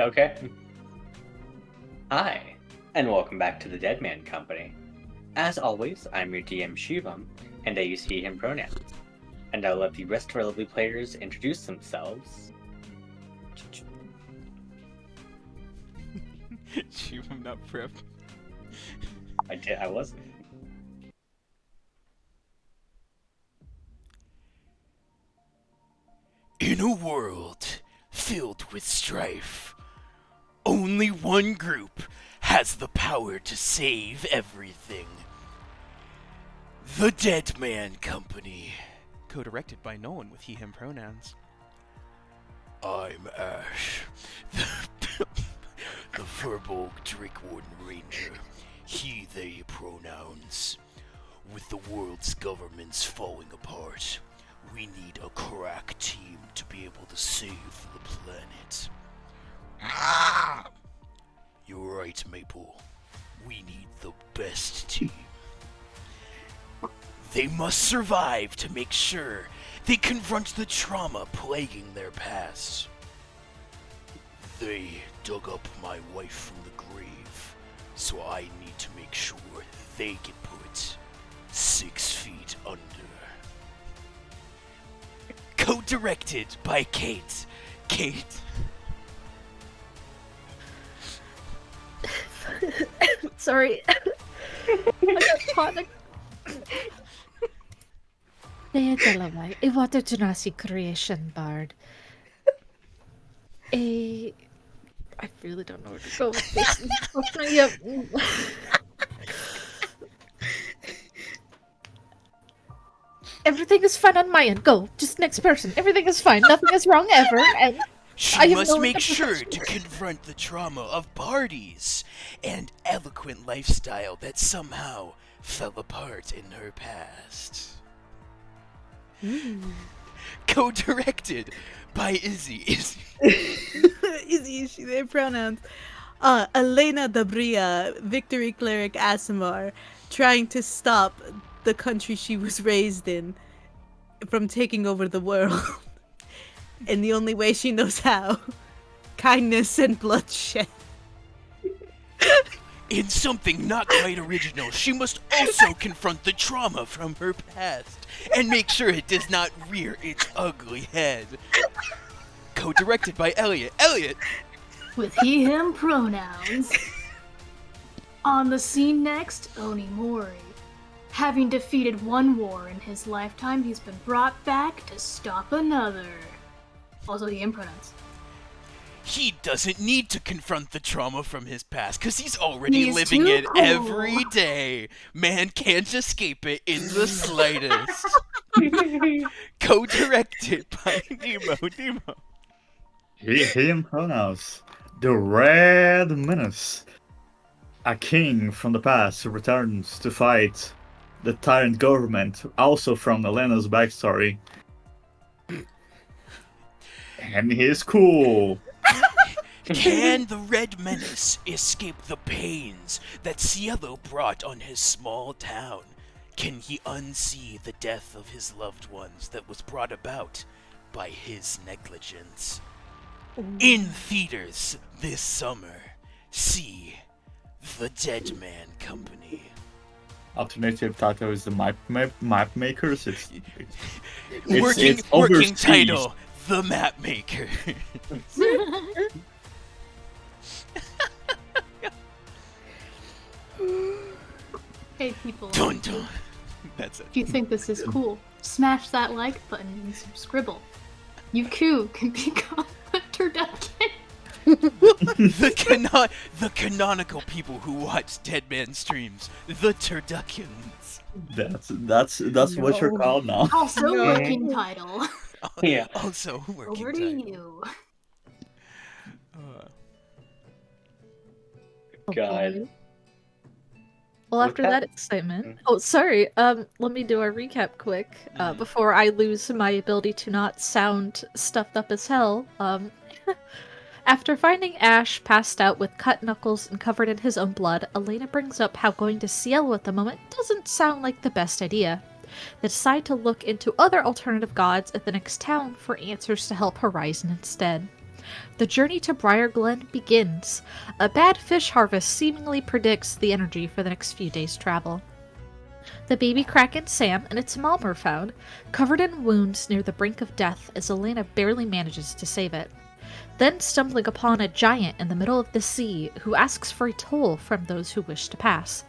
Okay. Hi, and welcome back to the Deadman Company. As always, I'm your DM Shivam, and I use he, him pronouns. And I'll let the rest of our lovely players introduce themselves. Shivam not prep. I wasn't. In a world filled with strife, only one group has the power to save everything. The Deadman Company. Co-directed by Nolan with he, him pronouns. I'm Ash, the Furbolg Drakewarden Ranger. He, they pronouns. With the world's governments falling apart, we need a crack team to be able to save the planet. You're right, Maple. We need the best team. They must survive to make sure they confront the trauma plaguing their past. They dug up my wife from the grave, so I need to make sure they get put 6 feet under. Co-directed by Kate. Sorry. I got caught. Kaya dalawa, water Genasi creation bard. I really don't know where to go with this. Everything is fine on my end. Go. Just next person. Everything is fine. Nothing is wrong ever. And she must make sure to confront the trauma of parties and eloquent lifestyle that somehow fell apart in her past. Co-directed by Izzy. Izzy, she, their pronouns. Elena Dabria, Victory Cleric Asimar, trying to stop the country she was raised in from taking over the world. In the only way she knows how. Kindness and bloodshed. In something not quite original, she must also confront the trauma from her past and make sure it does not rear its ugly head. Co-directed by Elliot. With he, him pronouns. On the scene next, Onimori. Having defeated one war in his lifetime, he's been brought back to stop another. Also he, him pronouns. He doesn't need to confront the trauma from his past, because he's already living too it cool. every day. Man can't escape it in the slightest. Co-directed by Nemo. He, him pronouns. The Red Menace. A king from the past who returns to fight the tyrant government, also from Elena's backstory. And he's cool. Can the Red Menace escape the pains that Cielo brought on his small town? Can he unsee the death of his loved ones that was brought about by his negligence? In theaters this summer, see The Deadman Company. Alternative title is the map makers. It's working overseas. title, The Map Maker. Hey people, Dun dun. That's it. if you think this is cool, smash that like button and subscribe. You too can become a turducken. The canonical people who watch Deadman streams, the turduckens. That's what you're No. called now. Also, No. working title. Yeah. Also, working Over to title. you. God. boy. Well, With after that- that excitement. Oh, sorry. Let me do a recap quick before I lose my ability to not sound stuffed up as hell. After finding Ash passed out with cut knuckles and covered in his own blood, Elena brings up how going to Cielo at the moment doesn't sound like the best idea. They decide to look into other alternative gods at the next town for answers to help Horizon instead. The journey to Briar Glen begins. A bad fish harvest seemingly predicts the energy for the next few days' travel. The baby Kraken Sam and its mom are found, covered in wounds near the brink of death as Elena barely manages to save it. Then stumbling upon a giant in the middle of the sea who asks for a toll from those who wish to pass.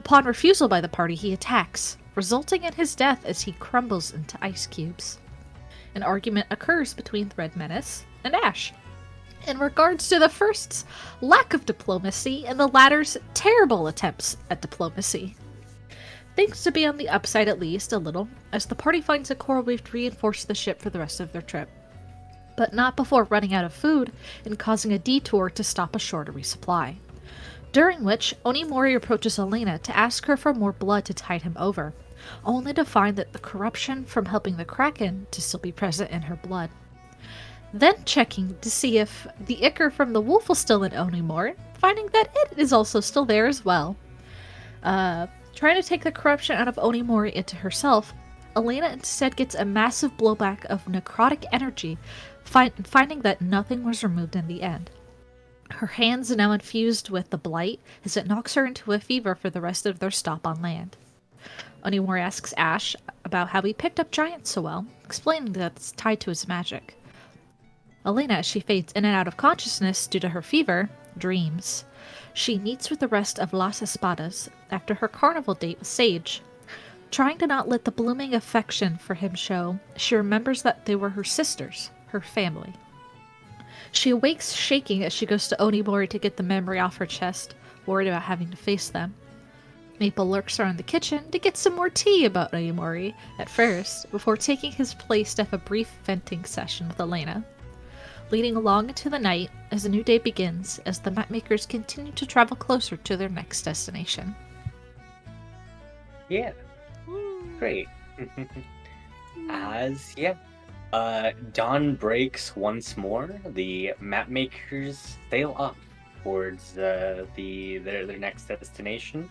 Upon refusal by the party, he attacks, resulting in his death as he crumbles into ice cubes. An argument occurs between the Red Menace and Ash in regards to the first's lack of diplomacy and the latter's terrible attempts at diplomacy. Things to be on the upside at least a little, as the party finds a coral reef to reinforce the ship for the rest of their trip. But not before running out of food and causing a detour to stop ashore to resupply. During which, Onimori approaches Elena to ask her for more blood to tide him over, only to find that the corruption from helping the Kraken to still be present in her blood. Then checking to see if the ichor from the wolf was still in Onimori, finding that it is also still there as well. Trying to take the corruption out of Onimori into herself, Elena instead gets a massive blowback of necrotic energy, finding that nothing was removed in the end. Her hands are now infused with the blight as it knocks her into a fever for the rest of their stop on land. Onimori asks Ash about how he picked up giants so well, explaining that it's tied to his magic. Elena, as she fades in and out of consciousness due to her fever, dreams. She meets with the rest of Las Espadas after her carnival date with Sage. Trying to not let the blooming affection for him show, she remembers that they were her sisters, her family. She awakes shaking as she goes to Onimori to get the memory off her chest, worried about having to face them. Maple lurks around the kitchen to get some more tea about Onimori at first, before taking his place to have a brief venting session with Elena. Leading along into the night as a new day begins as the mapmakers continue to travel closer to their next destination. Yeah. Great. Dawn breaks once more. The mapmakers sail up towards their next destination.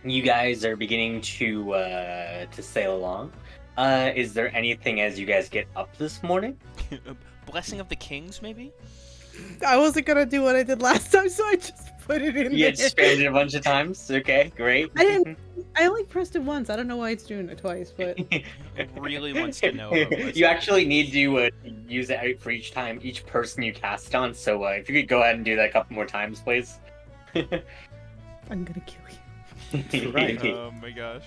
You guys are beginning to sail along. Is there anything as you guys get up this morning? Blessing of the Kings, maybe? I wasn't gonna do what I did last time, so I just put it in You there. had spammed it a bunch of times. Okay, great. I didn't. I only pressed it once. I don't know why it's doing it twice, but Really wants to know about blessing. You actually need to use it for each person you cast on. So if you could go ahead and do that a couple more times, please. I'm gonna kill you. Right. Oh my gosh.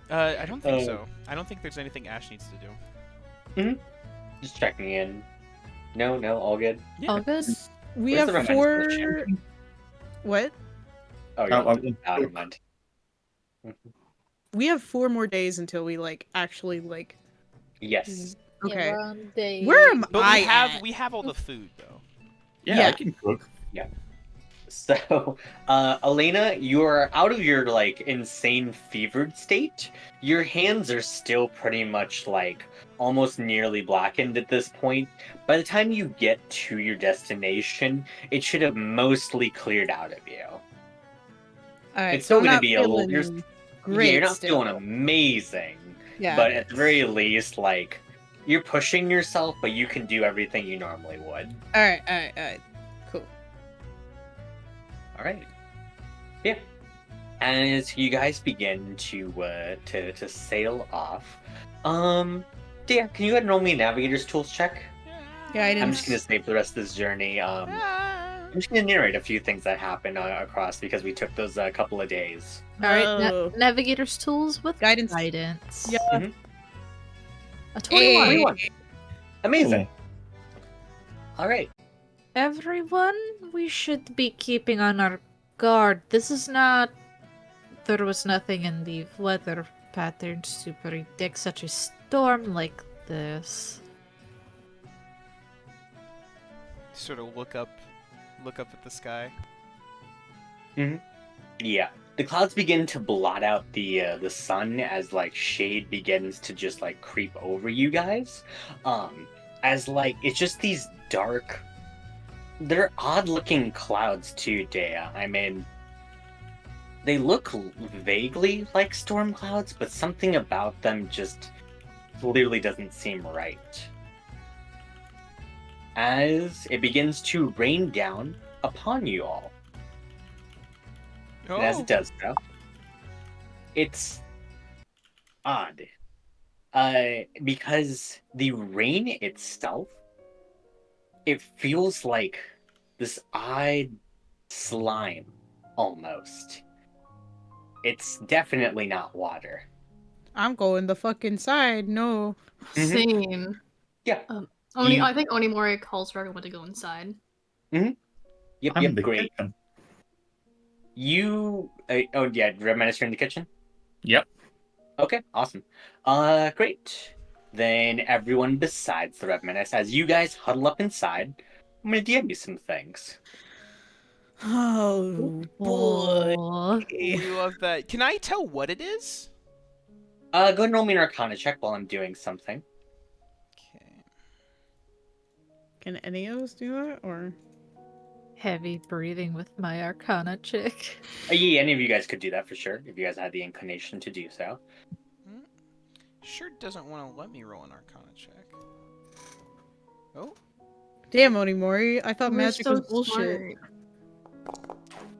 I don't think so. I don't think there's anything Ash needs to do. Just checking in. No, all good. Yeah. All good? We Where's the have romance 4. potion? What? Oh, I'm- never mind. We have 4 more days until we actually Yes. Okay. Yeah, we're on day... Where am But I? we have all the food though. Yeah, Yeah. I can cook. So, Elena, you're out of your insane fevered state. Your hands are still pretty much almost nearly blackened at this point. By the time you get to your destination, it should have mostly cleared out of you. All right. It's still I'm gonna not be a little. feeling great. You're not still. feeling amazing, Yeah. but at the very least, you're pushing yourself, but you can do everything you normally would. All right. Cool. All right. Yeah. And as you guys begin to sail off, yeah, can you go ahead and roll me a navigator's tools check? Yeah, I didn't. I'm just gonna say for the rest of this journey, I'm just gonna narrate a few things that happened across because we took those couple of days. Alright, Oh. navigator's tools with Guidance. guidance. Yeah. A 21. 21. Amazing. Oh. All right. Everyone, we should be keeping on our guard. This is not... There was nothing in the weather patterns to predict such a storm like this. Sort of look up at the sky. Yeah. The clouds begin to blot out the sun as like shade begins to just like creep over you guys. As like it's just these dark. They're odd-looking clouds too, Dea. I mean, they look vaguely like storm clouds, but something about them just clearly doesn't seem right. As it begins to rain down upon you all. Oh. And as it does so, it's odd. Because the rain itself, it feels like this odd slime, almost. It's definitely not water. I'm going the fuck inside. No. Same. Yeah. I think Onimori calls for everyone to go inside. Yep, I'm in yep, the great. kitchen. You... oh, yeah, Red Menace, you're in the kitchen? Yep. Okay, awesome. Great. Then everyone besides the Red Menace, as you guys huddle up inside, I'm gonna DM you some things. Oh, boy. Oh. We love that. Can I tell what it is? Go ahead and roll me an Arcana check while I'm doing something. Okay. Can any of us do that, or? Heavy breathing with my Arcana check. Yeah, any of you guys could do that for sure, if you guys had the inclination to do so. Sure doesn't want to let me roll an Arcana check. Oh. Damn, Onimori. I thought We're magic so was bullshit. smart.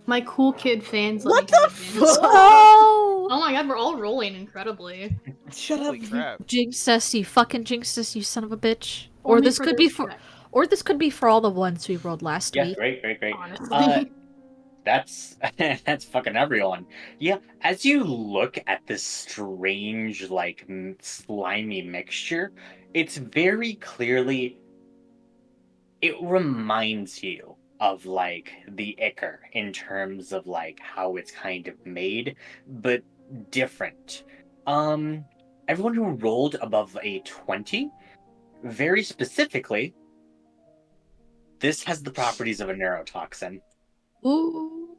My cool kid fans. What let me the have advantage. fuck? Oh! Oh my god, we're all rolling incredibly. Shut Holy up. crap. Jinxed us, you fucking jinxed us, you son of a bitch. Or Only this could be check, for all the ones we rolled last Yeah, week. great. honestly. That's that's fucking everyone. Yeah, as you look at this strange, like slimy mixture, it's very clearly. It reminds you of like the ichor in terms of like how it's kind of made, but different. Everyone who rolled above a 20, very specifically, this has the properties of a neurotoxin. Ooh.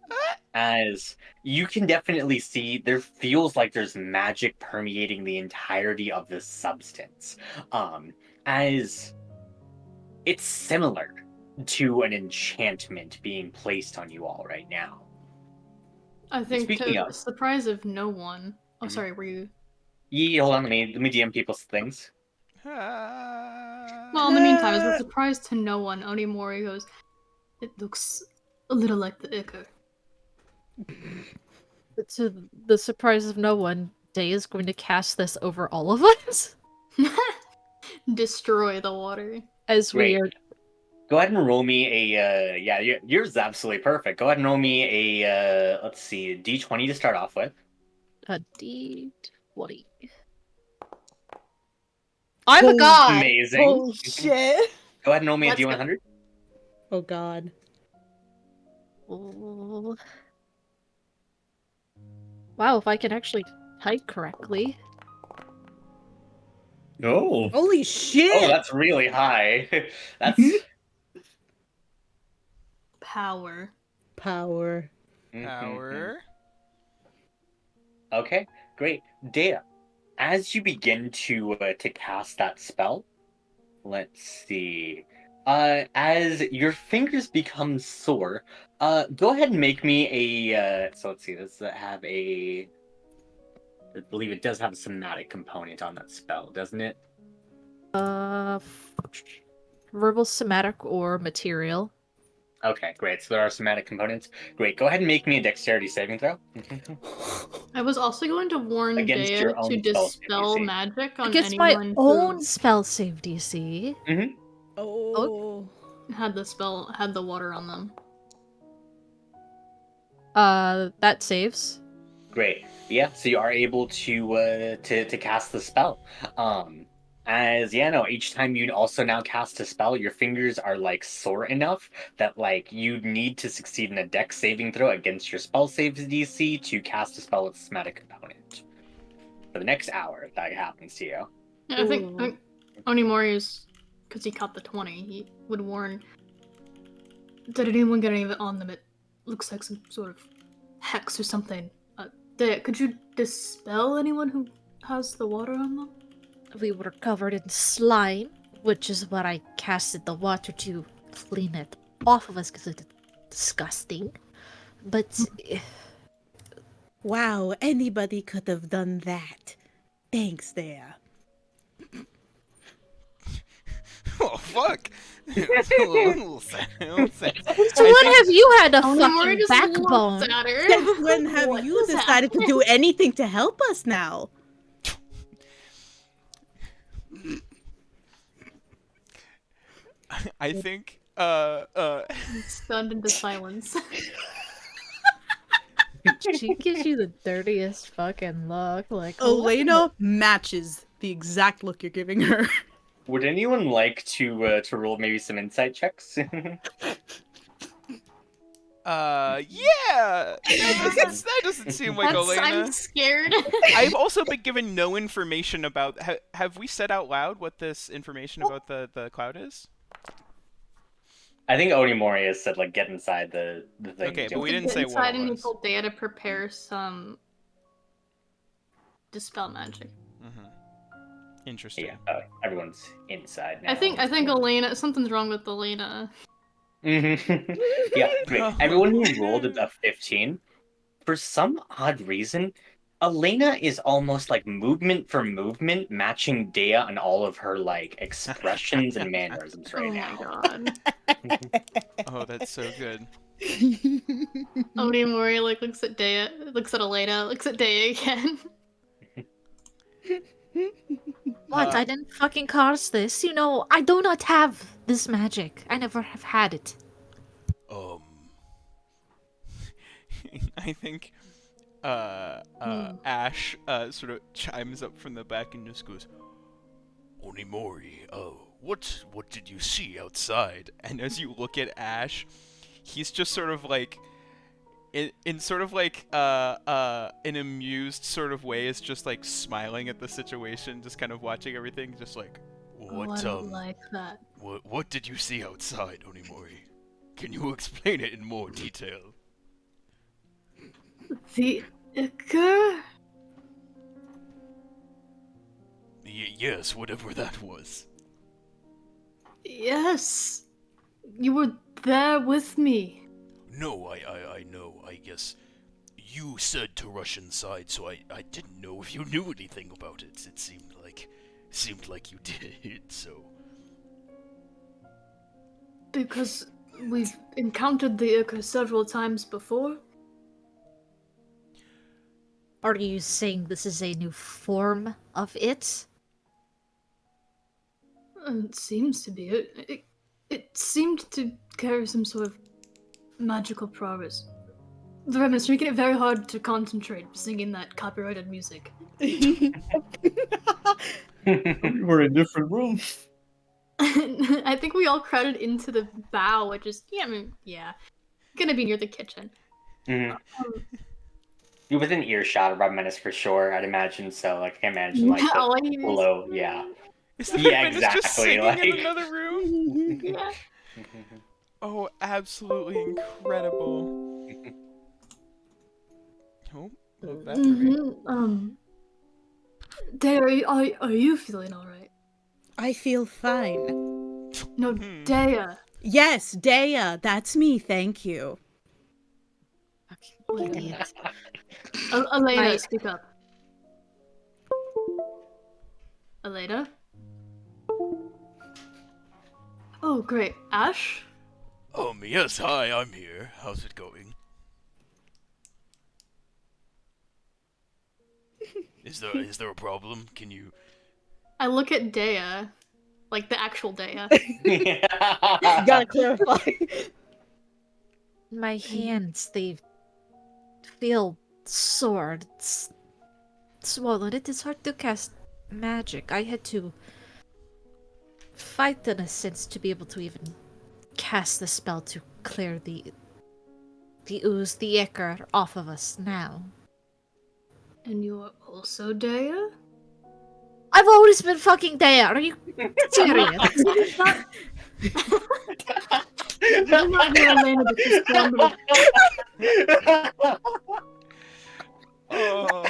As you can definitely see, there feels like there's magic permeating the entirety of this substance. As it's similar to an enchantment being placed on you all right now. I think Speaking to of- the surprise of no one. Oh, Mhm. sorry, were you? Hold on, let me DM people's things. Well, in the meantime, as a surprise to no one, Onimori goes, "It looks a little like the ichor." To the surprise of no one, Day is going to cast this over all of us. Destroy the water. As we Great. are... Go ahead and roll me a, yours is absolutely perfect. Go ahead and roll me a, let's see, a D20 to start off with. A D20. I'm a god! Amazing. Oh, shit. Go ahead and roll me a Let's go. D100. Oh, God. Oh. Wow, if I can actually type correctly. Oh. Holy shit! Oh, that's really high. That's... Power. Power. Power. Okay, great. Dea, as you begin to cast that spell, let's see. As your fingers become sore, go ahead and make me a. So let's see. Does that have a? I believe it does have a somatic component on that spell, doesn't it? Verbal, somatic, or material. Okay, great. So there are somatic components. Great. Go ahead and make me a dexterity saving throw. I was also going to warn Against Dea your own to spell save, dispel DC. magic on Against anyone my who own spell save DC. Oh. had the water on them. That saves. Great. Yeah. So you are able to cast the spell. As yeah, no, each time you also now cast a spell, your fingers are like sore enough that like you need to succeed in a dex saving throw against your spell saves DC to cast a spell with somatic component. For the next hour, if that happens to you. Yeah, I think Onimori is, because he caught the 20, he would warn. Did anyone get any of it on them? It looks like some sort of hex or something. Could you dispel anyone who has the water on them? We were covered in slime, which is what I casted the water to clean it off of us because it's disgusting. But Wow, anybody could have done that. Thanks there. Oh fuck! It's a little sad. so when have you had a Onimori fucking just backbone? looks at her. Since when have What you is decided to do anything to help us now? I think Stunned into silence. She gives you the dirtiest fucking look. Like Elena matches the exact look you're giving her. Would anyone like to roll maybe some insight checks? yeah! That doesn't seem like Elena. I'm scared. I've also been given no information about... have we said out loud what this information about the cloud is? I think Onimori has said, like, get inside the thing. Okay, but we didn't Get say inside what it and you was. told Dea to prepare some dispel magic. Mm-hmm. Interesting. Yeah, everyone's inside now. I think Elena. Something's wrong with Elena. Yeah, wait, everyone who rolled a 15, for some odd reason, Elena is almost like movement for movement matching Dea and all of her like expressions and mannerisms right now. Oh my god. Oh, that's so good. Onimori like looks at Dea, looks at Elena, looks at Dea again. what? I didn't fucking cause this. You know, I do not have this magic. I never have had it. I think Ash sort of chimes up from the back and just goes, Onimori, what did you see outside? and as you look at Ash, he's just sort of like in sort of like an amused sort of way, is just like smiling at the situation, just kind of watching everything, just like, I don't like that. What did you see outside, Onimori? Can you explain it in more detail? The ichor? Yes, whatever that was. Yes. You were there with me. No, I know. I guess you said to rush inside, so I didn't know if you knew anything about it. It seemed like you did, so. Because we've encountered the ichor several times before. Are you saying this is a new form of it? It seems to be. It seemed to carry some sort of magical prowess. The Remnants making it very hard to concentrate singing that copyrighted music. We're in different rooms. I think we all crowded into the bow, which is gonna be near the kitchen. Mhm. You're within earshot of Red Menace for sure, I'd imagine. So, like, I can imagine, like, the below, yeah. is the Yeah, Red Menace just exactly, singing like- in another room? Yeah. Oh, absolutely incredible. Oh, love that for me. Dea, are you feeling alright? I feel fine. No, Dea. Yes, Dea, that's me, thank you. Fucking idiot. Elena, Right. speak up. Elena? Oh, great. Ash? Yes, hi, I'm here. How's it going? Is there a problem? Can you... I look at Dea. Like the actual Dea. Gotta clarify. My hands, they feel sore. It's swollen. It is hard to cast magic. I had to fight in a sense to be able to even cast the spell to clear the ooze, the ichor off of us now. And you're also Dea? I've always been fucking there. Are you serious? You're not the Elena that just filmed Oh.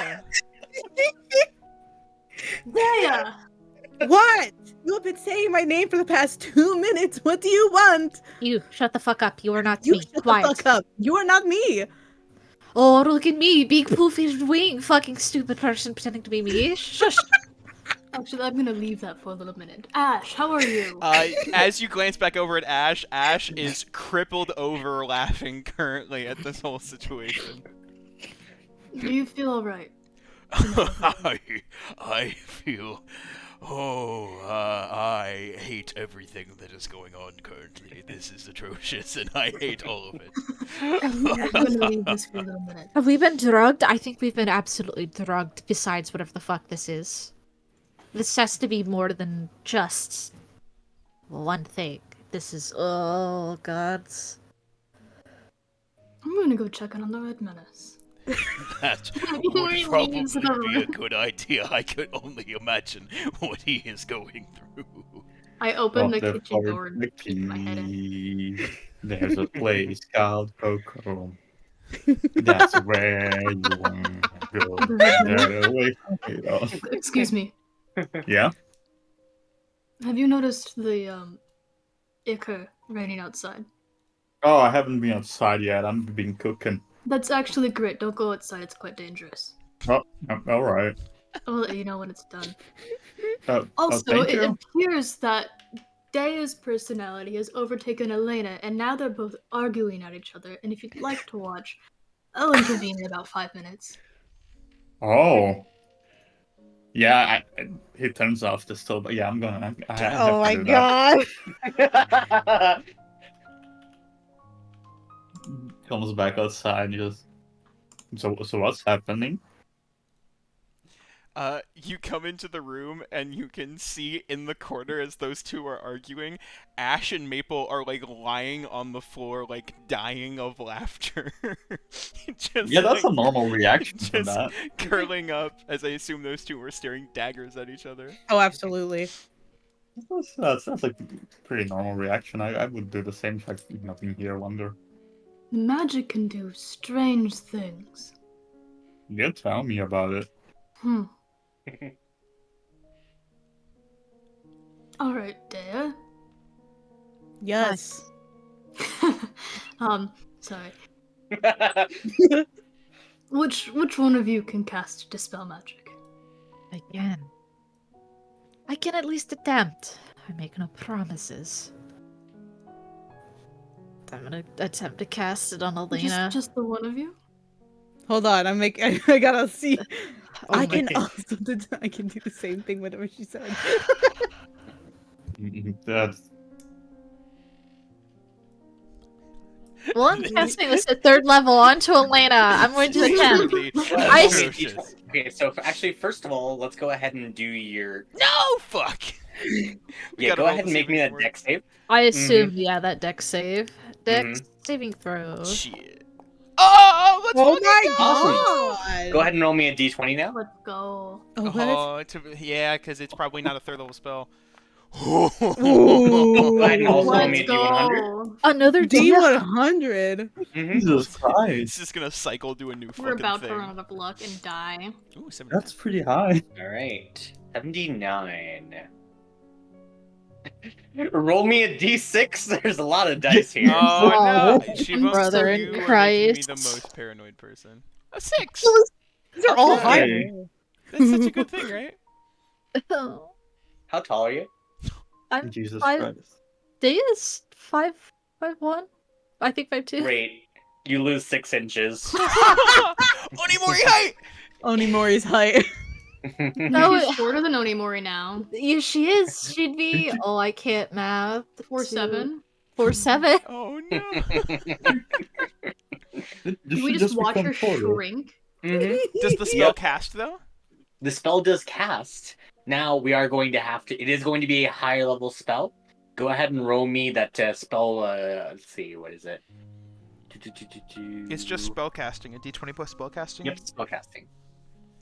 Dea! What? You have been saying my name for the past 2 minutes. What do you want? You shut the fuck up. You are not You me. shut Quiet. the fuck up. You are not me. Oh, look at me, big poofy wing, fucking stupid person pretending to be me. Shush. Actually, I'm gonna leave that for a little minute. Ash, how are you? As you glance back over at Ash, Ash is crippled over laughing currently at this whole situation. Do you feel alright? I feel. I hate everything that is going on currently. This is atrocious, and I hate all of it. I'm gonna leave this for a little minute. Have we been drugged? I think we've been absolutely drugged, besides whatever the fuck this is. This has to be more than just one thing. This is... oh, gods. I'm gonna go check in on the Red Menace. That Before he would leaves the probably be a room. good idea. I could only imagine what he is going through. I open the Of kitchen door and peek my head in. Forky. There's a place called Coco. That's where you want to go. Get away from it all. Excuse me. Yeah? Have you noticed the ichor raining outside? Oh, I haven't been outside yet. I'm been cooking. That's actually great. Don't go outside. It's quite dangerous. Oh, alright. I'll let you know when it's done. Also, Also, it appears that Dea's personality has overtaken Elena, and now they're both arguing at each other. And if you'd like to watch, I'll intervene in about 5 minutes. Oh. Yeah, he turns off the stove, but yeah, I'm gonna. I have Oh to my do that. god. Comes back outside and just. So what's happening? You come into the room and you can see in the corner as those two are arguing, Ash and Maple are like lying on the floor, like dying of laughter. Just, Yeah, that's like, a normal reaction to just that. curling up as I assume those two were staring daggers at each other. Oh, absolutely. That's like a pretty normal reaction. I would do the same if I've nothing here. Wonder. Magic can do strange things. You tell me about it. Alright, Dea. Yes. Sorry. Which one of you can cast Dispel Magic? Again. I can at least attempt. I make no promises. I'm gonna attempt to cast it on Elena. Just the one of you? Hold on, I gotta see. Oh I my can God. also I can do the same thing whenever she said. That's Well, I'm casting this at 3rd level onto Elena. I'm going to attempt. Truly I- atrocious. Okay, so actually, first of all, let's go ahead and do your. No, fuck. Yeah, gotta go roll ahead the and make me saving that throw. deck save. I assume, yeah, that deck save. Deck Mhm. saving throw. Shit. Oh, let's Oh fucking my go! god! Go ahead and roll me a d20 now. Let's go. Oh, what? Oh, yeah, because it's probably not a 3rd level spell. Oh. Go ahead and also roll Let's me a d100. go. Another D100. Mhm. Jesus It's Christ. just gonna cycle to a new We're fucking about thing. to run out of luck and die. Ooh, 7. That's pretty high. All right, 79. Roll me a d6. There's a lot of dice here. Oh no, Oh, Shiva, brother you in are making me Christ. the most paranoid person. A 6. These are all Okay. high. That's such a good thing, right? How tall are you? I'm Jesus five- Christ. Day is 5'1". I think 5'2". Great. You lose 6 inches. Onimori height. Onimori's height. No, She's shorter than Onimori now. Yeah, she is. She'd be. Oh, I can't math. 4'7". 4'7". Oh no. Can we just watch her shrink? Mhm. Does the spell Yep. cast though? The spell does cast. Now we are going to have to. It is going to be a higher level spell. Go ahead and roll me that spell. Let's see, what is it? It's just spellcasting, a d20 plus spellcasting. Yep, spellcasting.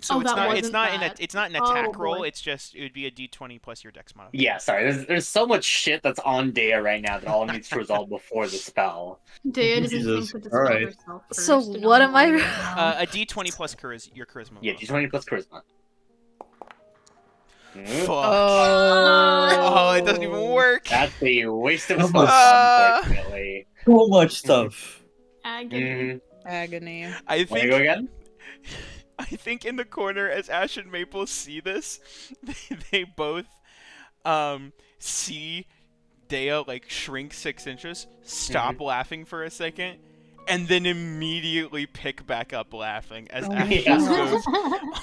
So Oh, it's that not wasn't bad. it's not an Oh, attack roll. boy. It's just it would be a d20 plus your dex modifier. Yeah, sorry. There's so much shit that's on Dea right now that all needs to resolve before the spell. Dea doesn't Jesus. think to dispel Alright. herself first. So and what I'm am I- worried now. A d20 plus your charisma. Yeah, d20 plus charisma. Fuck. Oh. Oh, it doesn't even work. That's a waste of a Almost. spell, unfortunately. So much stuff. Agony. Mm-hmm. Agony. I Want to think go again? I think in the corner as Ash and Maple see this, they both see Dea like shrink 6 inches, stop laughing for a second, and then immediately pick back up laughing as Oh Ash my just God. goes,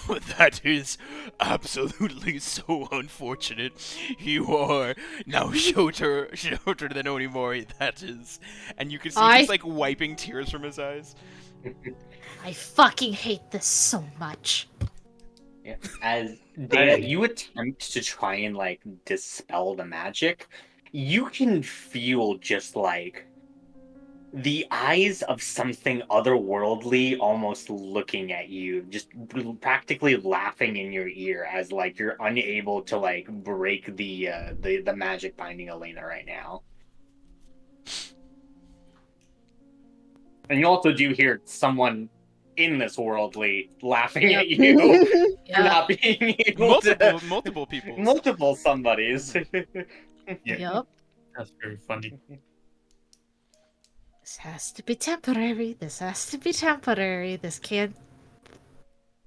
"Oh, that is absolutely so unfortunate. You are now shorter than Onimori, that is." And you can see I- he's like wiping tears from his eyes. I fucking hate this so much. Yeah. As Dea, you attempt to try and like dispel the magic, you can feel just like the eyes of something otherworldly almost looking at you, just practically laughing in your ear as like you're unable to like break the magic binding Elena right now. And you also do hear someone in this worldly laughing at you for not being able to Multiple people. multiple somebodies. Yep. That's very funny. This has to be temporary. This has to be temporary. This can't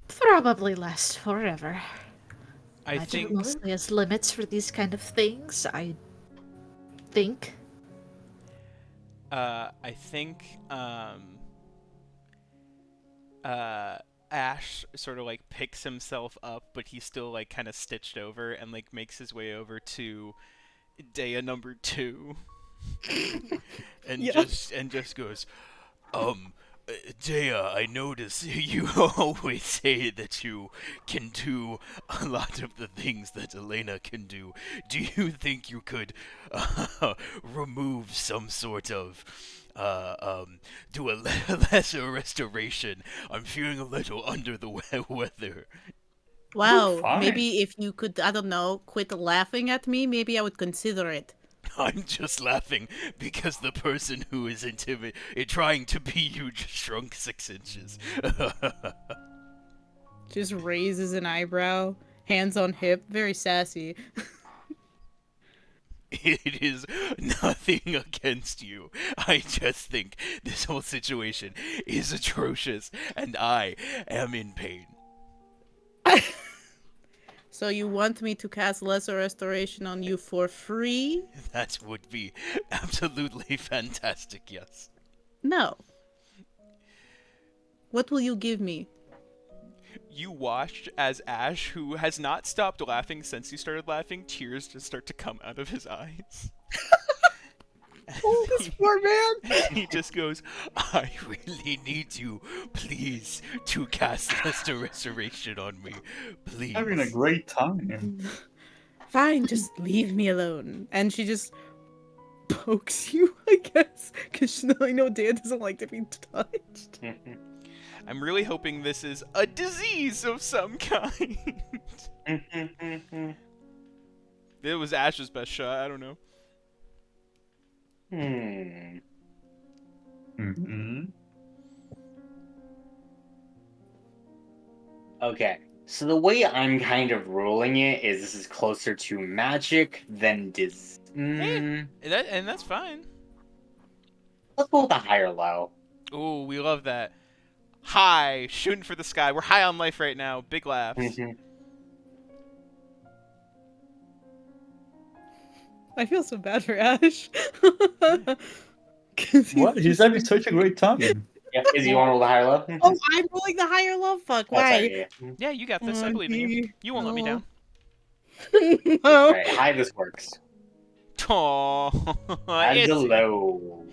probably last forever. I Magic think mostly has limits for these kind of things, I think. I think Ash sort of like picks himself up, but he's still like kind of stitched over and like makes his way over to Dea number 2 and just goes, Dea, I notice you always say that you can do a lot of the things that Elena can do. Do you think you could remove some sort of do a lesser restoration? I'm feeling a little under the weather. Wow. Fine. Maybe if you could, I don't know, quit laughing at me, maybe I would consider it. I'm just laughing because the person who is trying to be you just shrunk 6 inches. Just raises an eyebrow, hands on hip, very sassy. It is nothing against you. I just think this whole situation is atrocious and I am in pain. So you want me to cast Lesser Restoration on you for free? That would be absolutely fantastic, yes. No. What will you give me? You watched as Ash, who has not stopped laughing since you started laughing, tears just start to come out of his eyes. Oh, this poor man! He just goes, I really need you, please, to cast Lesser Restoration on me. Please. Having a great time. Fine, just leave me alone. And she just pokes you, I guess, because I know Dan doesn't like to be touched. I'm really hoping this is a disease of some kind. It was Ash's best shot, I don't know. Mm-hmm. Okay, so the way I'm kind of ruling it is this is closer to magic than And that's fine. Let's go with a higher low. Ooh, we love that. High, shooting for the sky. We're high on life right now. Big laughs. I feel so bad for Ash. What? He's having such a great time. Yeah, is you want to roll the higher low? Oh, I'm rolling the higher love? Fuck, That's why? right, yeah. Yeah, you got this. I believe in you. You won't let me down. No. Alright, high this works. Aww. As a low.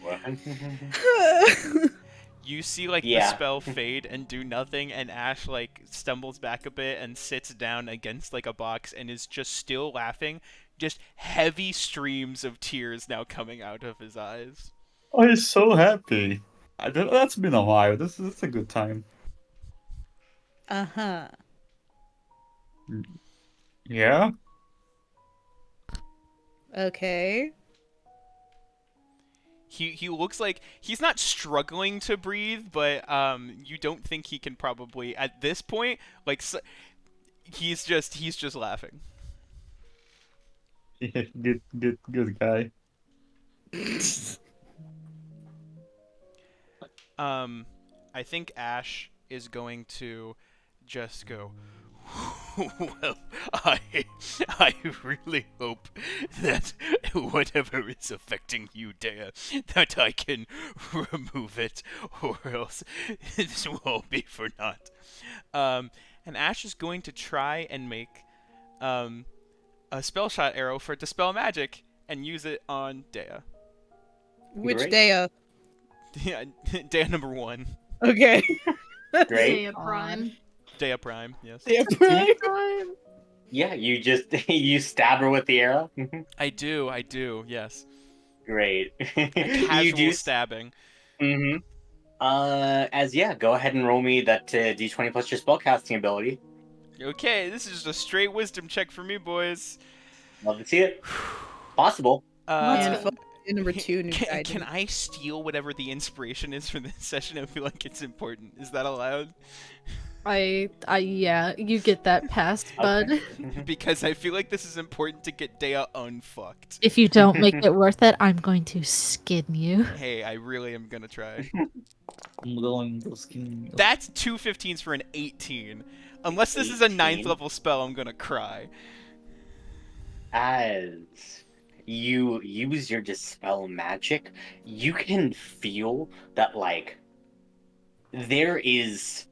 You see like the Yeah. spell fade and do nothing, and Ash like stumbles back a bit and sits down against like a box and is just still laughing, just heavy streams of tears now coming out of his eyes. Oh, he's so happy. That's been a while. This is a good time. Uh-huh. Yeah? Okay. He looks like he's not struggling to breathe, but you don't think he can probably at this point like he's just laughing. Yeah, good guy. I think Ash is going to just go, well, I really hope that whatever is affecting you, Dea, that I can remove it, or else this will all be for naught. And Ash is going to try and make a spell shot arrow for Dispel Magic and use it on Dea. Which Great. Dea? Yeah, Dea number 1. Okay. Great. Dea Prime. Dea Prime, yes. Dea Prime. Yeah, you just you stab her with the arrow. I do, yes. Great. A You casual do. stabbing. Mm-hmm. Go ahead and roll me that d20 plus your spellcasting ability. Okay, this is just a straight wisdom check for me, boys. Love to see it. Possible. And Let's go. number 2 new Can I steal whatever the inspiration is for this session? I feel like it's important. Is that allowed? Yeah, you get that pass, bud. Because I feel like this is important to get Dea unfucked. If you don't make it worth it, I'm going to skin you. Hey, I really am gonna try. I'm going to skin. That's 2 15s for an 18. Unless this is a 9th 18. level spell, I'm gonna cry. As you use your dispel magic, you can feel that like there is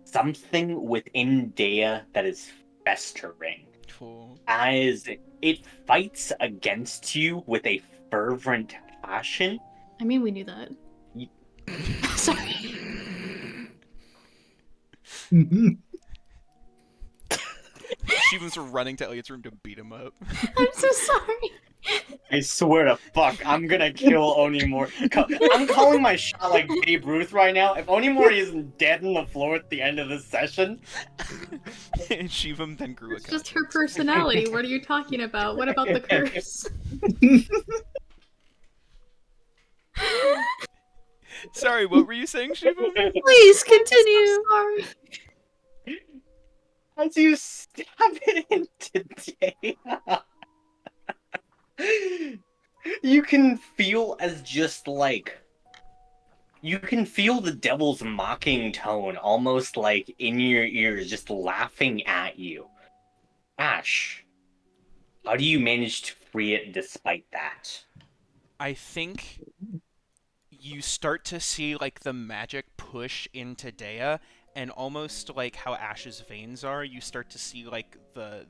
something within Dea that is festering. Cool. As it fights against you with a fervent passion. I mean, we knew that. Sorry. She was running to Elliot's room to beat him up. I'm so sorry. I swear to fuck, I'm gonna kill Onimori. I'm calling my shot like Babe Ruth right now. If Onimori isn't dead on the floor at the end of this session, And Shivam then grew a It's just her personality. What are you talking about? What about the curse? Sorry, what were you saying, Shivam? Please continue. Sorry. as you stab it into Dea, you can feel as just like you can feel the devil's mocking tone almost like in your ears, just laughing at you. Ash, how do you manage to free it despite that? I think you start to see like the magic push into Dea, and almost like how Ash's veins are, you start to see like the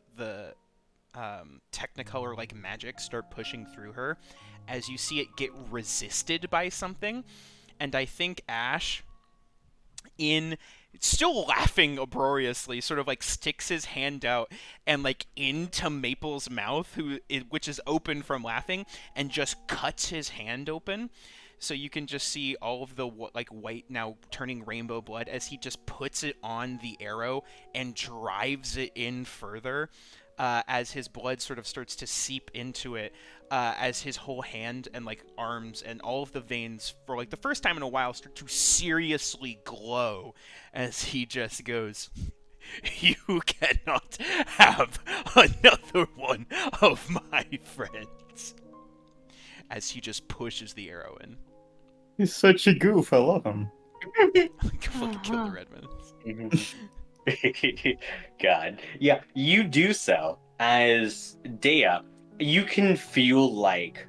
Technicolor like magic start pushing through her as you see it get resisted by something. And I think Ash, in still laughing uproariously, sort of like sticks his hand out and like into Maple's mouth, which is open from laughing, and just cuts his hand open. So you can just see all of the like white now turning rainbow blood as he just puts it on the arrow and drives it in further. As his blood sort of starts to seep into it, as his whole hand and like arms and all of the veins for like the first time in a while start to seriously glow as he just goes, "You cannot have another one of my friends," as he just pushes the arrow in. He's such a goof. I love him. Fucking kill the Redmonds. God. Yeah, you do so. As Dea, you can feel like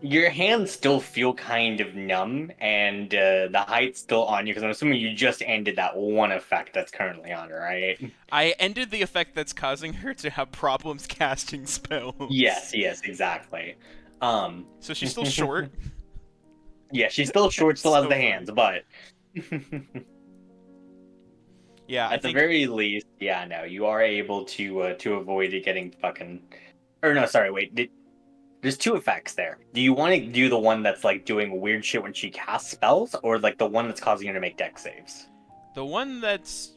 your hands still feel kind of numb, and the height's still on you, because I'm assuming you just ended that one effect that's currently on her, right? I ended the effect that's causing her to have problems casting spells. Yes, exactly. So she's still short. Yeah, she's still short, still has So the funny. hands, but Yeah, I At the think very least, yeah, no, you are able to avoid it getting fucking. Or no, sorry, wait. There's two effects there. Do you want to do the one that's like doing weird shit when she casts spells, or like the one that's causing her to make deck saves? the one that's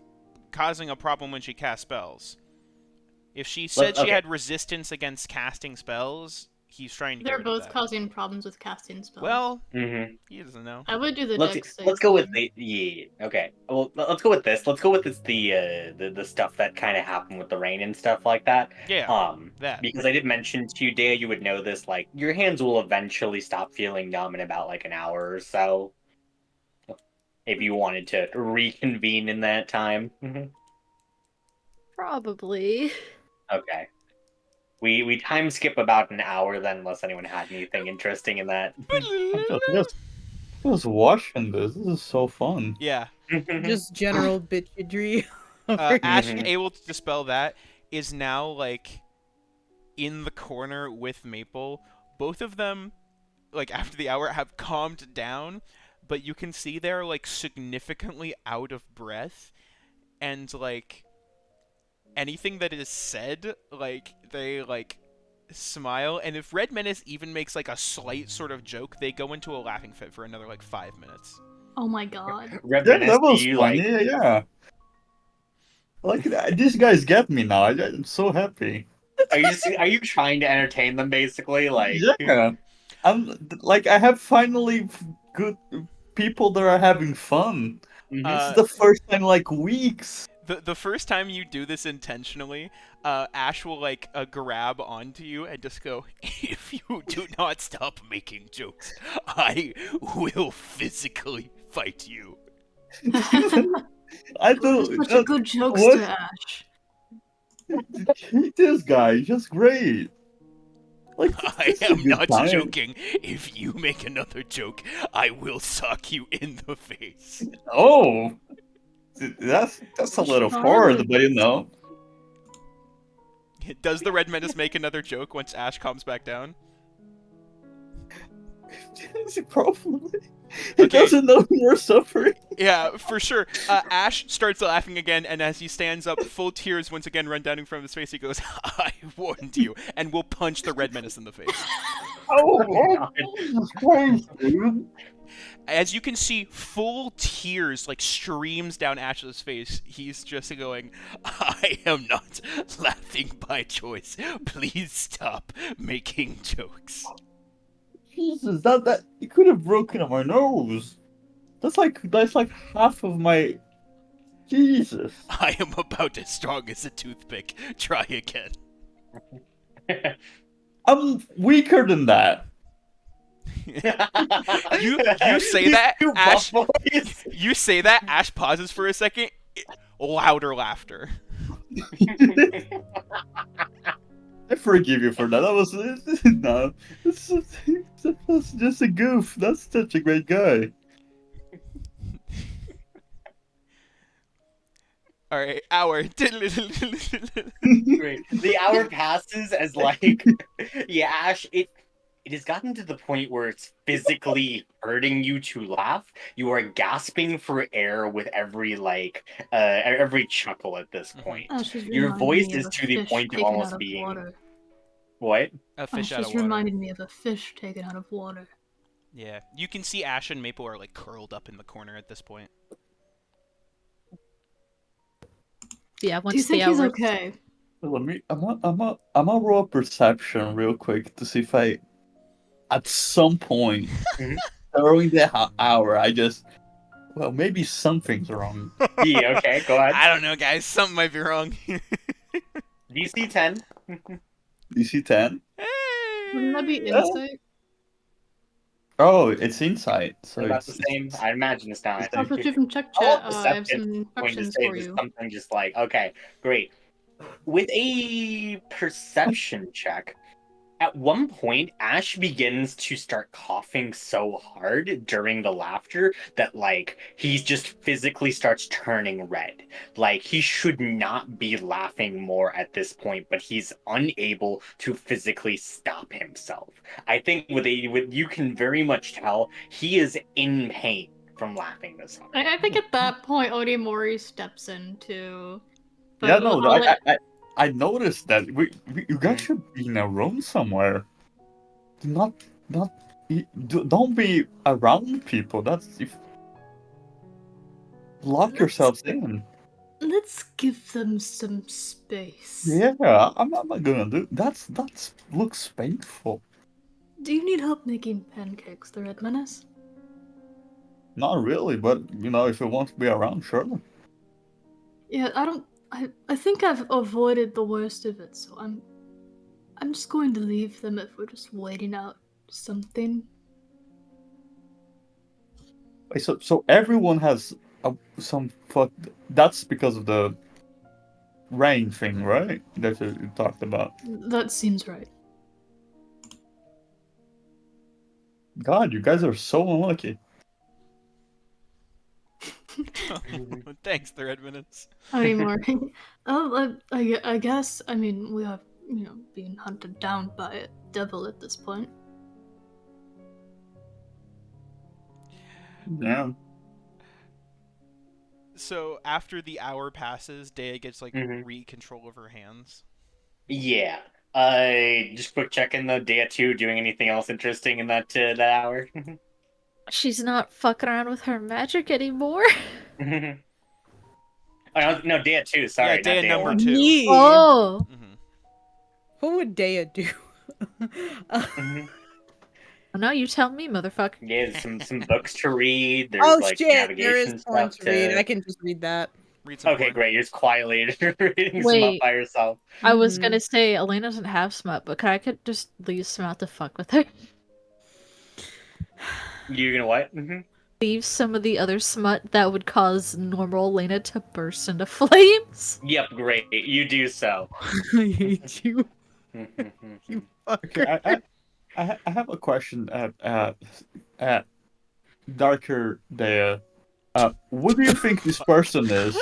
causing a problem when she casts spells. If she Well, said she okay. had resistance against casting spells, he's trying to get They're rid of both that. causing problems with casting spells. Well, Mm-hmm. he doesn't know. I would do the Let's dex save. let's go with one. the yeah. Okay. Well, let's go with this. Let's go with this the stuff that kind of happened with the rain and stuff like that. Yeah, that. Because I did mention to you, Dea, you would know this. Like your hands will eventually stop feeling numb in about like an hour or so. If you wanted to reconvene in that time. Probably. Okay. We time skip about an hour then, unless anyone had anything interesting in that. I was watching this. This is so fun. Yeah. Just general bitchidry. over Ash, here. able to dispel that, is now like in the corner with Maple. Both of them, like after the hour, have calmed down, but you can see they're like significantly out of breath, and like anything that is said, like they like smile, and if Red Menace even makes like a slight sort of joke, they go into a laughing fit for another like 5 minutes. Oh my god. Yeah, Reminisce, that was do you fun. like Yeah. Like these guys get me now. I'm so happy. are you trying to entertain them basically? Like Yeah. I'm like I have finally good people that are having fun. This is the first time in like weeks. The first time you do this intentionally, Ash will like grab onto you and just go, "If you do not stop making jokes, I will physically fight you." I You're do. such a good jokester, what? Ash. This guy, he's just great. Like I this is a am good not time. joking. If you make another joke, I will sock you in the face. Oh, that's a little forward, Charlie. but you know. Does the Red Menace make another joke once Ash calms back down? Probably. He Okay. doesn't know you're suffering. Yeah, for sure. Ash starts laughing again, and as he stands up, full tears once again run down in front of his face. He goes, "I warned you," and will punch the Red Menace in the face. Oh, Jesus Christ, dude. As you can see, full tears like streams down Ash's face. He's just going, I am not laughing by choice. Please stop making jokes. Jesus, that you could have broken my nose. That's like half of my. Jesus. I am about as strong as a toothpick. Try again. I'm weaker than that. you say that, You Ash. buff boys. You say that. Ash pauses for a second. Louder laughter. I forgive you for that. That was no. That's just a goof. That's such a great guy. All right, hour. Great. The hour passes as like, yeah, Ash. It has gotten to the point where it's physically hurting you to laugh. You are gasping for air with every every chuckle at this point. Ash is Your reminding voice me is of a to the fish point of taken almost out being water. what? A fish Ash out of just water. reminded me of a fish taken out of water. Yeah, you can see Ash and Maple are like curled up in the corner at this point. Yeah, Do once you think the he's hours. okay? Let me. I'm a roll perception real quick to see if I, at some point, Mhm. during the hour, I just. Well, maybe something's wrong. Yeah, okay, go ahead. I don't know, guys. Something might be wrong. DC 10. DC 10. Wouldn't that be Yeah. insight? Oh, it's insight. So About it's the same. I imagine it's not. I'll put you from check I love chat. I have perception. some Going to questions say for this you. something just like, okay, great. With a perception check, at one point, Ash begins to start coughing so hard during the laughter that, like, he just physically starts turning red. Like, he should not be laughing more at this point, but he's unable to physically stop himself. I think with you can very much tell he is in pain from laughing this hard. I think at that point, Odimori steps in too. But Yeah, no, I'll let- I noticed that you guys should be in a room somewhere. Not don't be around people. That's if lock yourselves in. let's give them some space. Yeah, I'm not gonna do that's looks painful. Do you need help making pancakes, the Red Menace? Not really, but if you want to be around, sure. Yeah, I think I've avoided the worst of it, so I'm just going to leave them if we're just waiting out something. Wait, so everyone has some fuck. That's because of the rain thing, right? That you talked about. That seems right. God, you guys are so unlucky. Thanks, the Red Minutes. Odimori. I guess, I mean, we are, being hunted down by a devil at this point. Yeah. So after the hour passes, Dea gets like Mhm. re-control of her hands. Yeah. Just quick check in though. Day 2 doing anything else interesting in that hour? She's not fucking around with her magic anymore. Oh, no, Day 2. Sorry, Yeah, not Dea Day number 1. 2. Me? Oh, Mhm. What would Dea do? no, you tell me, motherfucker. Yeah, some books to read. There's Oh like shit, there navigation is porn stuff to read. I can just read that. Read some Okay, porn. great. You're just quietly reading some up Wait. by yourself. I was Mhm. gonna say Elena doesn't have smut, but I could just leave some out to fuck with her. You're gonna what? Leave some of the other smut that would cause normal Elena to burst into flames. Yep, great. You do so. I hate you, you fucker. Okay, I have a question at Darker Dea. What do you think this person is?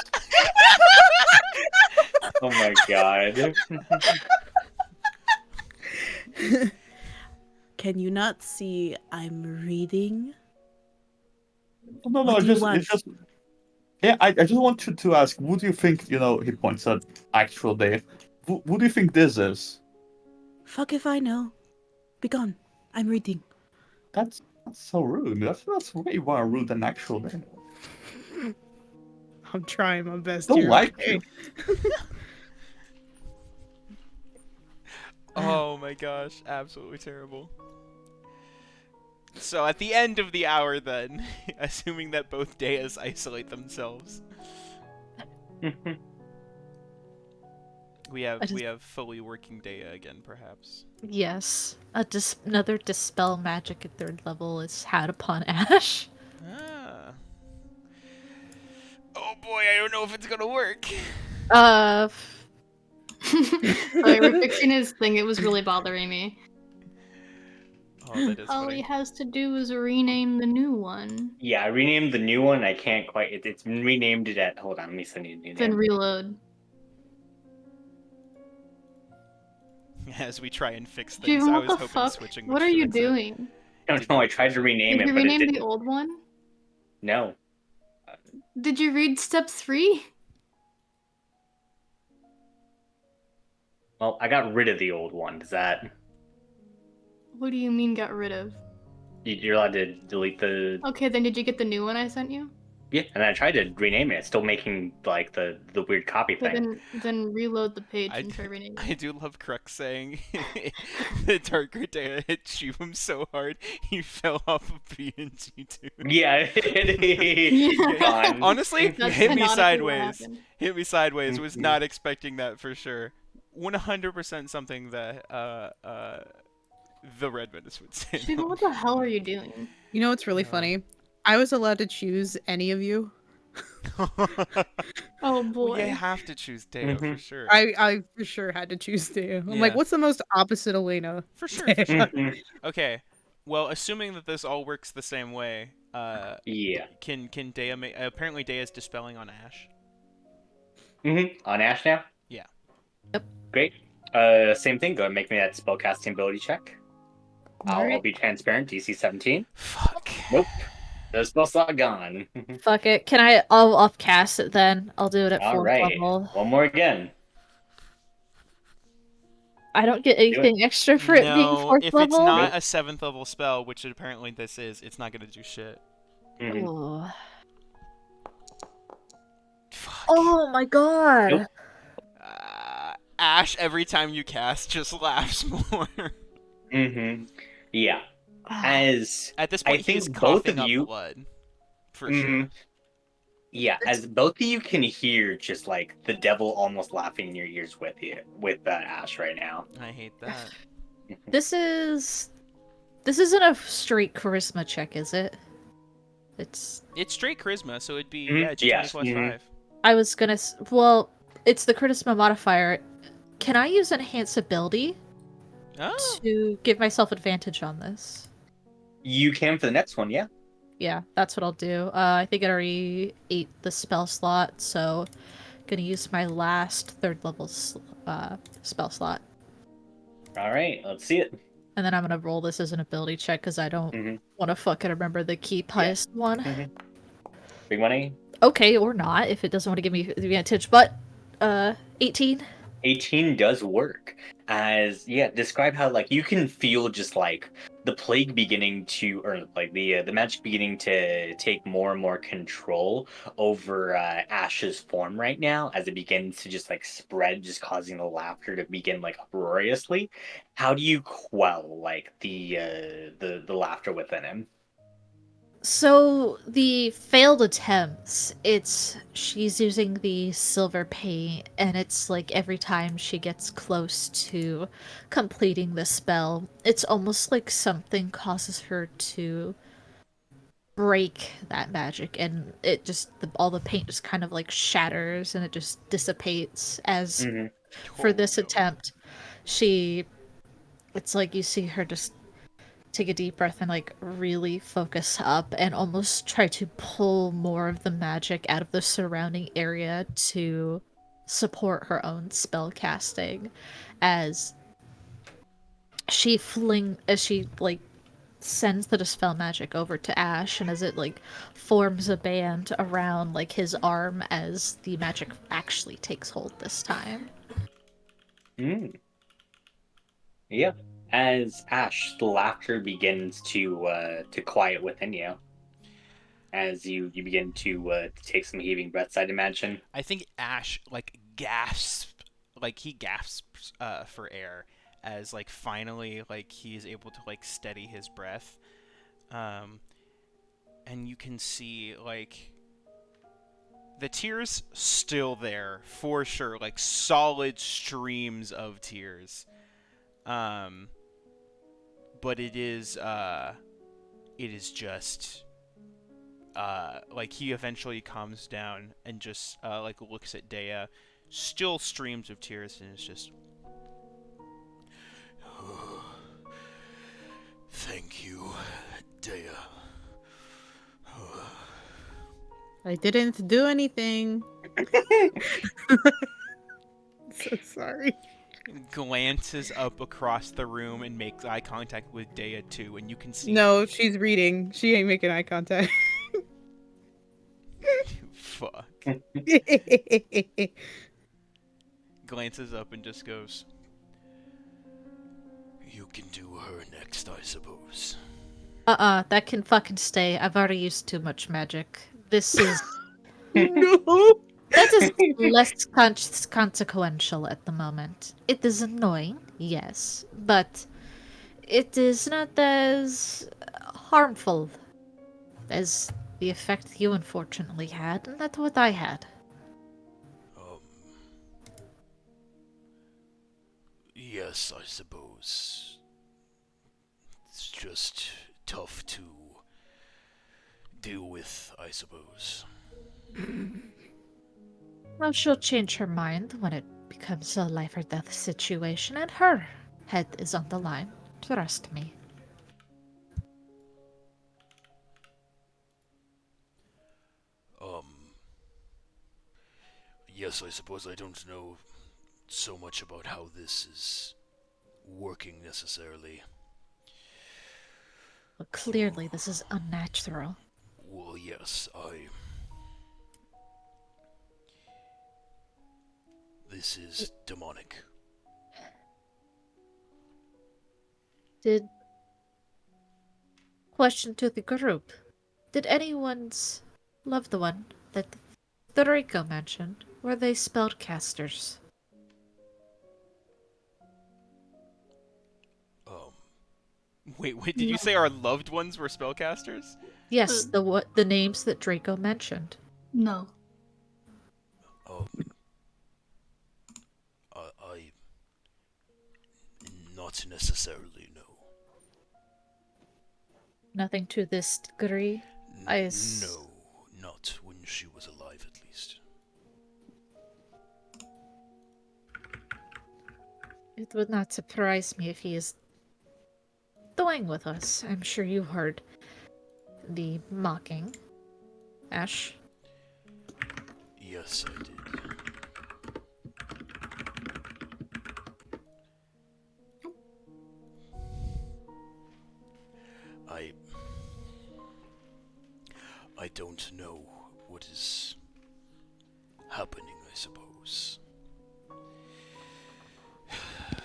Oh my god. Can you not see I'm reading? No, What do you it's want? just. Yeah, I just want to ask. What do you think? He points at actual Dea. What do you think this is? Fuck if I know. Be gone. I'm reading. That's so rude. That's way more rude than actual Dea. I'm trying my best. Don't here, like okay? you. Oh my gosh, absolutely terrible. So at the end of the hour then, assuming that both Deas isolate themselves, we have fully working Dea again, perhaps. Yes, another dispel magic at 3rd level is had upon Ash. Ah. Oh boy, I don't know if it's gonna work. Sorry, we're fixing his thing. It was really bothering me. Oh, that is All he funny. has to do is rename the new one, Yeah, I renamed the new one. I can't quite. It's renamed it at. Hold on, let me send you the new then name. reload. As we try and fix things, Juven, I what was the hoping fuck? switching. What are you doing? I don't know. I tried to rename Did it, you but it rename didn't. the old one? No. Did you read step 3? Well, I got rid of the old one. Does that? What do you mean got rid of? You're allowed to delete the. Okay, then did you get the new one I sent you? Yeah, and I tried to rename it. It's still making like the weird copy Okay, thing. then reload the page I and try renaming. I do love Crux saying the Darker Dea hit Shubham so hard he fell off of BNG2. Yeah. Fine. Honestly, That's hit me canonically what sideways. happened. Hit me sideways. Was Mhm. not expecting that for sure. 100% something that the Red Menace would say. Juven, what the hell are you doing? You know what's really funny? I was allowed to choose any of you. Oh Well, boy. you have to choose Deo for Mhm. sure. I for sure had to choose Dea. I'm like, Yeah. what's the most opposite Elena? For sure, for sure. Mhm. Okay. Well, assuming that this all works the same way, Yeah. can Dea make? Apparently, Dea is dispelling on Ash. On Ash now? Yeah. Yep. Great. Same thing. Go ahead and make me that spellcasting ability check. I'll Alright. be transparent. DC 17. Fuck. Nope. The spell slot gone. Fuck it. I'll upcast it then. I'll do it at All 4th right. level. One more again. I don't get Do it. anything extra for it being No, 4th if it's level. not Nope. a 7th level spell, which apparently this is, it's not gonna do shit. Mhm. Oh. Fuck. Oh my god. Nope. Ash, every time you cast, just laughs more. Yeah. Ah. As At this I point, he's think both coughing of up you, blood. For Mhm. sure. Yeah, as both of you can hear, just like the devil almost laughing in your ears with you, with Ash right now. I hate that. This isn't a straight charisma check, is it? It's It's straight charisma, so it'd be, Mhm. yeah, D20 Yes. plus 5. I was gonna well, it's the charisma modifier. Can I use enhance ability Oh. to give myself advantage on this? You can for the next one, yeah. Yeah, that's what I'll do. I think I already ate the spell slot, so gonna use my last 3rd level spell slot. All right, let's see it. And then I'm gonna roll this as an ability check because I don't Mhm. want to fucking remember the keep highest one. Mhm. Big money. Okay, or not if it doesn't want to give me the advantage. But 18. 18 does work. As yeah, describe how like you can feel just like the plague beginning to, or like the magic beginning to take more and more control over Ash's form right now, as it begins to just like spread, just causing the laughter to begin like uproariously. How do you quell like the laughter within him? So the failed attempts, she's using the silver paint, and it's like every time she gets close to completing the spell, it's almost like something causes her to break that magic, and it just all the paint just kind of like shatters and it just dissipates. As Mhm. for this Oh, no. attempt, it's like you see her just take a deep breath and like really focus up and almost try to pull more of the magic out of the surrounding area to support her own spell casting, as she like sends the dispel magic over to Ash, and as it like forms a band around like his arm as the magic actually takes hold this time. Mm. Yeah. As Ash, the laughter begins to quiet within you, as you begin to take some heaving breaths, I'd imagine. I think Ash, like, gasps. Like, he gasps for air as, like, finally, like, he is able to, like, steady his breath. And you can see, like, the tears still there, for sure. Like, solid streams of tears. But it is just like he eventually calms down and just like looks at Dea, still streams of tears, and it's just Thank you, Dea. I didn't do anything. So sorry. glances up across the room and makes eye contact with Dea too, and you can see No, she's reading. She ain't making eye contact. fuck. Glances up and just goes, You can do her next, I suppose. That can fucking stay. I've already used too much magic. This is No. that is less consequential at the moment. It is annoying, yes, but it is not as harmful as the effect you unfortunately had, and that's what I had. Yes, I suppose. It's just tough to deal with, I suppose. Well, she'll change her mind when it becomes a life or death situation, and her head is on the line. Trust me. Yes, I suppose I don't know so much about how this is working necessarily. But clearly, this is unnatural. Well, yes, This is demonic. Did question to the group. Did anyone's loved one that Federico mentioned, were they spellcasters? Um, Wait, did you say our loved ones were spellcasters? Yes, the names that Draco mentioned. No. um, I not necessarily know. Nothing to this degree. No, not when she was alive, at least. It would not surprise me if he is toying with us. I'm sure you heard the mocking. Ash? Yes, I did. I don't know what is happening, I suppose.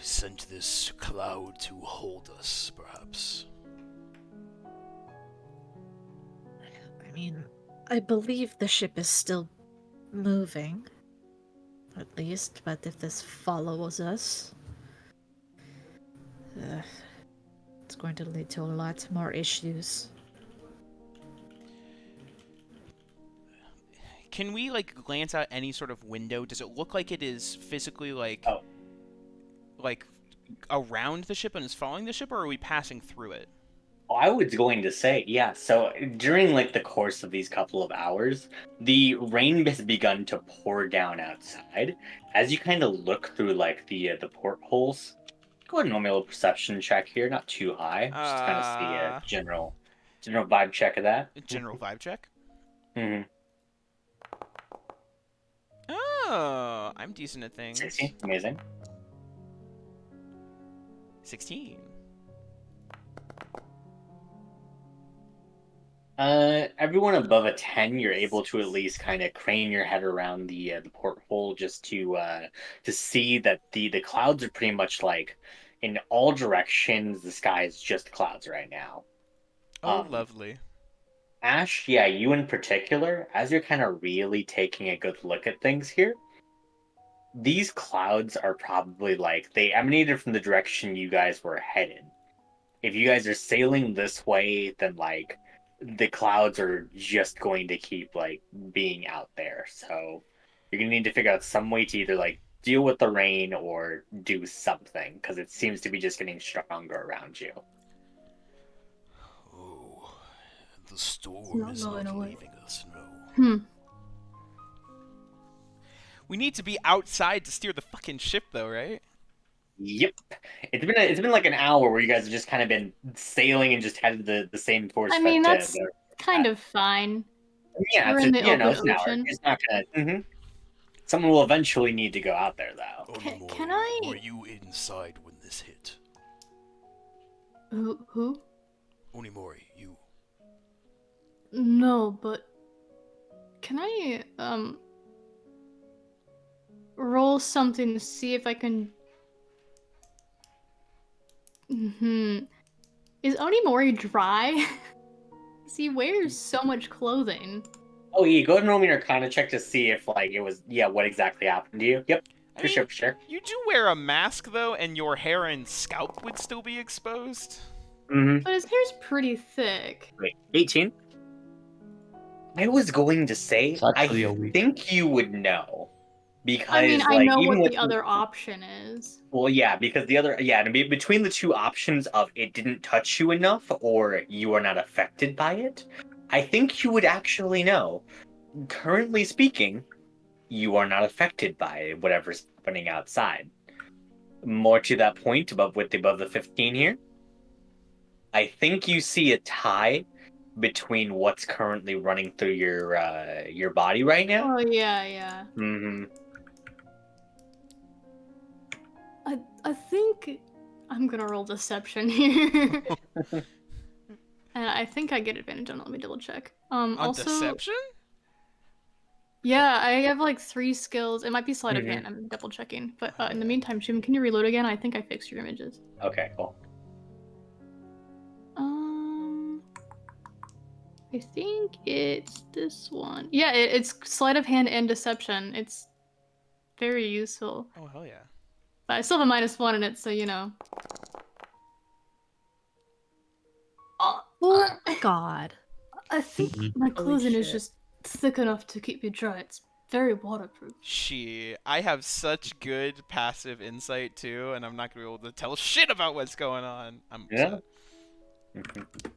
Sent this cloud to hold us, perhaps. I mean, I believe the ship is still moving. At least, but if this follows us, it's going to lead to a lot more issues. Can we like glance out any sort of window? Does it look like it is physically like around the ship and is following the ship, or are we passing through it? I was going to say, yeah, so during like the course of these couple of hours, the rain has begun to pour down outside. As you kind of look through like the portholes, go ahead and roll me a little perception check here, not too high, just to kind of see a general vibe check of that. General vibe check. Mm-hmm. Oh, I'm decent at things. 16, amazing. 16. Everyone above a 10, you're able to at least kind of crane your head around the porthole just to see that the clouds are pretty much like in all directions. The sky is just clouds right now. Oh, lovely. Ash, yeah, you in particular, as you're kind of really taking a good look at things here, these clouds are probably like they emanated from the direction you guys were headed. If you guys are sailing this way, then like the clouds are just going to keep like being out there. So you're gonna need to figure out some way to either like deal with the rain or do something because it seems to be just getting stronger around you. Oh, the storm is not leaving us, no. Hmm. We need to be outside to steer the fucking ship, though, right? Yep, it's been like an hour where you guys have just kind of been sailing and just headed the same course. I mean, that's kind of fine. Yeah, We're in the open it's an hour. ocean. It's not gonna. Someone will eventually need to go out there, though. Can I? Were you inside when this hit? Who? Onimori, you. No, but can I roll something to see if I can? Is Onimori dry? He wears so much clothing. Oh, yeah, go ahead and roll me an Arcana check to see if, like, it was, what exactly happened to you. Yep, for sure. You do wear a mask, though, and your hair and scalp would still be exposed. Mm-hmm. But his hair's pretty thick. Wait, 18? I was going to say, I think you would know. Because, I mean, I like, know even what with the other option is. Well, yeah, because between the two options of it didn't touch you enough or you are not affected by it, I think you would actually know. Currently speaking, you are not affected by whatever's happening outside. More to that point, above the 15 here, I think you see a tie between what's currently running through your body right now. Oh yeah. Mm-hmm. I think I'm gonna roll deception here. And I think I get advantage on it. Let me double check. On Also, deception? yeah, I have like 3 skills. It might be sleight of Mhm. hand. I'm double checking. But in the meantime, Shim, can you reload again? I think I fixed your images. Okay, cool. I think it's this one. Yeah, it's sleight of hand and deception. It's very useful. Oh, hell yeah. But I still have a -1 in it, so you know. Oh my god. I think Mhm. my Holy clothing is shit. just thick enough to keep you dry. It's very waterproof. I have such good passive insight too, and I'm not gonna be able to tell shit about what's going on. I'm Yeah. upset. Mhm.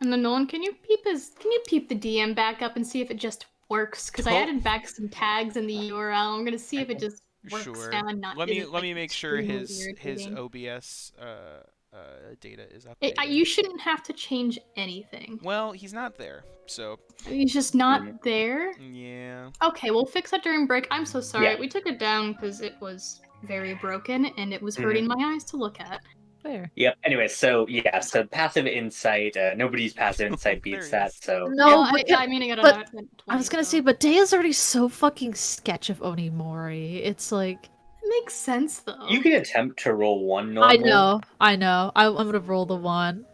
And then Nolan, can you peep the DM back up and see if it just works? Because I To- added back some tags in the URL. I'm gonna see if it just works Sure. now and not. Let me isn't, like, make sure extremely his irritating. OBS data is updated. You shouldn't have to change anything. Well, he's not there, so He's just not Mhm. there. yeah. Okay, we'll fix that during break. I'm so sorry. Yeah. We took it down because it was very broken and it was Mhm. hurting my eyes to look at. Fair. Yep. Anyway, so yeah, so passive insight. Nobody's passive insight There beats he that. is. So No, Yeah, but I mean, I got a but nat 20, I was gonna so. say, but Daya's already so fucking sketch of Onimori. It's like It makes sense though. you can attempt to roll one normal. I know. I'm gonna roll the 1.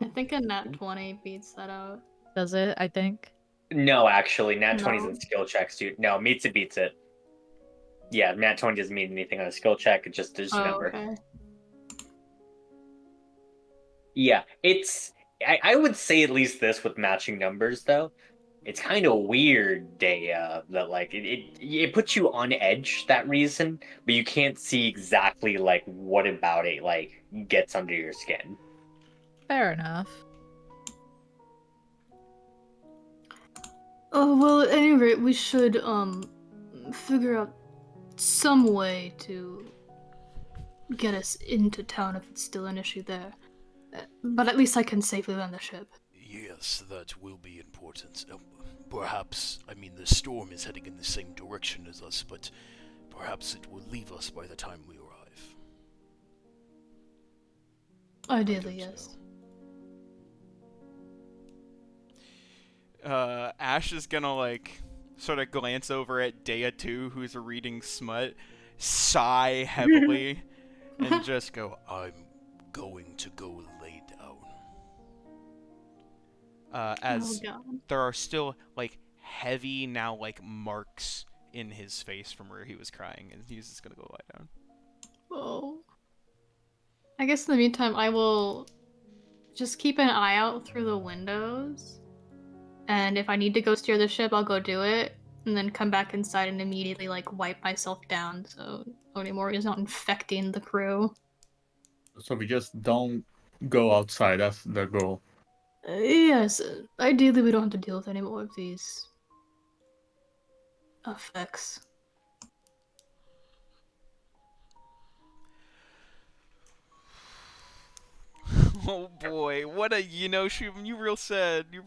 I think a nat 20 beats that out. Does it? I think. No, actually, Nat 20's No. in skill checks, dude. No, meets it beats it. Yeah, Nat 20 doesn't mean anything on a skill check. It's just a number. Okay. Yeah, it's. I would say at least this with matching numbers though. It's kind of weird, Daya, that like it puts you on edge that reason, but you can't see exactly like what about it like gets under your skin. Fair enough. Oh, well, at any rate, we should, figure out some way to get us into town if it's still an issue there. But at least I can safely land the ship. Yes, that will be important. Perhaps, I mean, the storm is heading in the same direction as us, but perhaps it will leave us by the time we arrive. Ideally, I don't yes. Ash is gonna like sort of glance over at Daya 2, who's reading smut, sigh heavily, and just go, I'm going to go lay down. as Oh god. there are still like heavy now like marks in his face from where he was crying, and he's just gonna go lie down. Oh. I guess in the meantime, I will just keep an eye out through the windows. And if I need to go steer the ship, I'll go do it. And then come back inside and immediately, like, wipe myself down so Onimori is not infecting the crew. So we just don't go outside. That's the goal. Yes, ideally we don't have to deal with any more of these effects. Oh boy, what a Shubin, you real sad it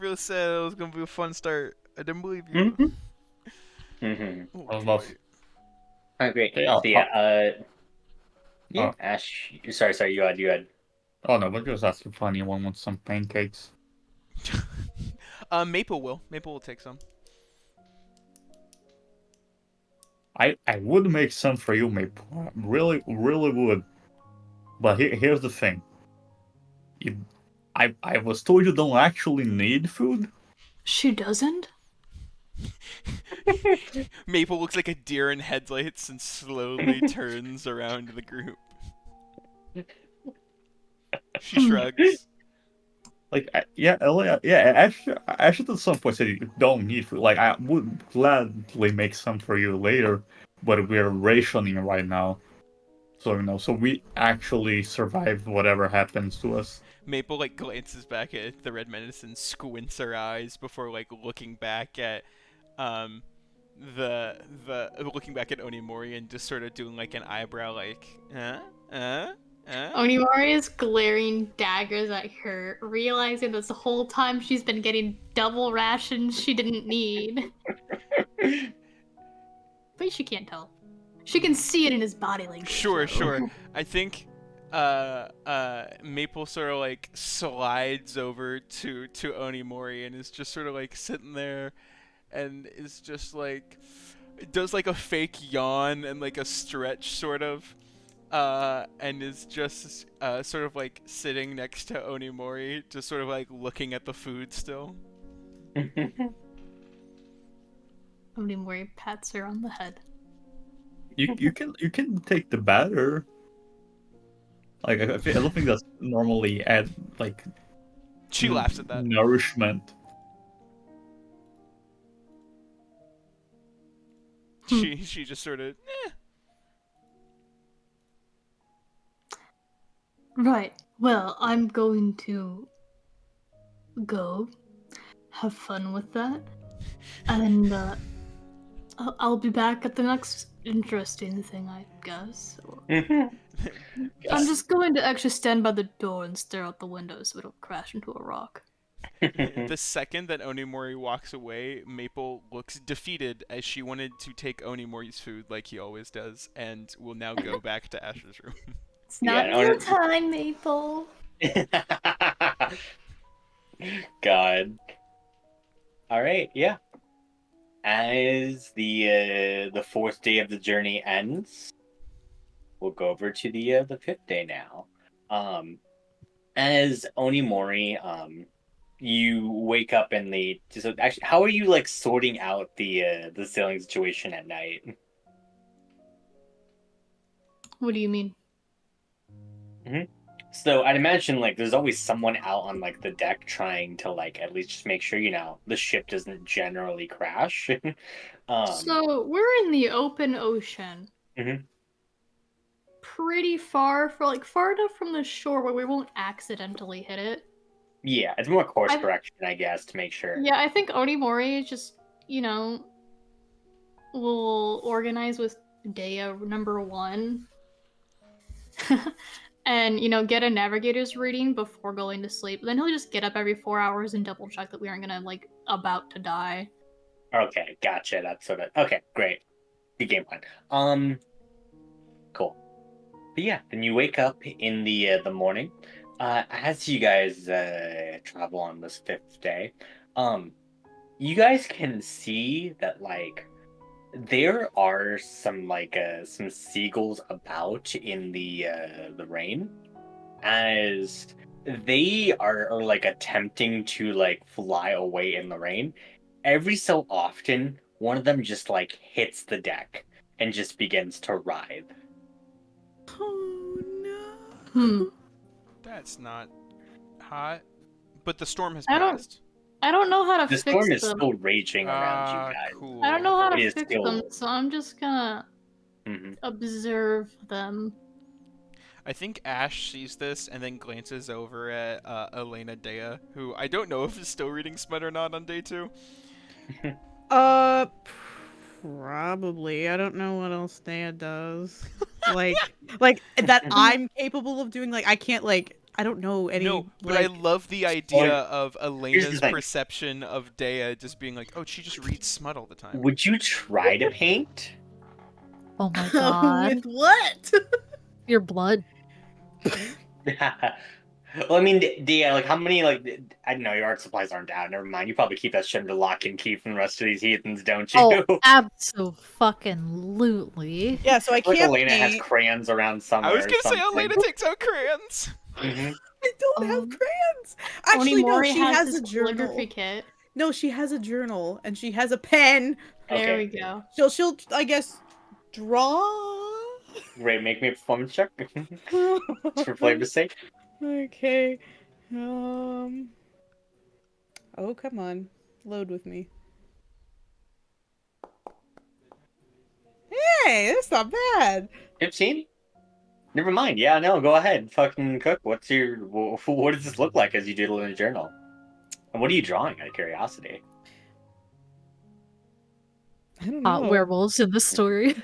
was gonna be a fun start. I didn't believe you. Mm-hmm. Oh, I love- boy. All right, great. Yeah, So yeah, Ash. Sorry. You had. Oh no, we'll just ask if anyone wants some pancakes. Maple will take some. I would make some for you, Maple. I really would. But here's the thing. I was told you don't actually need food. She doesn't? Maple looks like a deer in headlights and slowly turns around the group. She shrugs. Like, actually, at some point said you don't need food. Like, I would gladly make some for you later, but we're rationing right now. So, so we actually survive whatever happens to us. Maple like glances back at the red menace and squints her eyes before like looking back at the looking back at Onimori and just sort of doing like an eyebrow like Onimori is glaring daggers at her, realizing this whole time she's been getting double rations she didn't need. But she can't tell. She can see it in his body language. Sure. so. I think Maple sort of like slides over to Onimori and is just sort of like sitting there and is just like does like a fake yawn and like a stretch sort of and is just sort of like sitting next to Onimori, just sort of like looking at the food still. Onimori pats her on the head. You can take the batter. Like I don't think that's normally like She laughs at that. nourishment. She just sort of Right. Well, I'm going to go have fun with that, and I'll be back at the next interesting thing, I guess. I'm just going to actually stand by the door and stare out the window so it'll crash into a rock. The second that Onimori walks away, Maple looks defeated as she wanted to take Onimori's food like he always does, and will now go back to Ash's room. It's not Yeah, your time, Maple. God. All right, yeah. As the fourth day of the journey ends, we'll go over to the fifth day now. As Onimori, you wake up in the. So actually, how are you like sorting out the sailing situation at night? What do you mean? So I'd imagine like there's always someone out on like the deck trying to like at least just make sure the ship doesn't generally crash. So we're in the open ocean. Mhm. Pretty far enough from the shore where we won't accidentally hit it. Yeah, it's more course I- correction, I guess, to make sure. Yeah, I think Onimori just, will organize with Dea number 1. And, get a navigator's reading before going to sleep. Then he'll just get up every 4 hours and double check that we aren't gonna, about to die. Okay, gotcha. That's sort of okay. Great, good game plan. Cool. But yeah, then you wake up in the morning. As you guys travel on this fifth day, you guys can see that like there are some some seagulls about in the rain, as they are like attempting to like fly away in the rain. Every so often, one of them just like hits the deck and just begins to writhe. Oh no. Hmm. That's not hot. But the storm has I don't- passed. I don't know how to The fix storm is them. still raging around you Ah, guys. cool. I don't know how It to is fix still- them, so I'm just gonna Mhm. observe them. I think Ash sees this and then glances over at Elena Dea, who I don't know if is still reading Smut or not on day 2. Probably. I don't know what else Dad does. like that I'm capable of doing. Like I can't I don't know any. No, but I love the idea Well, of the Elena's thing. perception of Dea just being like, oh, she just reads Smut all the time. Would you try to paint? Oh my god. With what? Your blood. Well, I mean, like how many I don't know. Your art supplies aren't out. Never mind. You probably keep that shit under lock and key from the rest of these heathens, don't you? Oh, absolutely. Yeah, so I Like can't Elena has paint. crayons around somewhere. I was gonna or say something. Elena takes out crayons. Mhm. I don't have Um, crayons. Actually, no, Onimori she has has his a journal. calligraphy kit. No, she has a journal and she has a pen. There Okay. we go. She'll I guess draw. Great. Make me a performance check. Just for flavor's sake. Okay. Oh, come on. Load with me. Hey, that's not bad. 15? Never mind. Yeah, no, go ahead. Fucking cook. What does this look like as you doodle in a journal? And what are you drawing out of curiosity? I don't know. Werewolves in the story.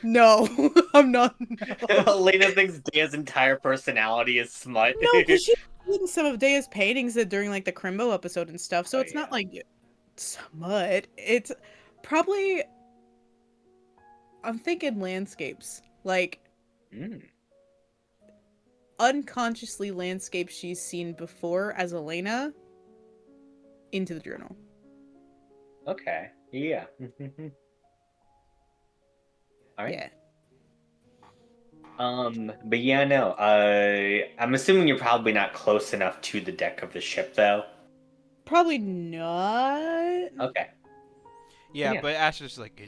No, I'm not. No, Elena thinks Dea's entire personality is smut. because she's reading some of Daya's paintings during the Crimbo episode and stuff, so Oh, it's not yeah. smut. It's probably. I'm thinking landscapes. Mm, unconsciously landscapes she's seen before as Elena into the journal. okay. Yeah. All right. Yeah. But yeah, no. I'm assuming you're probably not close enough to the deck of the ship, though. Probably not. Okay. Yeah, Yeah. but Ash is like,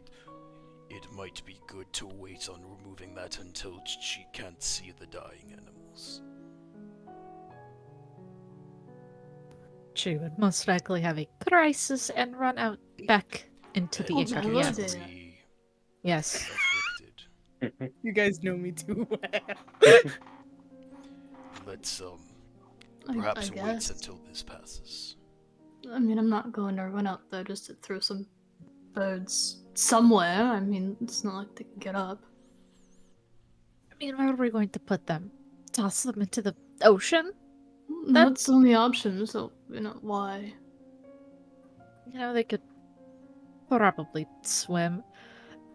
It might be good to wait on removing that until she can't see the dying animals. She would most likely have a crisis and run out back into the And I Icarus. love be it. Yes. afflicted. You guys know me too well. Let's I perhaps wait guess. until this passes. I mean, I'm not going to run out there just to throw some birds somewhere. I mean, it's not like they can get up. I mean, where are we going to put them? Toss them into the ocean? That's the only option, so, why? You know, they could probably swim.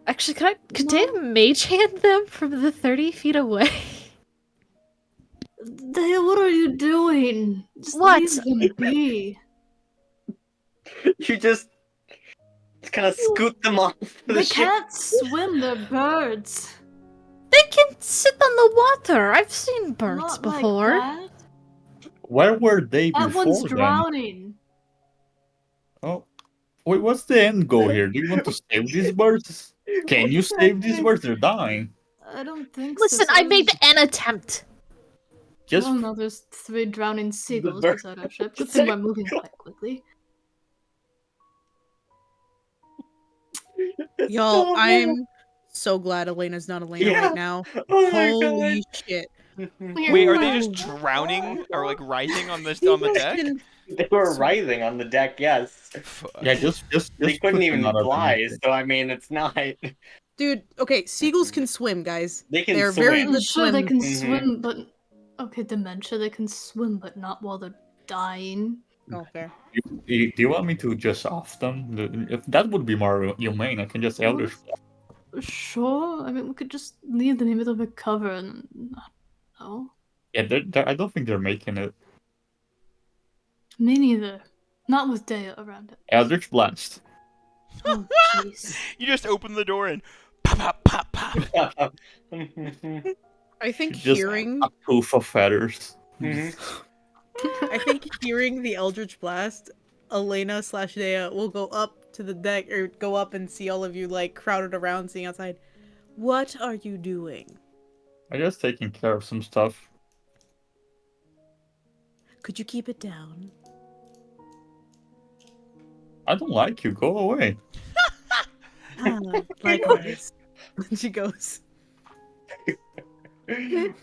Actually, could No. Dana mage hand them from the 30 feet away? Dale, what are you doing? Just What? leave them be. You just kind of scoot them off the They ship. can't swim, they're birds. They can sit on the water. I've seen birds Not before. like that. Where were they That before one's then? drowning. Oh, wait, what's the end goal here? Do you want to save these birds? Can you save these birds? They're dying. I don't think Listen, so. I made an attempt. Just Oh no, there's 3 drowning seagulls bird- beside our ship. Good thing we're moving quite quickly. Y'all, Oh, no. I'm so glad Elena's not Elena Yeah. right now. Oh my Holy shit. wait, are they just Ooh. drowning or like writhing on the deck? They were writhing on the deck, yes. Fuck. yeah, just They couldn't put them even out of the fly, mistake. so I mean, it's not. Dude, okay, seagulls can swim, guys. They can They're very swim. good Sure, they swim. can Mhm. swim, but okay, dementia. They can swim, but not while they're dying. Oh, fair. Do you want me to just off them? If that would be more humane, I can just Eldritch. Sure. I mean, we could just leave them. Maybe they'll recover. And no, Yeah, I don't think they're making it. me neither. Not with Dea around it. Eldritch Blast. Oh, jeez. You just open the door and pop, pop, pop, pop. I think Just hearing a poof of feathers. Mhm. I think hearing the Eldritch Blast, Elena/Dea will go up to the deck or go up and see all of you like crowded around seeing outside. What are you doing? I'm just taking care of some stuff. Could you keep it down? I don't like you. Go away. Ah, likewise. She goes.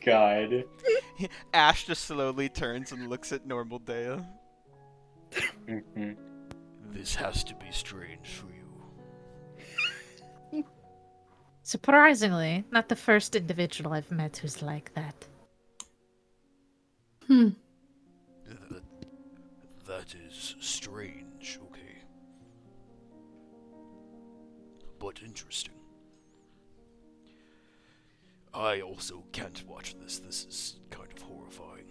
God. Ash just slowly turns and looks at normal Dea. Mhm. This has to be strange for you. Surprisingly, not the first individual I've met who's like that. Hmm. That is strange, okay. But interesting. I also can't watch this. This is kind of horrifying.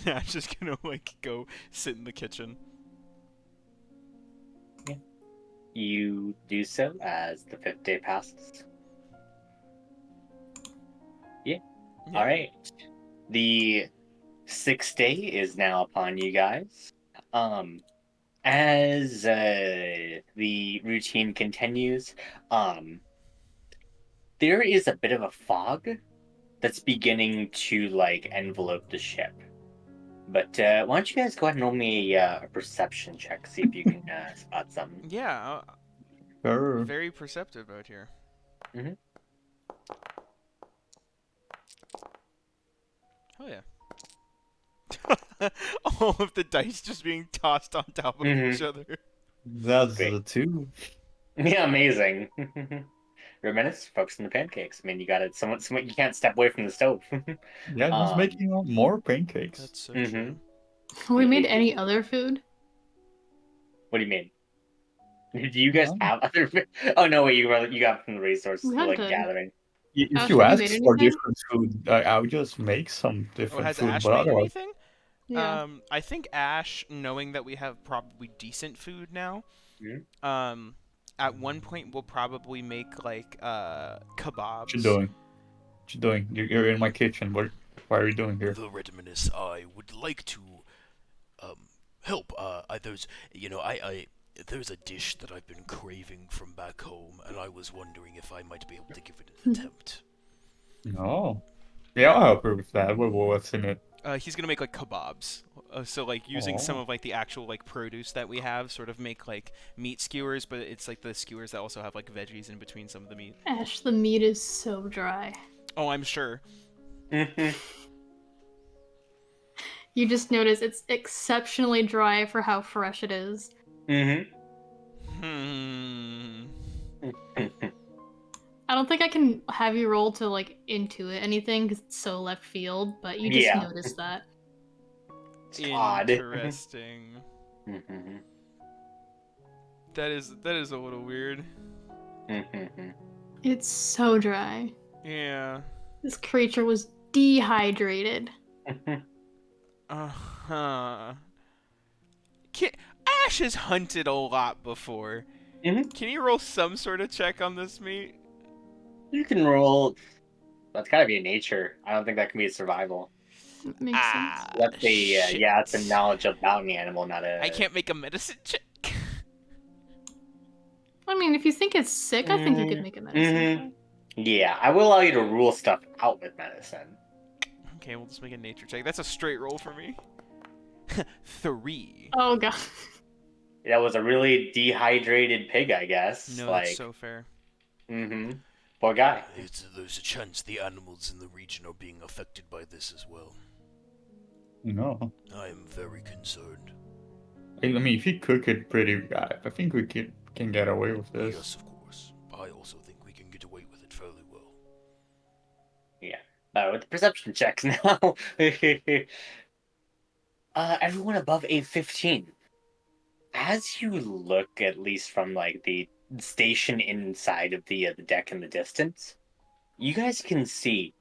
And Ash is gonna like go sit in the kitchen. You do so as the 5th day passes. Yeah. All right. The 6th day is now upon you guys. As the routine continues, there is a bit of a fog that's beginning to like envelope the ship. But why don't you guys go ahead and roll me a perception check, see if you can spot something. Yeah, Sure. very perceptive out here. Mhm. Oh yeah. All of the dice just being tossed on top of Mhm. each other. That's Great. the 2. Yeah, amazing. Reminisce, focus on the pancakes. I mean, you got it. Somewhat, you can't step away from the stove. Yeah, just making more pancakes. That's so Mhm. true. We made any other food? What do you mean? Do you guys No. have other? Oh no, wait, you got from the resources We for like hunted. gathering. If Ash, you have you ask made for anything? different food, I'll just make some Oh, different has food, Ash but made otherwise, anything? Yeah. I think Ash, knowing that we have probably decent food now, Mhm. at one point we'll probably make like what you kebabs. doing? What you doing? You're in my kitchen. What are you doing here? The Red Menace, I would like to help. There's, there's a dish that I've been craving from back home, and I was wondering if I might be able to give it an attempt. No. Yeah, I'll help her with that. What's in it? He's gonna make like kebabs. So like using some Oh. of like the actual like produce that we have, sort of make like meat skewers, but it's like the skewers that also have like veggies in between some of the meat. Ash, the meat is so dry. Oh, I'm sure. Mhm. You just notice it's exceptionally dry for how fresh it is. Mhm. Hmm. I don't think I can have you roll to like intuit anything because it's so left field, but you just Yeah. notice that. It's odd. Interesting. Mhm. That is a little weird. Mhm. It's so dry. Yeah. This creature was dehydrated. Uh-huh. Ash has hunted a lot before. Mhm. Can you roll some sort of check on this meat? You can roll. That's gotta be a nature. I don't think that can be a survival. Makes sense. That's a Shit. yeah. That's a knowledge about the animal, not a. I can't make a medicine check. I mean, if you think it's sick, I think you could make a medicine Mhm. check. Yeah, I will allow you to rule stuff out with medicine. Okay, we'll just make a nature check. That's a straight roll for me. 3. Oh god. That was a really dehydrated pig, I guess. No, like, that's so fair. Poor guy. There's a chance the animals in the region are being affected by this as well. No. I am very concerned. I mean, if you cook it pretty, I think we can get away with this. Yes, of course. I also think we can get away with it fairly well. Yeah. With the perception checks now. Everyone above a 15. As you look, at least from like the station inside of the deck in the distance, you guys can see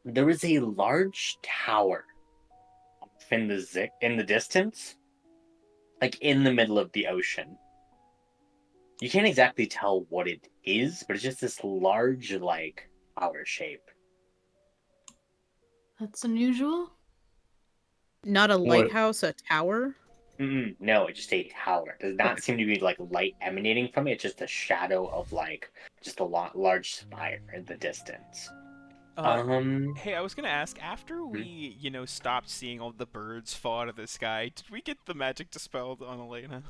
there is a large tower off in the distance, like in the middle of the ocean. You can't exactly tell what it is, but it's just this large, like, tower shape. That's unusual. Not a What? lighthouse, a tower. No, it's just a tower. Does not seem to be like light emanating from it. It's just a shadow of like just a large spire in the distance. Hey, I was gonna ask, after we, stopped seeing all the birds fall out of the sky, did we get the magic dispelled on Elena?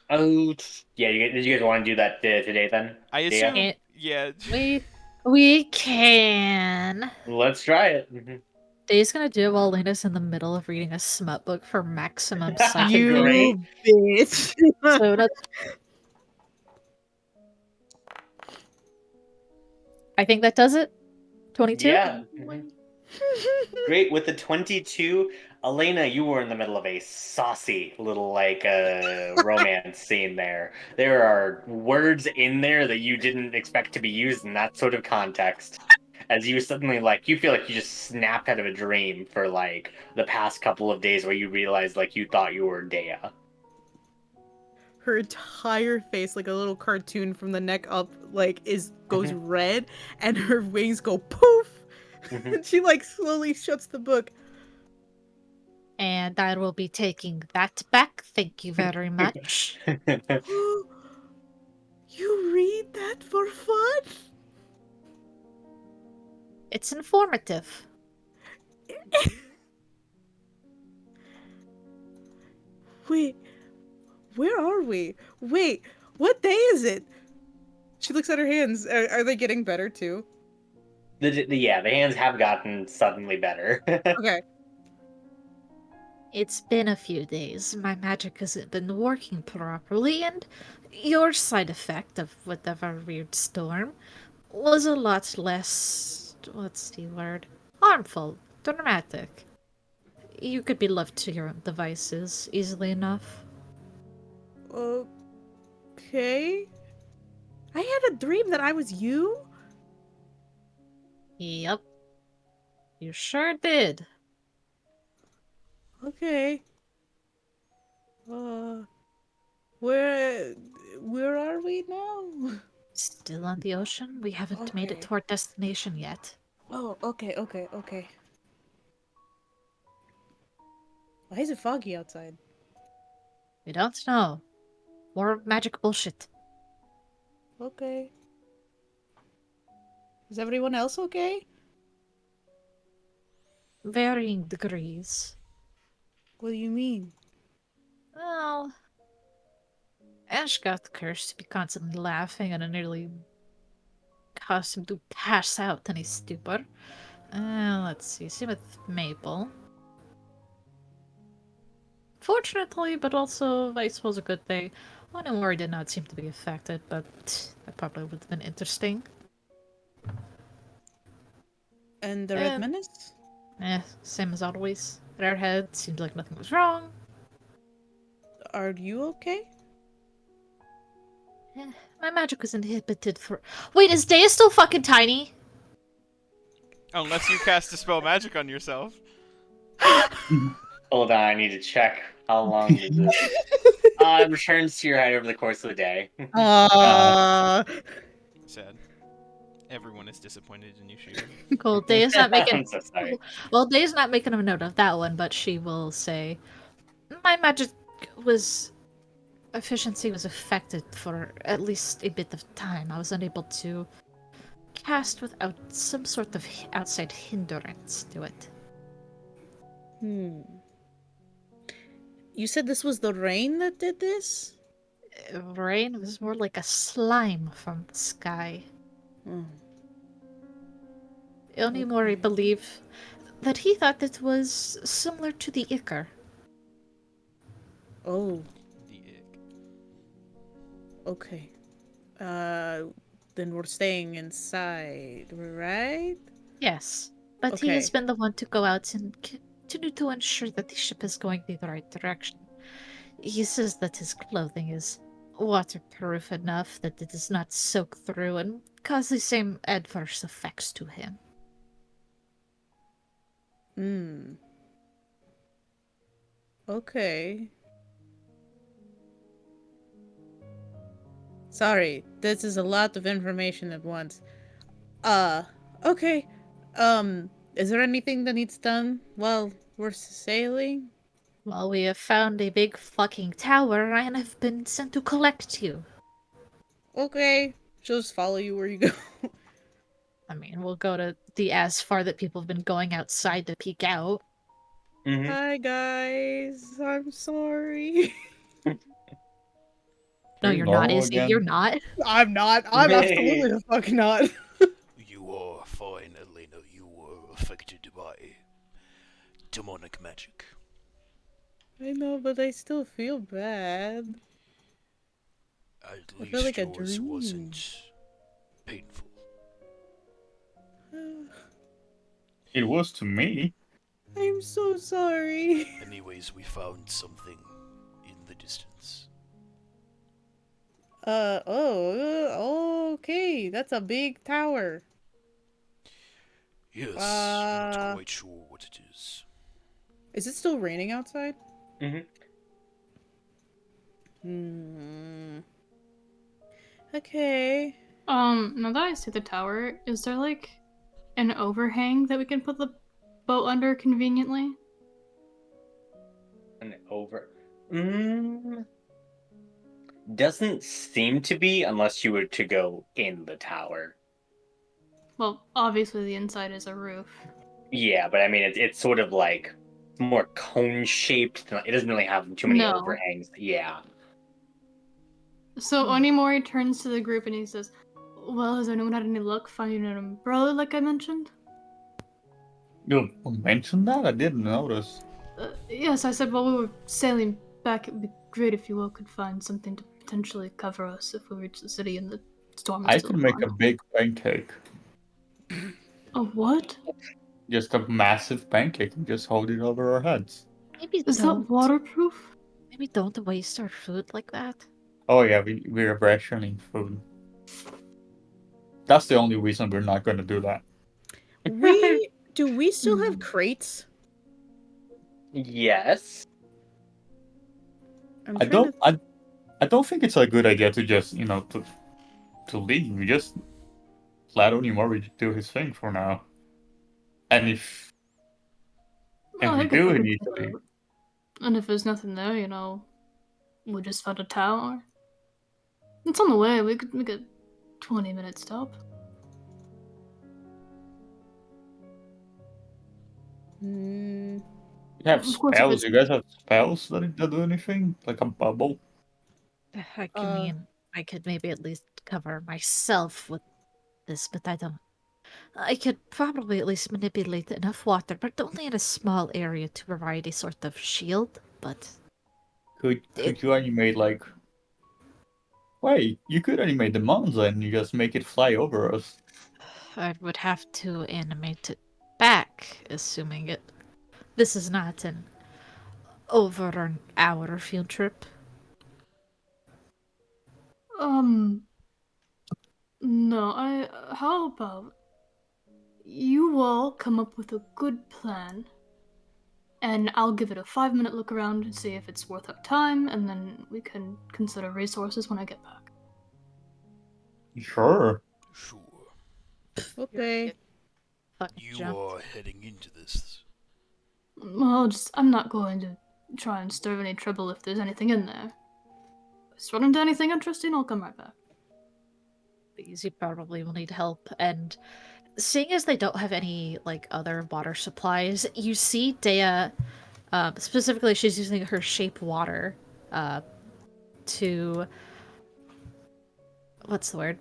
Oh, yeah. Did you guys want to do that today then? I Yeah. assume, yeah. We can. Let's try it. Mhm. Dave's gonna do it while Lena's in the middle of reading a smut book for maximum psychic. You Great. bitch. So that's. I think that does it. 22. Yeah. Mhm. Great. With the 22, Elena, you were in the middle of a saucy little like romance scene there. There are words in there that you didn't expect to be used in that sort of context. As you suddenly like you feel like you just snapped out of a dream for like the past couple of days where you realized like you thought you were Dea. Her entire face, like a little cartoon from the neck up, like goes red, and her wings go poof. And she like slowly shuts the book. And I will be taking that back. Thank you very much. You read that for fun? It's informative. Wait, where are we? Wait, what day is it? She looks at her hands. Are they getting better too? Yeah, the hands have gotten suddenly better. Okay. It's been a few days. My magic hasn't been working properly, and your side effect of whatever weird storm was a lot less. What's the word? Harmful. Dramatic. You could be left to your own devices easily enough. Okay. I had a dream that I was you. Yep. You sure did. Okay. Where where are we now? Still on the ocean? We haven't made it Okay. to our destination yet. Oh, okay. Why is it foggy outside? We don't know. More magic bullshit. Okay. Is everyone else okay? Varying degrees. What do you mean? Well, Ash got cursed to be constantly laughing and it nearly caused him to pass out in his stupor. Let's see. Same with Maple. Fortunately, but also, I suppose, a good thing, Onomori did not seem to be affected, but that probably would have been interesting. And the Red Eh, Menace? Same as always. Airhead seemed like nothing was wrong. Are you okay? My magic was inhibited for. Wait, is Dea still fucking tiny? Unless you cast Dispel Magic on yourself. Hold on, I need to check how long does this. It returns to your head over the course of the day. Sad. Everyone is disappointed in you, Shooter. Cool. Dea's not making. I'm so sorry. Well, Dea's not making a note of that one, but she will say, "My magic was efficiency was affected for at least a bit of time. I was unable to cast without some sort of outside hindrance to it." You said this was the rain that did this? Rain was more like a slime from the sky. Onimori believed that he thought it was similar to the Ichor. Oh, The ick. okay. Then we're staying inside, right? Yes, but he Okay. has been the one to go out and continue to ensure that the ship is going in the right direction. He says that his clothing is waterproof enough that it does not soak through and cause the same adverse effects to him. Okay. Sorry, this is a lot of information at once. Okay. Is there anything that needs done while we're sailing? Well, we have found a big fucking tower and have been sent to collect you. Okay. She'll just follow you where you go. I mean, we'll go to the as far that people have been going outside to peek out. Mhm. Hi guys. I'm sorry. No, Are you you're not, normal Izzy. again? You're not. I'm not. I'm absolutely the fuck not. You are fine, Elena. You were affected by demonic magic. I know, but I still feel bad. At I feel like least a yours dream. wasn't painful. It was to me. I'm so sorry. Anyways, we found something in the distance. Okay. That's a big tower. Yes, not Uh, quite sure what it is. Is it still raining outside? Mhm. Okay. Now that I see the tower, is there like an overhang that we can put the boat under conveniently? And over. Doesn't seem to be unless you were to go in the tower. Well, obviously the inside is a roof. Yeah, but I mean, it's sort of like more cone shaped. It doesn't really have too many No. overhangs. Yeah. So Onimori turns to the group and he says, "Well, has anyone had any luck finding an umbrella like I mentioned?" You mentioned that? I didn't notice. Yes, I said while we were sailing back, it would be great if you all could find something to potentially cover us if we reach the city and the storm is I still could make a on. big pancake. A what? Just a massive pancake and just hold it over our heads. Maybe Is don't. that waterproof? Maybe don't waste our food like that. Oh yeah, we're rationing food. That's the only reason we're not gonna do that. Do we still have crates? Yes. I'm I trying don't. to. I don't think it's a good idea to just to leave. We just let Onimori do his thing for now. And if Well, we I could do look need to into leave, it. And if there's nothing there, we just found a tower. It's on the way. We could make a 20-minute stop. Hmm. we have Of course, if spells. it's You guys have spells that do anything, like a bubble. I could maybe at least cover myself with this, but I don't. I could probably at least manipulate enough water, but only in a small area to provide a sort of shield. But Could you animate like? Wait, you could animate the monza and you just make it fly over us. I would have to animate it back, assuming it. This is not an over an hour field trip. No, how about you all come up with a good plan, and I'll give it a 5-minute look around and see if it's worth our time, and then we can consider resources when I get back. Sure. Sure. Okay. Fucking You jump. are heading into this. Well, I'm not going to try and stir any trouble if there's anything in there. If I run into anything interesting, I'll come right back. These you probably will need help, and seeing as they don't have any like other water supplies, you see Dea. Specifically, she's using her shape water to what's the word?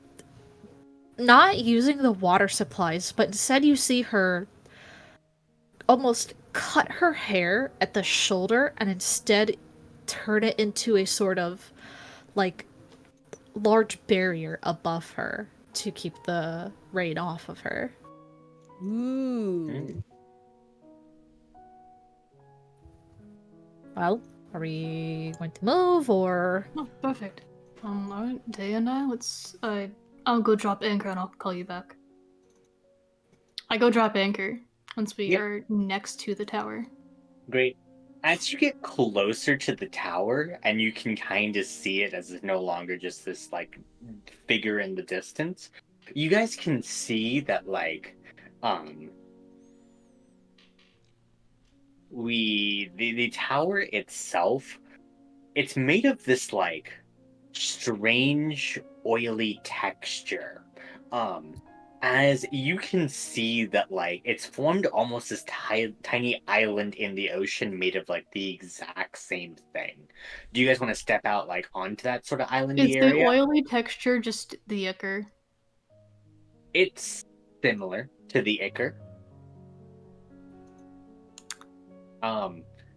Not using the water supplies, but instead you see her almost cut her hair at the shoulder and instead turn it into a sort of like large barrier above her to keep the rain off of her. Ooh. Well, are we going to move or? Oh, perfect. Alright, Day and I'll go drop anchor and I'll call you back. I go drop anchor once we Yep. are next to the tower. Great. As you get closer to the tower, and you can kind of see it as it's no longer just this like figure in the distance, you guys can see that the tower itself, it's made of this like strange oily texture. As you can see that like it's formed almost this tiny island in the ocean made of like the exact same thing. Do you guys want to step out like onto that sort of islandy Is the area? oily texture just the ichor? It's similar to the ichor.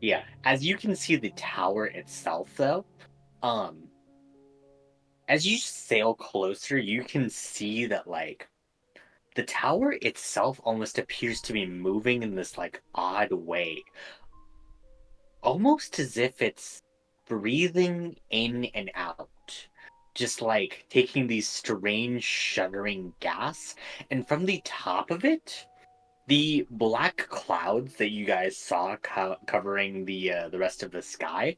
Yeah, as you can see the tower itself though, as you sail closer, you can see that like the tower itself almost appears to be moving in this like odd way. Almost as if it's breathing in and out. Just like taking these strange shuddering gas, and from the top of it, the black clouds that you guys saw covering the rest of the sky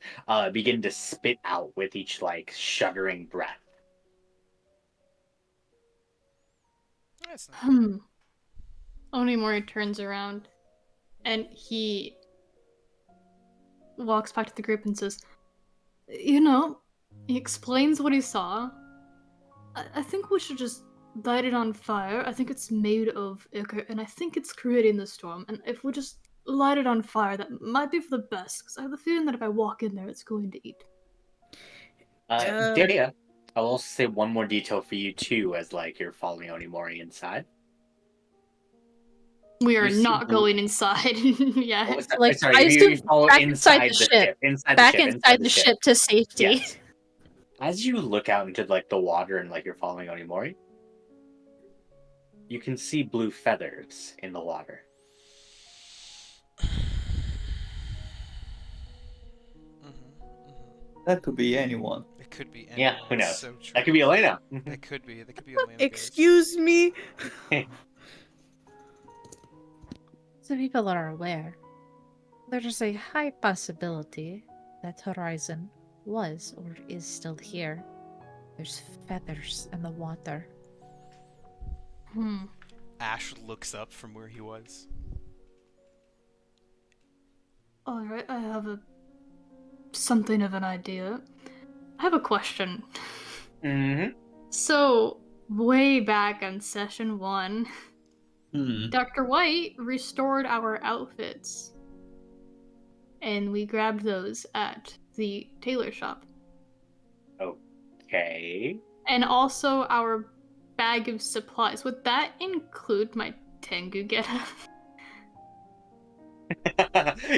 begin to spit out with each like shuddering breath. That's not Onimori turns around and he walks back to the group and says, he explains what he saw. I think we should just light it on fire. I think it's made of ichor, and I think it's creating the storm. And if we just light it on fire, that might be for the best, because I have the feeling that if I walk in there, it's going to eat. Daria, I'll also say one more detail for you too, as like you're following Onimori inside. We are You see not blue- going inside yet. Oh, Like, sorry, I you assume follow back inside inside the the ship. Inside Back the ship. inside the ship to safety. Yes. As you look out into like the water and like you're following Onimori, you can see blue feathers in the water. That could be anyone. It could be anyone. Yeah, who knows? So true. That could be Elena. That could be. That could be Elena. Excuse me. So people are aware. There's a high possibility that Horizon was or is still here. There's feathers in the water. Ash looks up from where he was. Alright, I have something of an idea. I have a question. Mm-hmm. So, way back in session 1, Hmm. Dr. White restored our outfits. And we grabbed those at the tailor shop. Okay. And also our bag of supplies. Would that include my Tengu getup?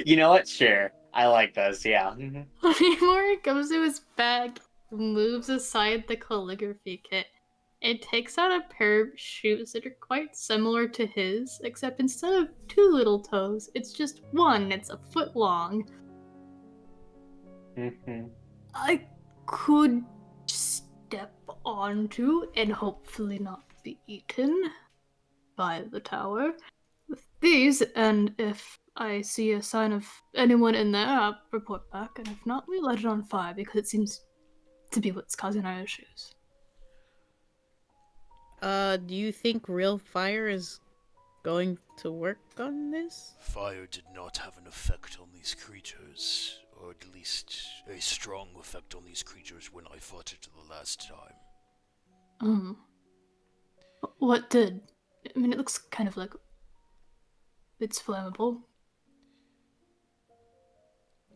You know what? Sure. I like those, yeah. Mhm. Mori comes to his bag, moves aside the calligraphy kit, and takes out a pair of shoes that are quite similar to his, except instead of 2 little toes, it's just one. It's a foot long. Mhm. I could step onto and hopefully not be eaten by the tower with these, and if I see a sign of anyone in there, I'll report back, and if not, we light it on fire because it seems to be what's causing our issues. Do you think real fire is going to work on this? Fire did not have an effect on these creatures, or at least a strong effect on these creatures when I fought it the last time. What did? I mean, it looks kind of like it's flammable.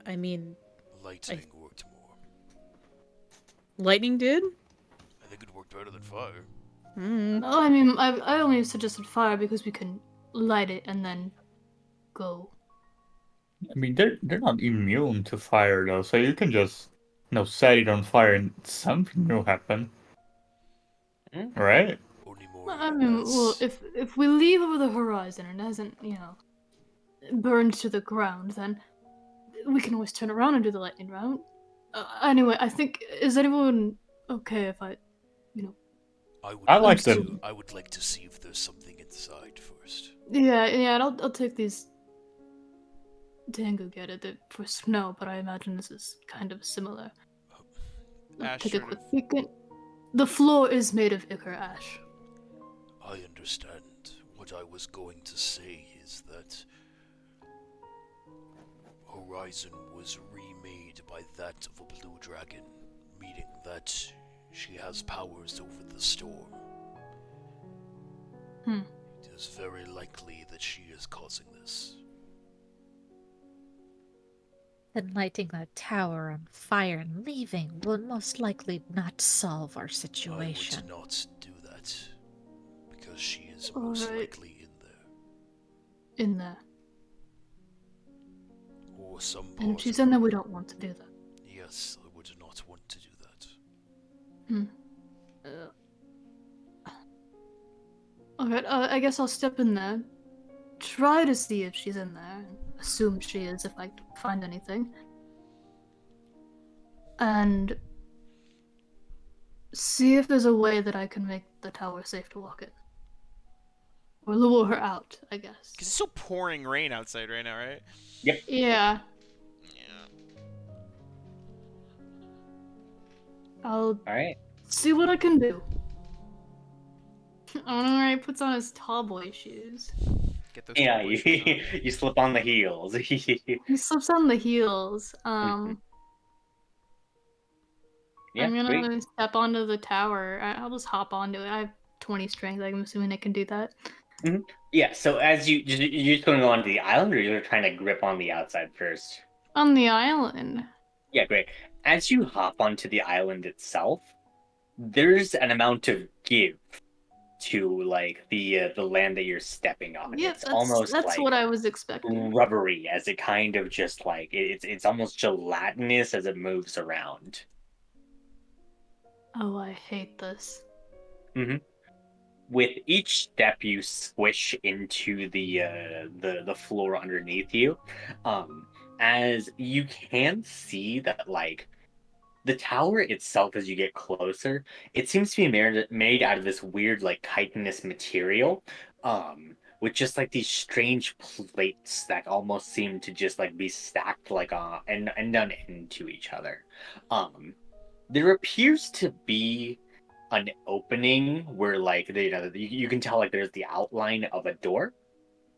I mean, Lightning worked more. lightning did? I think it worked better than fire. No, I mean, I only suggested fire because we can light it and then go. I mean, they're not immune to fire though, so you can just set it on fire and something will happen, right? Only more. I mean, well, if we leave over the horizon and it hasn't, burned to the ground, then we can always turn around and do the lightning round. Anyway, I think, is anyone okay if I I like I would like to see if there's something inside first. Yeah, and I'll take these Tango get it for snow, but I imagine this is kind of similar. Ash Take a sort quick of- peek. The floor is made of ichor ash. I understand. What I was going to say is that Horizon was remade by that of a blue dragon, meaning that she has powers over the storm. It is very likely that she is causing this. Then lighting the tower on fire and leaving will most likely not solve our I situation. would not do that, because she is most Alright. likely in there. In there. Or some part And if she's of in there, her. we don't want to do that. Yes, I would not want to do that. Okay, I guess I'll step in there. Try to see if she's in there. Assume she is if I find anything. And see if there's a way that I can make the tower safe to walk in. Or lure her out, I guess. Cause it's still pouring rain outside right now, right? Yeah. Yeah. I'll Alright. see what I can do. Alright, puts on his tall boy shoes. Get those Yeah, tall boy you, shoes on. you slip on the heels. He slips on the heels. Yeah, I'm great. gonna step onto the tower. I'll just hop onto it. I have 20 strength. I'm assuming I can do that. Yeah, so as you're just going to go onto the island, or you're trying to grip on the outside first? On the island. Yeah, great. As you hop onto the island itself, there's an amount of give to like the land that you're stepping on. Yeah, It's almost that's like what I was expecting. rubbery, as it kind of just like it's almost gelatinous as it moves around. Oh, I hate this. With each step you squish into the floor underneath you, as you can see that like the tower itself, as you get closer, it seems to be made out of this weird like chitinous material, with just like these strange plates that almost seem to just like be stacked like and done into each other. There appears to be an opening where like you can tell like there's the outline of a door.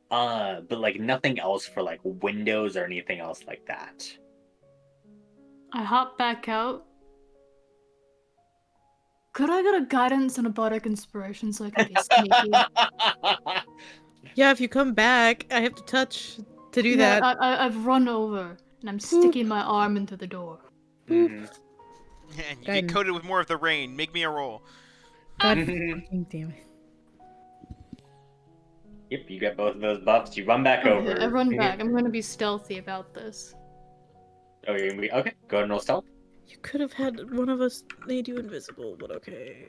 But like nothing else for like windows or anything else like that. I hop back out. Could I get a guidance and a bardic inspiration so I can be sneaky? Yeah, if you come back, I have to touch to do Yeah, that. I've run over and I'm sticking my arm into the door. Mhm. And you get Guidance. coated with more of the rain. Make me a roll. God Mhm. fucking damn it. Yep, you got both of those buffs. You run back Okay, over. I run back. I'm gonna be stealthy about this. Oh, you're gonna be okay. Go ahead and roll stealth. You could have had one of us made you invisible, but okay.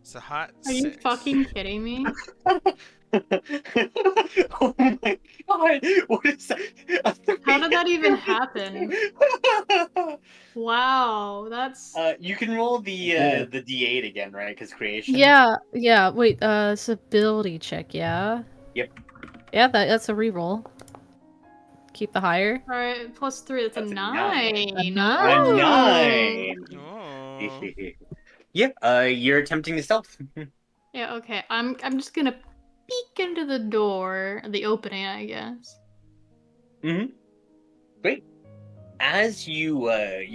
It's a hot Are you 6. fucking kidding me? Oh my god! What is that? A How did that even 3. happen? Wow, that's You can roll the D8 again, right? Because creation. Yeah. Wait, it's ability check. Yeah. Yep. Yeah, that's a reroll. Keep the higher. alright. +3. That's a That's a 9. A A nine. Oh. 9. Oh. Yep. You're attempting to stealth. Yeah. Okay. I'm just gonna peek into the door, the opening, I guess. Mm-hmm. Great. As you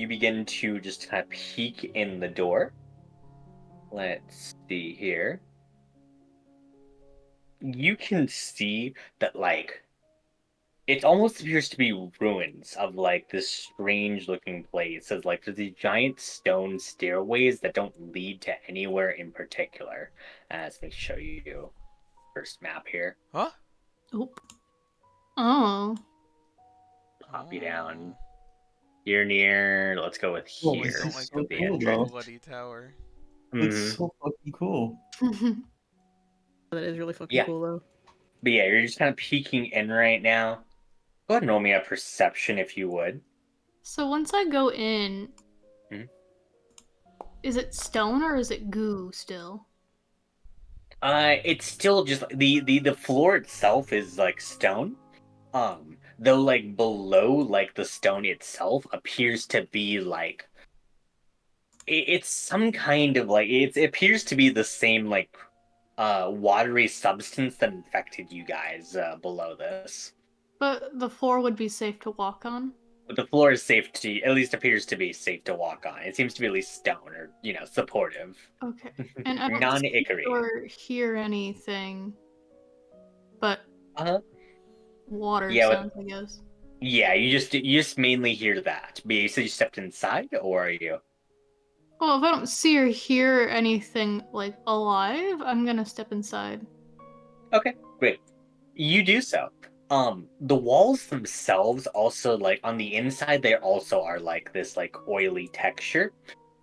begin to just kind of peek in the door. Let's see here. You can see that like it almost appears to be ruins of like this strange looking place. As like there's these giant stone stairways that don't lead to anywhere in particular. Let me show you first map here. Huh? Oop. Oh. Pop you down. You're near. Let's go with Oh, I here. don't like so the cool, big though. bloody tower. That's Mhm. so fucking cool. That is really fucking Yeah. cool, though. But yeah, you're just kind of peeking in right now. Go ahead and roll me a perception if you would. So once I go in, Mhm. is it stone or is it goo still? It's still just the floor itself is like stone. Though like below like the stone itself appears to be like it's some kind of like it appears to be the same like watery substance that infected you guys below this. But the floor would be safe to walk on. But the floor is safe to at least appears to be safe to walk on. It seems to be at least stone or supportive. Okay. And I don't see Non-ickery. or hear anything but Uh-huh. water Yeah, sounds, I guess. Yeah, you just mainly hear that. But you said you stepped inside, or are you? Well, if I don't see or hear anything like alive, I'm gonna step inside. Okay, great. You do so. The walls themselves also like on the inside they also are like this like oily texture.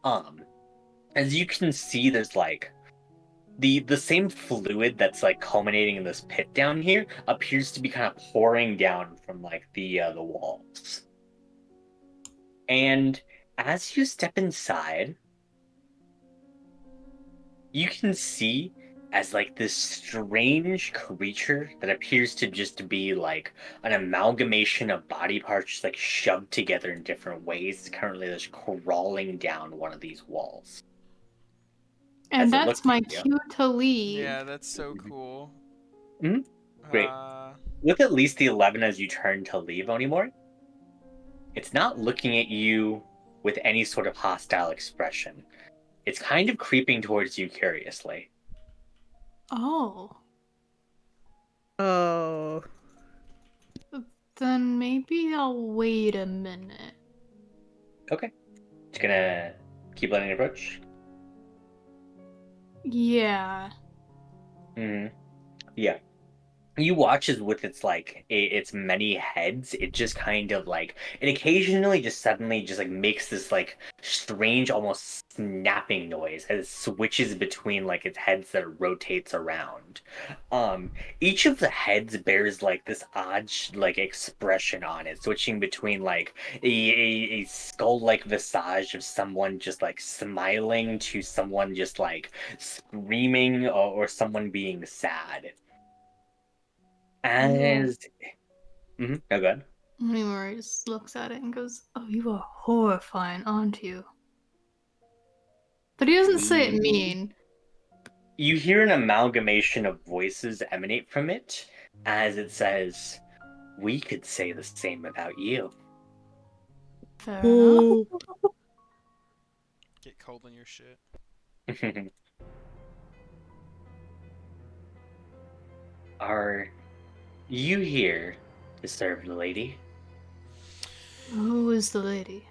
Um, as you can see, there's like the same fluid that's like culminating in this pit down here appears to be kind of pouring down from like the walls. And as you step inside, you can see as like this strange creature that appears to just be like an amalgamation of body parts just like shoved together in different ways currently just crawling down one of these walls. And As it looks that's my at you. cue to leave. Yeah, that's so cool. Mhm. Great. With at least the 11 as you turn to leave, Onimori, it's not looking at you with any sort of hostile expression. It's kind of creeping towards you curiously. Oh. Oh. Then maybe I'll wait a minute. Okay. Just gonna keep letting it approach. Yeah. Mm-hmm. Yeah. you watch as with its like its many heads, it just kind of like it occasionally just suddenly just like makes this like strange almost snapping noise as it switches between like its heads that rotates around. Each of the heads bears like this odd like expression on it, switching between like a skull like visage of someone just like smiling to someone just like screaming, or someone being sad. As oh, good. Onimori just looks at it and goes, "Oh, you are horrifying, aren't you?" But he doesn't say it mean. You hear an amalgamation of voices emanate from it as it says, "We could say the same about you." Fair enough. Get cold in your shit. Are you here to serve the lady? Who is the lady?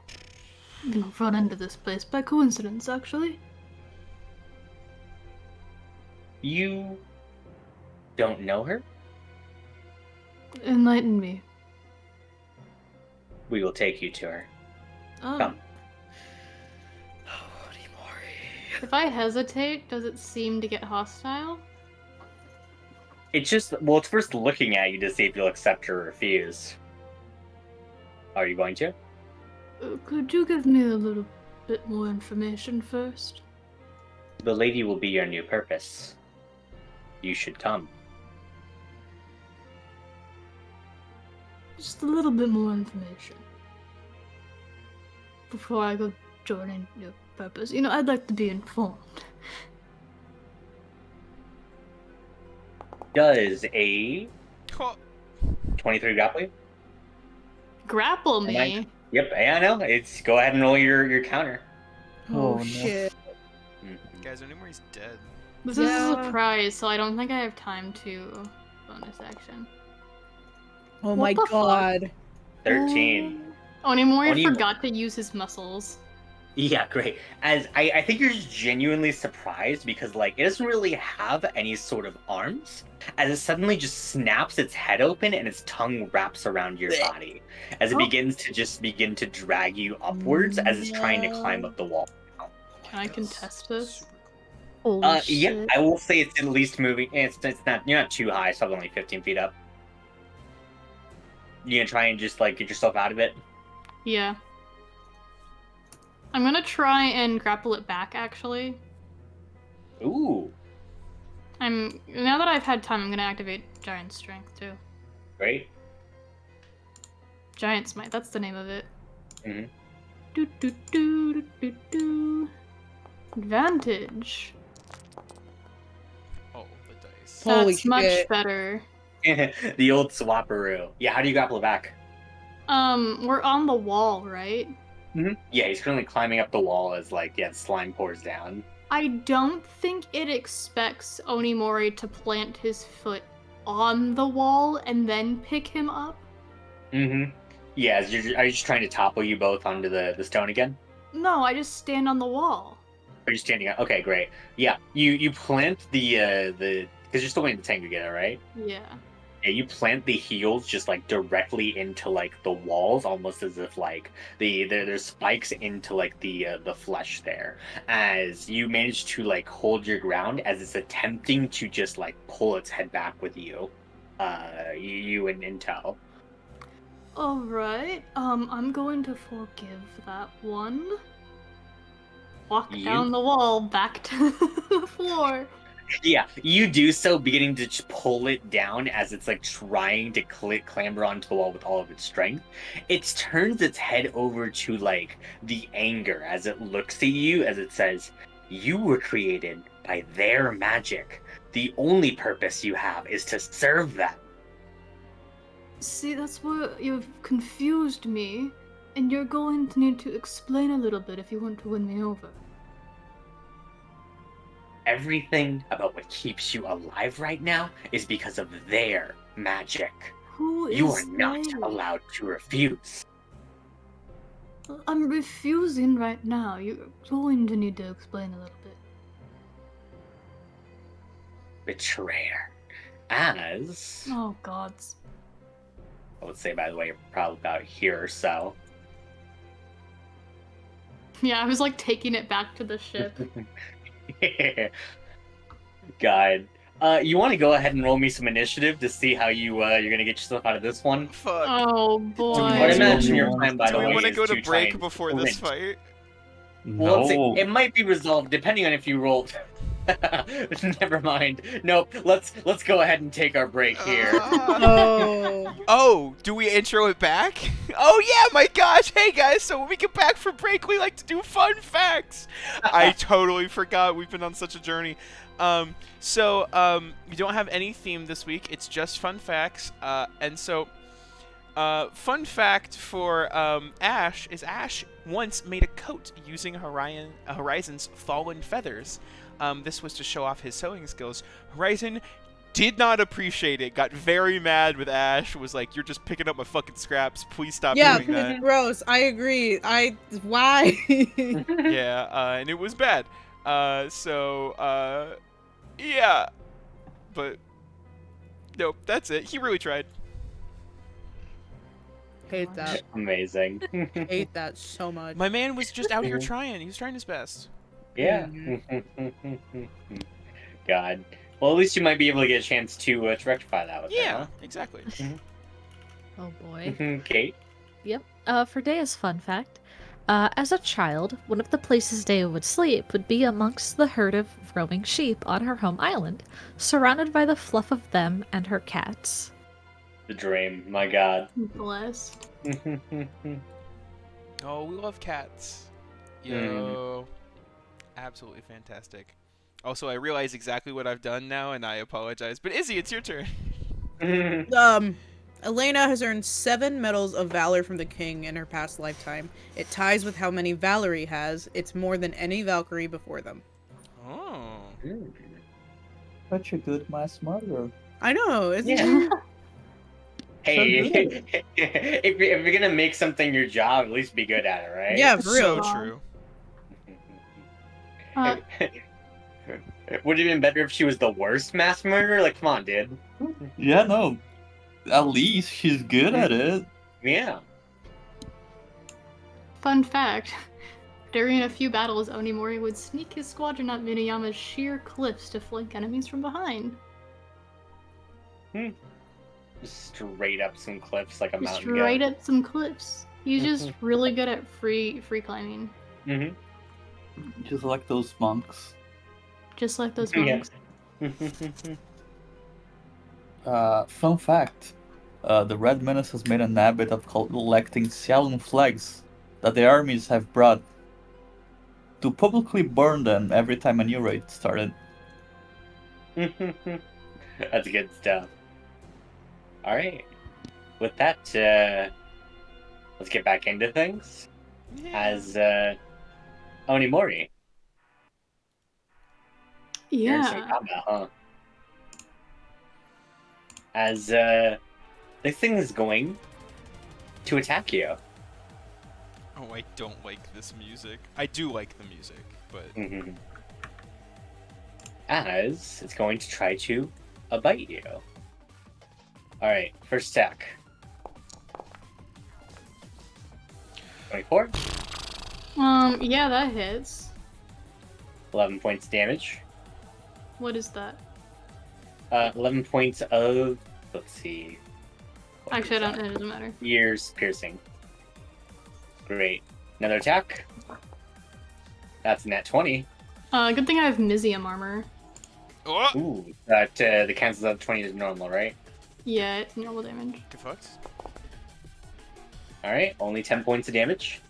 You know, run into this place by coincidence, actually. You don't know her? Enlighten me. We will take you to her. Oh. Come. If I hesitate, does it seem to get hostile? It's just, well, it's first looking at you to see if you'll accept or refuse. Are you going to? Could you give me a little bit more information first? The lady will be your new purpose. You should come. Just a little bit more information. Before I go joining your purpose. You know, I'd like to be informed. Does a 23 grapple you? Grapple me? Am Yep, I know. It's go ahead and roll your counter. Oh, no. shit. Guys, Onimori's dead. This is a surprise, so I don't think I have time to bonus action. Oh What my the fuck? god. 13. Onimori forgot to use his muscles. Yeah, great. As I think you're just genuinely surprised because like it doesn't really have any sort of arms. As it suddenly just snaps its head open and its tongue wraps around your body. As it begins to drag you upwards as it's trying to climb up the wall. Can I contest this? Super cool. Holy Yeah, shit. I will say it's at least moving. It's not, you're not too high, it's probably only 15 feet up. You gonna try and just like get yourself out of it? Yeah. I'm gonna try and grapple it back, actually. Ooh, Now that I've had time, I'm gonna activate Giant Strength, too. great. Giant Smite, that's the name of it. Mhm. Do do do do do do. Advantage. Oh, the dice. Holy That's much shit. better. The old swapperoo. Yeah, how do you grapple it back? We're on the wall, right? Yeah, he's currently climbing up the wall as like slime pours down. I don't think it expects Onimori to plant his foot on the wall and then pick him up. Yeah, are you just trying to topple you both onto the stone again? No, I just stand on the wall. Or are you standing up? Okay, great. Yeah, you plant the because you're still waiting the tank to get it, right? Yeah. Yeah, you plant the heels just like directly into like the walls, almost as if like there's spikes into like the flesh there. As you manage to like hold your ground as it's attempting to just like pull its head back with you, you and Intel. Alright, I'm going to forgive that one. Walk You- down the wall back to the floor. Yeah, you do so, beginning to just pull it down as it's like trying to clamber onto the wall with all of its strength. It turns its head over to like the anger as it looks at you as it says, "You were created by their magic. The only purpose you have is to serve them." See, that's where you've confused me, and you're going to need to explain a little bit if you want to win me over. Everything about what keeps you alive right now is because of their magic. Who is You are not they? allowed to refuse. I'm refusing right now. You're going to need to explain a little bit. Betrayer. As Oh gods. I would say, by the way, you're probably about here or so. Yeah, I was like taking it back to the ship. God. You want to go ahead and roll me some initiative to see how you're gonna get yourself out of this one? Fuck. Oh I would boy. imagine your Everyone- plan, by Do the we way, want to is go to to try break and before this sprint. fight? Well, No. it might be resolved depending on if you rolled. Never mind. Nope. Let's go ahead and take our break here. Oh. Oh, do we intro it back? Oh yeah, my gosh! Hey guys, so when we get back from break, we like to do fun facts. I totally forgot. We've been on such a journey. We don't have any theme this week. It's just fun facts. Fun fact for Ash is Ash once made a coat using Horizon's fallen feathers. This was to show off his sewing skills. Horizon did not appreciate it. Got very mad with Ash. Was like, "You're just picking up my fucking scraps. Please stop Yeah, doing that." gross. I agree. Why? Yeah, and it was bad. Yeah, but nope. That's it. He really tried. Hate that. Amazing. Hate that so much. My man was just out here trying. He was trying his best. Yeah. God. Well, at least you might be able to get a chance to rectify that with Yeah, exactly. Oh boy. that. Kate. Yep. For Dea's fun fact, as a child, one of the places Dea would sleep would be amongst the herd of roaming sheep on her home island, surrounded by the fluff of them and her cats. The dream. My God. Blessed. Oh, we love cats. Yo. Absolutely fantastic. Also, I realize exactly what I've done now, and I apologize. But Izzy, it's your turn. Elena has earned 7 medals of valor from the king in her past lifetime. It ties with how many Valerie has. It's more than any Valkyrie before them. Oh. Such a good mass murderer. I know, isn't Yeah. it? Hey, if you're gonna make something your job, at least be good at it, right? Yeah, for real. So true. Would it have been better if she was the worst mass murderer? Like, come on, dude. Yeah, no. At least she's good at it. Yeah. Fun fact. During a few battles, Onimori would sneak his squadron up Minayama's sheer cliffs to flank enemies from behind. Just straight up some cliffs like a Just mountain right goat. up some cliffs. He's just really good at free climbing. Mm-hmm. Just like those monks. Just like those Yeah. monks. Fun fact. The Red Menace has made an habit of collecting Cylon flags that the armies have brought to publicly burn them every time a new raid started. That's good stuff. Alright. With that, let's get back into things. As Onimori. You're in some Yeah. combat, huh? As this thing is going to attack you. Oh, I don't like this music. I do like the music, but As it's going to try to bite you. Alright, first attack. 24, Yeah, that hits. 11 points of damage. What is that? 11 points of, let's see. What Actually, is I don't. that? It doesn't matter. Ears piercing. Great. Another attack. That's a nat 20. Good thing I have Mizium armor. oh, Ooh, that the cancels out 20 is normal, right? Yeah, it's normal damage. get fucked. Alright, only 10 points of damage.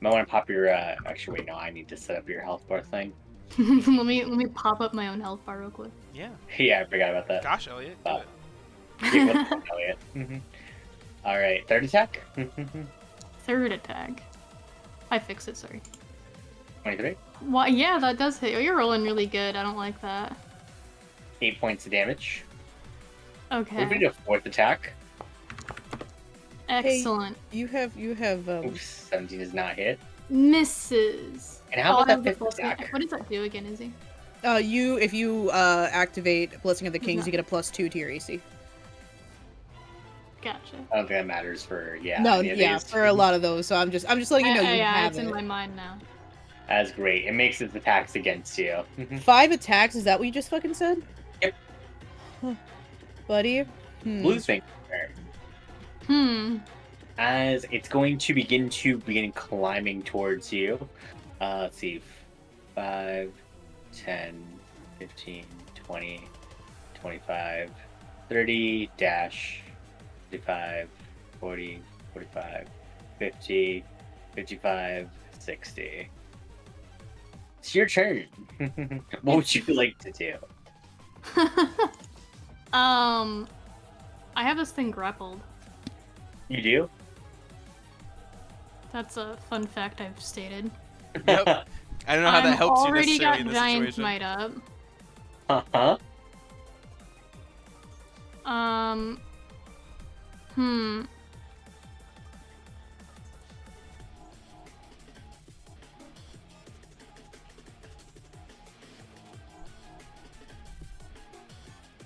Might want to pop your, actually wait, no, I need to set up your health bar thing. let me pop up my own health bar real quick. Yeah. Yeah, I forgot about that. Gosh, Elliot, do Oh. it. Yeah, what's up, Elliot? Alright, third attack. Third attack. I fixed it. Sorry. 23. Why? Yeah, that does hit. Oh, you're rolling really good. I don't like that. 8 points of damage. Okay. Moving to fourth attack. Excellent. You have Oops, 17 does not hit. Misses. And how Oh, about I have that the fifth full attack? What does that do again, Izzy? If you activate Blessing of the Kings, Okay. you get a +2 to your AC. Gotcha. I don't think that matters for No, any of yeah, these. for a lot of those. So I'm just letting you know you Yeah, have it's in it. my mind now. That's great. It makes its attacks against you. 5 attacks. Is that what you just fucking said? Yep. Huh. Buddy. Blue thing. As it's going to begin climbing towards you. Let's see. 5, 10, 15, 20, 25, 30, dash, 55, 40, 45, 50, 55, 60. It's your turn. What would you like to do? I have this thing grappled. You do? That's a fun fact I've stated. Yep. I don't know how that helps you already necessarily got in this giant situation. smite up. Uh-huh.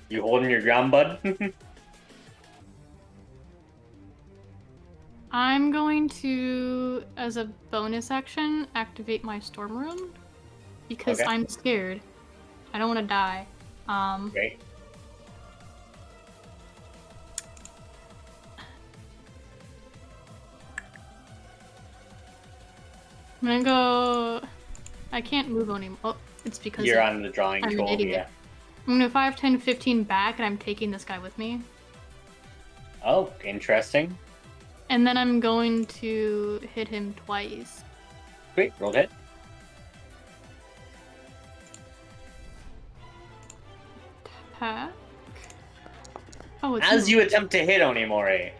You holding your ground, bud? I'm going to, as a bonus action, activate my storm rune because Okay. I'm scared. I don't want to die. Great. I'm gonna go. I can't move anymore. Oh, it's because You're on the drawing I'm an tool, idiot. yeah. I'm gonna 5, 10, 15 back, and I'm taking this guy with me. Oh, interesting. And then I'm going to hit him twice. Great, roll hit. Attack. Oh, it's As you attempt to hit Onimori,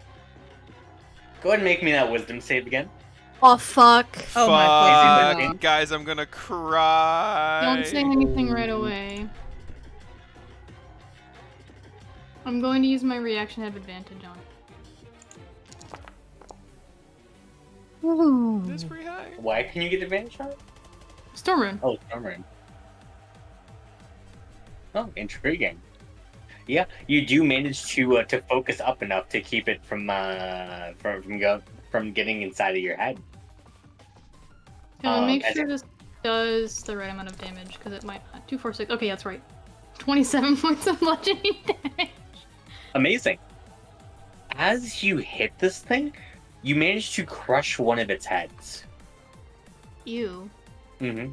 go ahead and make me that wisdom save again. Oh fuck. Oh my Fuck, fucking God. guys, I'm gonna cry. Don't say anything right away. I'm going to use my reaction have advantage on it. That's pretty high. Why can you get advantage on it? Storm rune. Oh, Stormrune. Oh, intriguing. Yeah, you do manage to focus up enough to keep it from getting inside of your head. Make as sure it- this does the right amount of damage because it might not. 2, 4, 6. Okay, that's right. 27 points of bludgeoning damage. Amazing. As you hit this thing, you manage to crush one of its heads. Ew. Mm-hmm.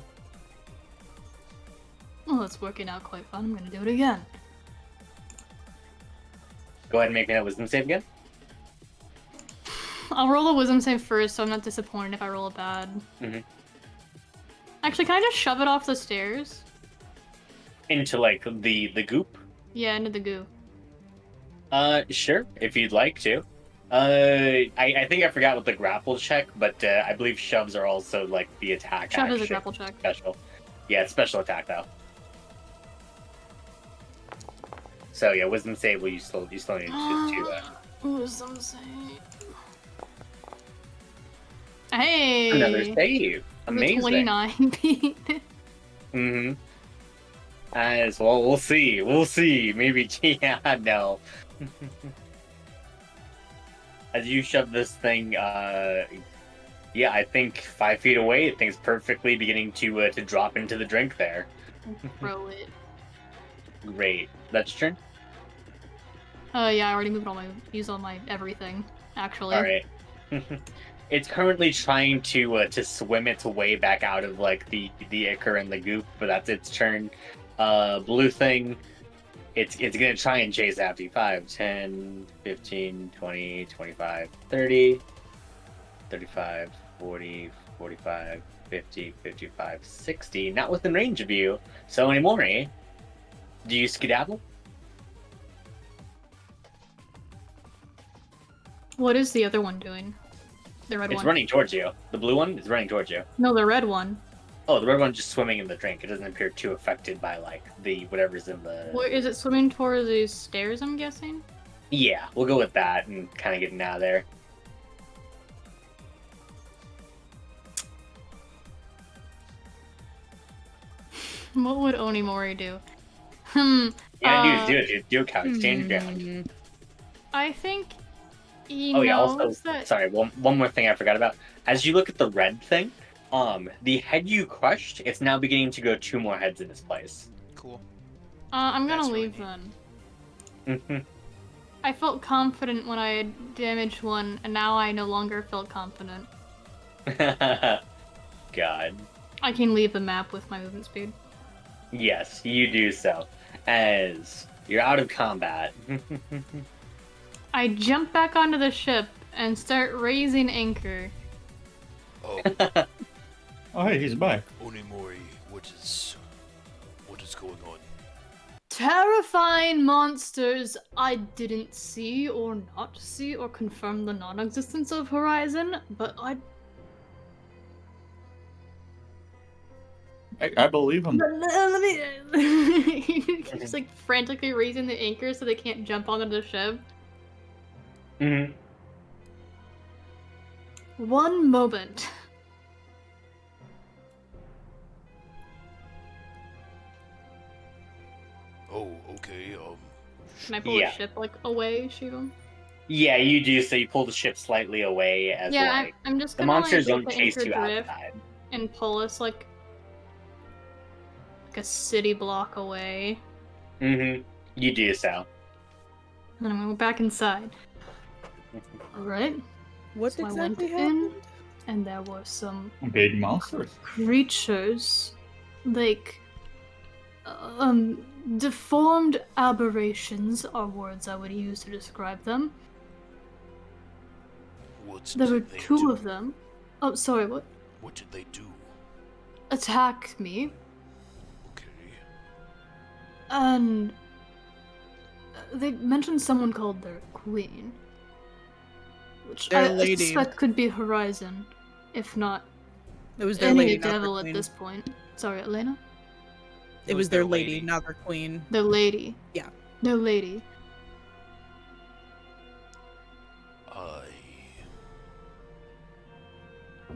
Oh, it's working out quite fun. I'm gonna do it again. Go ahead and make me that wisdom save again. I'll roll a wisdom save first, so I'm not disappointed if I roll it bad. Mhm. Actually, can I just shove it off the stairs? Into like the goop. Yeah, into the goo. Sure, if you'd like to. I think I forgot with the grapple check, but I believe shoves are also like the attack. Shove is a action. grapple check. Special. Yeah, it's special attack though. So yeah, wisdom save. Well, you still need to Wisdom save. Hey! another save. Amazing. 29 beat. Mm-hmm. As well, we'll see. We'll see. Maybe. Yeah, no. As you shove this thing, yeah, I think 5 feet away, it thinks perfectly beginning to drop into the drink there. Throw it. Great. That's your turn. Yeah, I already used all my everything, actually. All right. It's currently trying to swim its way back out of like the ichor and the goop, but that's its turn. Blue thing, it's gonna try and chase after you. 5, 10, 15, 20, 25, 30, 35, 40, 45, 50, 55, 60. Not within range of you. So anymore, eh? Do you skedaddle? What is the other one doing? The red It's one. running towards you. The blue one is running towards you. No, the red one. Oh, the red one's just swimming in the drink. It doesn't appear too affected by like the whatever's in the. Where is it swimming towards these stairs, I'm guessing? Yeah, we'll go with that and kind of getting out of there. What would Onimori do? Yeah, do a count. Stand your ground. Hmm. I think he Oh knows yeah, also, that. sorry, one more thing I forgot about. As you look at the red thing, the head you crushed, it's now beginning to grow 2 more heads in its place. Cool. I'm gonna That's really leave neat. then. I felt confident when I damaged one, and now I no longer felt confident. God. I can leave the map with my movement speed. Yes, you do so. As you're out of combat. I jump back onto the ship and start raising anchor. Oh, Oh, hey, he's back. Onimori, what is going on? Terrifying monsters I didn't see or not see or confirm the non-existence of Horizon, but I believe him. let me. He's like frantically raising the anchor so they can't jump onto the ship. Mhm. One moment. Oh, okay, Can I pull Yeah. the ship like away, Shivam? Yeah, you do so. You pull the ship slightly away as Yeah, like I'm just the gonna monsters like, don't let the chase anchor you drift outside. and pull us like a city block away. You do so. And I'm gonna go back inside. Alright. What So exactly I went happened? in, and there were some Big monsters. creatures, like deformed aberrations are words I would use to describe them. what There were did they 2 do? of them. Oh, sorry, what? What did they do? Attacked me, Okay. and they mentioned someone called their queen, which Their I lady. suspect could be Horizon, if not It was their any lady, not their devil at queen. this point. Sorry, Elena? It was their lady, not their queen. The lady. Yeah. No lady.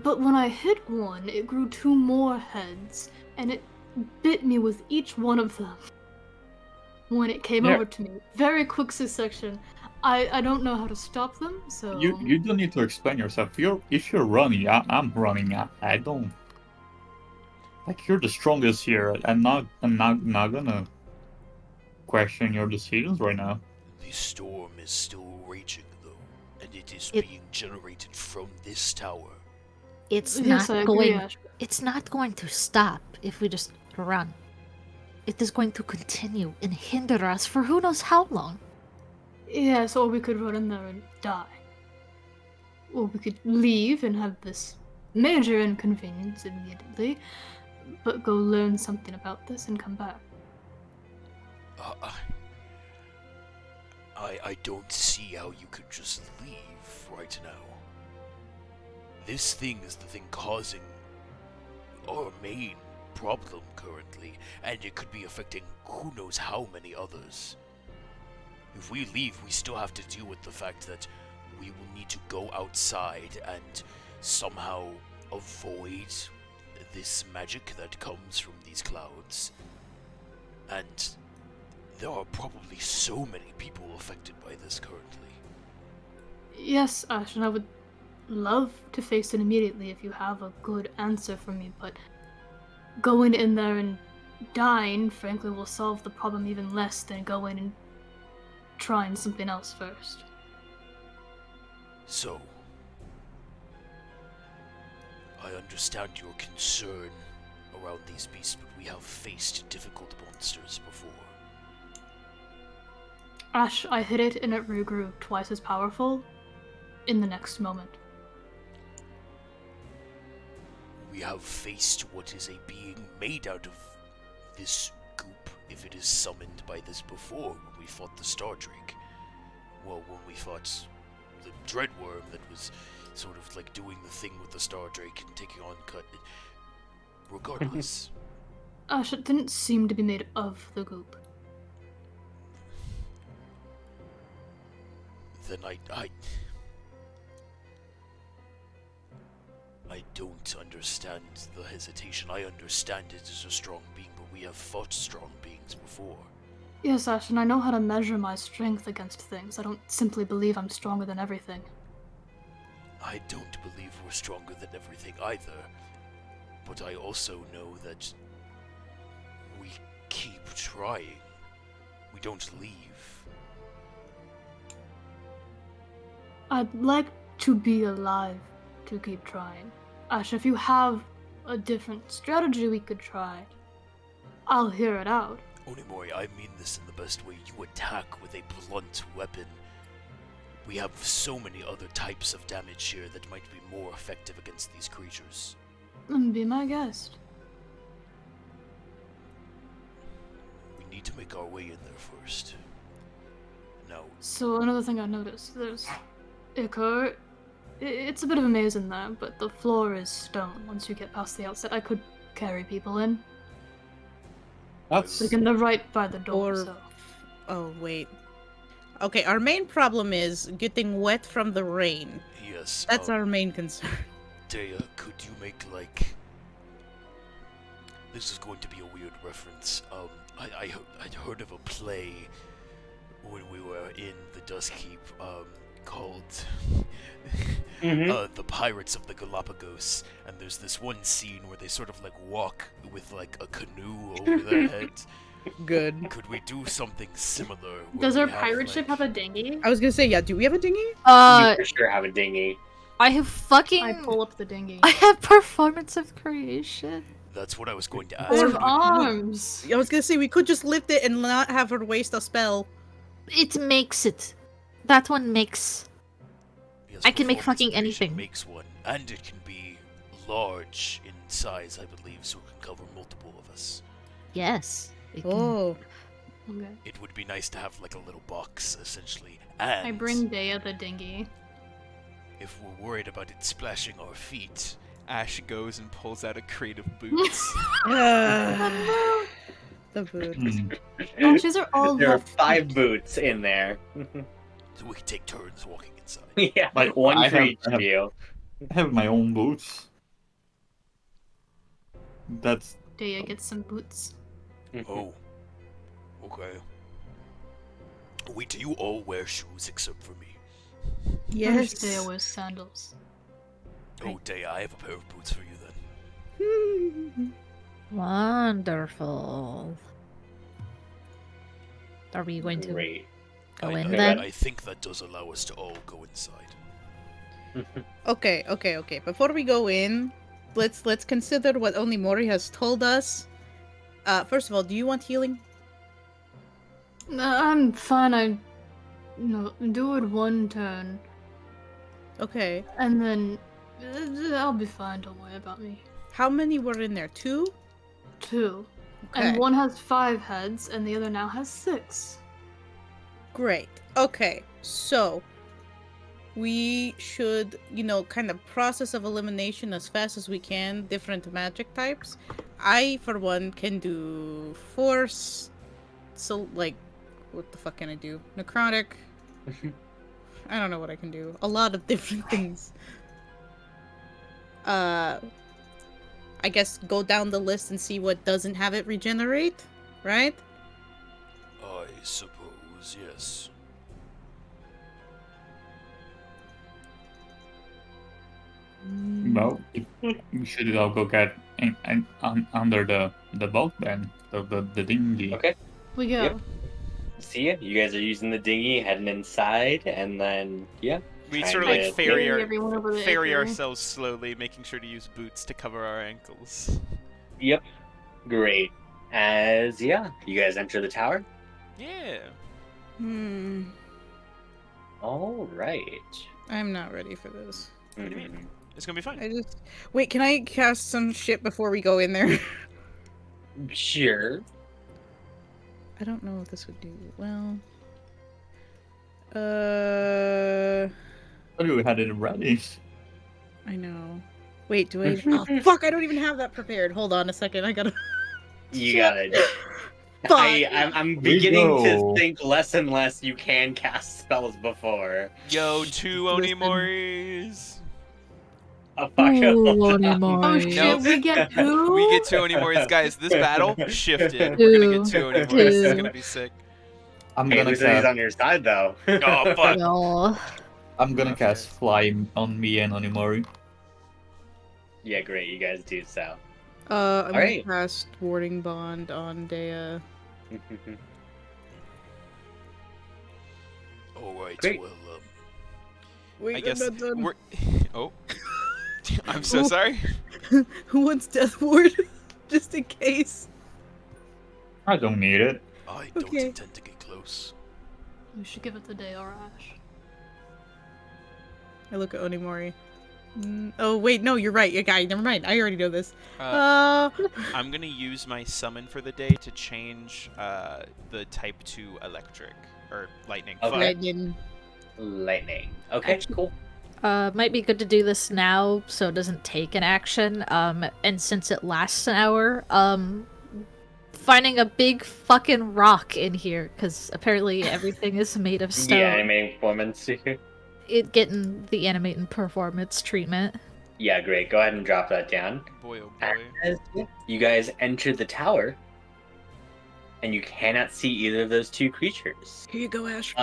But when I hit one, it grew 2 more heads, and it bit me with each one of them. When it came Yeah. over to me. Very quick succession. I don't know how to stop them, so... You don't need to explain yourself. If you're running, I'm running. I don't. Like you're the strongest here. I'm not gonna question your decisions right now. The storm is still raging, though, and it is It- being generated from this tower. It's Yes, I not agree, going. Ash. It's not going to stop if we just run. It is going to continue and hinder us for who knows how long. Yes, or we could run in there and die. Or we could leave and have this major inconvenience immediately, but go learn something about this and come back. I don't see how you could just leave right now. This thing is the thing causing our main problem currently, and it could be affecting who knows how many others. If we leave, we still have to deal with the fact that we will need to go outside and somehow avoid this magic that comes from these clouds. And there are probably so many people affected by this currently. Yes, Ash, and I would love to face it immediately if you have a good answer for me, but going in there and dying, frankly, will solve the problem even less than going and trying something else first. So, I understand your concern around these beasts, but we have faced difficult monsters before. Ash, I hit it and it regrew twice as powerful in the next moment. We have faced what is a being made out of this goop if it is summoned by this before when we fought the Star Drake. Well, when we fought the Dreadworm that was sort of like doing the thing with the Star Drake and taking on Cut. Regardless, Ash, it didn't seem to be made of the goop. then I don't understand the hesitation. I understand it is a strong being, but we we have fought strong beings before. Yes, Ash, and I know how to measure my strength against things. I don't simply believe I'm stronger than everything. I don't believe we're stronger than everything either, but I also know that we keep trying. We don't leave. I'd like to be alive to keep trying. Ash, if you have a different strategy we could try, I'll hear it out. Onimori, I mean this in the best way. You attack with a blunt weapon. We have so many other types of damage here that might be more effective against these creatures. Be my guest. We need to make our way in there first. Now, So another thing I noticed, there's Icar. It's a bit of a maze in there, but the floor is stone. Once you get past the outset, I could carry people in. That's Like in the right by the door. Or- So Oh, wait. Okay, our main problem is getting wet from the rain. yes. That's our main concern. Dea, could you make like... This is going to be a weird reference. I'd heard of a play when we were in the Duskkeep, called The Pirates of the Galapagos, and there's this one scene where they sort of like walk with like a canoe over their head. Good. Could we do something similar? where does we our have, pirate ship like- have a dinghy? I was gonna say, yeah, do we have a dinghy? You for sure have a dinghy. I have fucking. I pull up the dinghy. I have performance of creation. That's what I was going to I ask. have Could we- arms. I was gonna say, we could just lift it and not have her waste a spell. It makes it. That one makes. Yes, I can make performance fucking creation anything. Makes one, and it can be large in size, I believe, so it can cover multiple of us. Yes. It can- Oh. Okay. It would be nice to have like a little box, essentially. And I bring Dea the dinghy. if we're worried about it splashing our feet, Ash goes and pulls out a crate of boots. The boots. Ashes are all There are left 5 feet. boots in there. so we can take turns walking inside. Yeah, Like, one I for have- each I of have- you. I have my own boots. That's Dea gets some boots. Oh, okay. Wait, do you all wear shoes except for me? Yes. Dea wears sandals. Oh, Dea, I have a pair of boots for you then. Wonderful. Are we going to Great. go I, in I- then? I think that does allow us to all go inside. Okay. Before we go in, let's consider what Onimori has told us. First of all, do you want healing? I'm fine. I do it one turn, Okay. and then I'll be fine. Don't worry about me. How many were in there? 2? 2, Okay. and one has 5 heads, and the other now has 6. Great. Okay. So we should, kind of process of elimination as fast as we can, different magic types. I, for one, can do force. So, like, what the fuck can I do? Necrotic. I don't know what I can do. A lot of different things. I guess go down the list and see what doesn't have it regenerate, right? I suppose, yes. well. We should all go get under the boat then, the dinghy. Okay. We go. Yep. See ya. You guys are using the dinghy, heading inside, and then yeah. We Trying sort of to like get ferry, everyone over the ferry acre. ourselves slowly, making sure to use boots to cover our ankles. Yep. Great. As yeah, you guys enter the tower. Yeah. All right. I'm not ready for this. What do you mean? It's gonna be fun. Wait, can I cast some shit before we go in there? Sure. I don't know if this would do well. Oh, you had it ready. I know. Wait, do I? Oh, fuck! I don't even have that prepared. Hold on a second. I gotta. You got it. Fuck. I'm we beginning to go. think less and less you can cast spells before. Yo, 2 Listen. Onimoris. Oh, fuck. Ooh, Oh Onimori. shit, we get two? We get 2 Onimoris. Guys, this battle shifted. We're gonna get 2 Two. Onimoris. This is Two. gonna be sick. I'm Hey, gonna who said he's cast. on your side, though? Oh, fuck. No. I'm gonna Okay. cast Fly on me and Onimori. Yeah, great. You guys do so. I'm gonna Alright. cast Warding Bond on Dea. Alright, Great. well, Wait, I guess I'm not done. we're. Oh. I'm so sorry. Who wants Death Ward? Just in case. I don't need it. I don't Okay. intend to get close. We should give it to Day or Ash. I look at Onimori. Oh wait, no, you're right. You guy, never mind. I already know this. I'm gonna use my summon for the day to change the type to electric or lightning. Okay. Fuck. Lightning. Lightning. Okay, Actually- cool. Might be good to do this now so it doesn't take an action. And since it lasts an hour, finding a big fucking rock in here, because apparently everything is made of stone. The anime performance. It getting the animating performance treatment. Yeah, great. Go ahead and drop that down. Boy, oh boy. As you guys enter the tower, and you cannot see either of those two creatures. Here you go, Ash.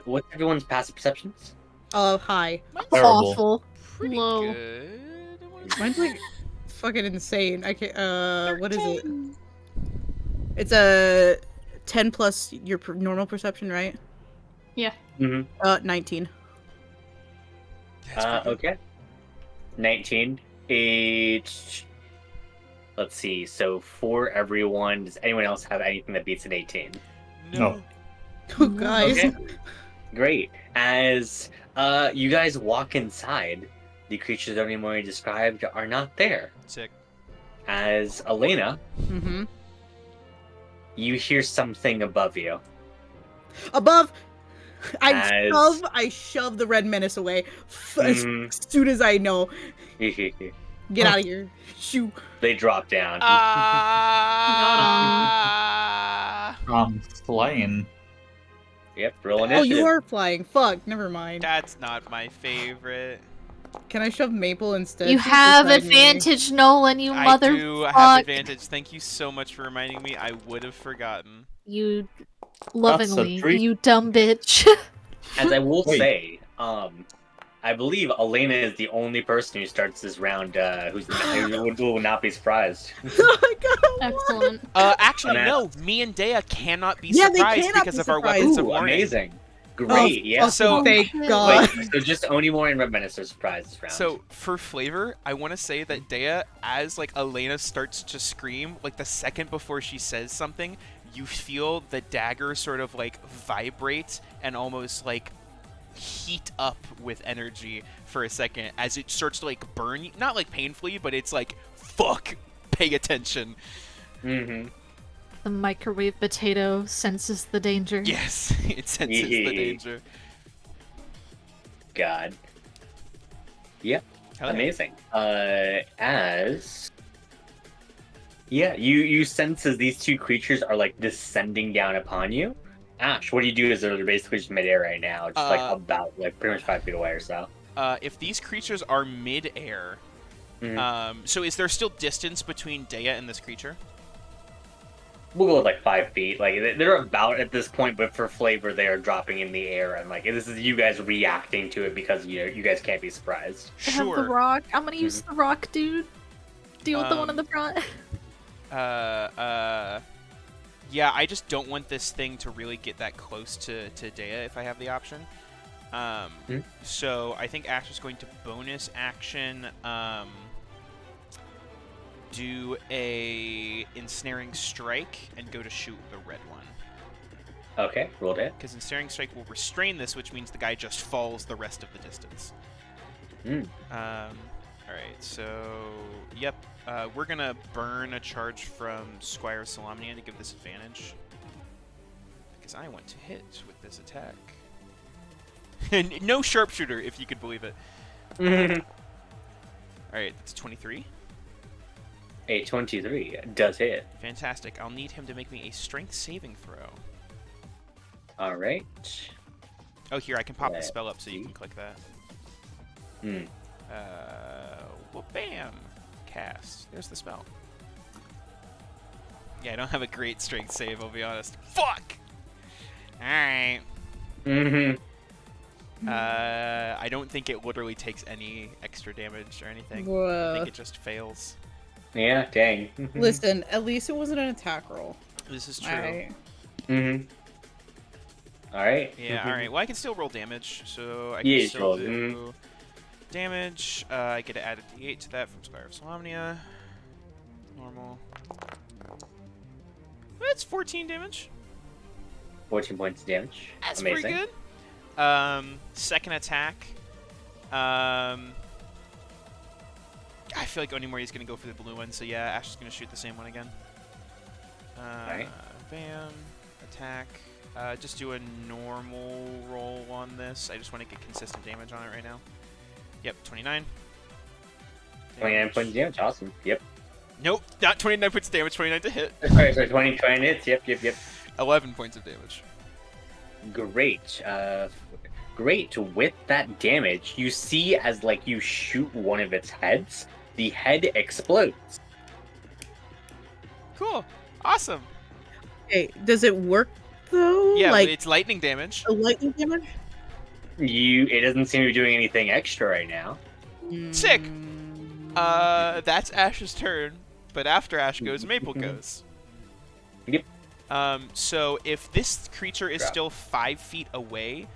What's everyone's passive perceptions? Hi. Terrible. Awful. Pretty Low. good. Mine's like fucking insane. I can't. What is it? It's a 10 plus your normal perception, right? Yeah. Mm-hmm. 19. That's pretty good. Okay. 19. Let's see. So for everyone, does anyone else have anything that beats an 18? No. Oh, guys. Okay. Great. As you guys walk inside, the creatures that Onimori described are not there. Sick. As Elena, Mm-hmm. you hear something above you. Above. As- I shove the red menace away Mhm. as soon as I know. Get out of here. Shoo. They drop down. I'm flying. Yep, roll Oh, initiative. you are flying. Fuck, never mind. That's not my favorite. Can I shove Maple instead? You She's have beside me. advantage, Nolan, you I mother do have fuck. advantage. Thank you so much for reminding me. I would have forgotten. You lovingly, treat. you dumb bitch. As I will Wait. say, I believe Elena is the only person who starts this round who will not be surprised. Oh my god. Excellent. Actually, And no. Me and Dea cannot be Yeah, they surprised cannot because be of our surprised. weapons of Ooh, warning. amazing. Great, yeah. So- thank Oh, God. Wait, so just Onimori and Red Menace are surprised this round. So for flavor, I want to say that Dea, as like Elena starts to scream, like the second before she says something, you feel the dagger sort of like vibrate and almost like heat up with energy for a second as it starts to like burn you. Not like painfully, but it's like fuck. Pay attention. Mm-hmm. The microwave potato senses the danger. Yes, it senses the danger. God. Yep. Hell yeah. Amazing. As you sense as these two creatures are like descending down upon you. Ash, what do you do? Is they're basically just midair right now, just like about like pretty much 5 feet away or so. If these creatures are mid-air, Mhm. so is there still distance between Dea and this creature? We'll go with like 5 feet. Like they're about at this point, but for flavor, they are dropping in the air, and like this is you guys reacting to it because you guys can't be surprised. I have the Sure. rock. I'm gonna use the rock, dude. Deal with the one in the front. Yeah, I just don't want this thing to really get that close to Dea if I have the option. So I think Ash is going to bonus action do a ensnaring strike and go to shoot the red one. Okay, roll it. Because ensnaring strike will restrain this, which means the guy just falls the rest of the distance. Alright, so yep, we're gonna burn a charge from Squire Salamnia to give this advantage. Because I want to hit with this attack. And no sharpshooter, if you could believe it. Alright, that's 23. A 23 does hit. Fantastic. I'll need him to make me a strength saving throw. All right. Oh, here, I can pop the Let's spell up so you see. can click that. Well, bam! Cast. There's the spell. Yeah, I don't have a great strength save, I'll be honest. Fuck! Alright. I don't think it literally takes any extra damage or anything. I think it just fails. Yeah, dang. Listen, at least it wasn't an attack roll. This is true. Alright. Alright. Yeah, alright. Well, I can still roll damage, so I can Yeah, still roll. do damage. I get to add a d8 to that from Spire of Somnia. Normal. That's 14 damage. 14 points of damage. That's Amazing. pretty good. Second attack. I feel like Onimori is going to go for the blue one, so yeah, Ash is going to shoot the same one again. Alright. Bam. Attack. Just do a normal roll on this. I just want to get consistent damage on it right now. Yep, 29. 29 points of damage. Awesome. Yep. Nope, not 29 points of damage, 29 to hit. Sorry, 20 hits. Yep. 11 points of damage. Great. Great. With that damage, you see as like you shoot one of its heads, the head explodes. Cool. Awesome. Okay, does it work though? Yeah, like it's lightning damage. a lightning damage? It doesn't seem to be doing anything extra right now. Sick. That's Ash's turn, but after Ash goes, Maple goes. Yep. So if this creature is Drop. still 5 feet away,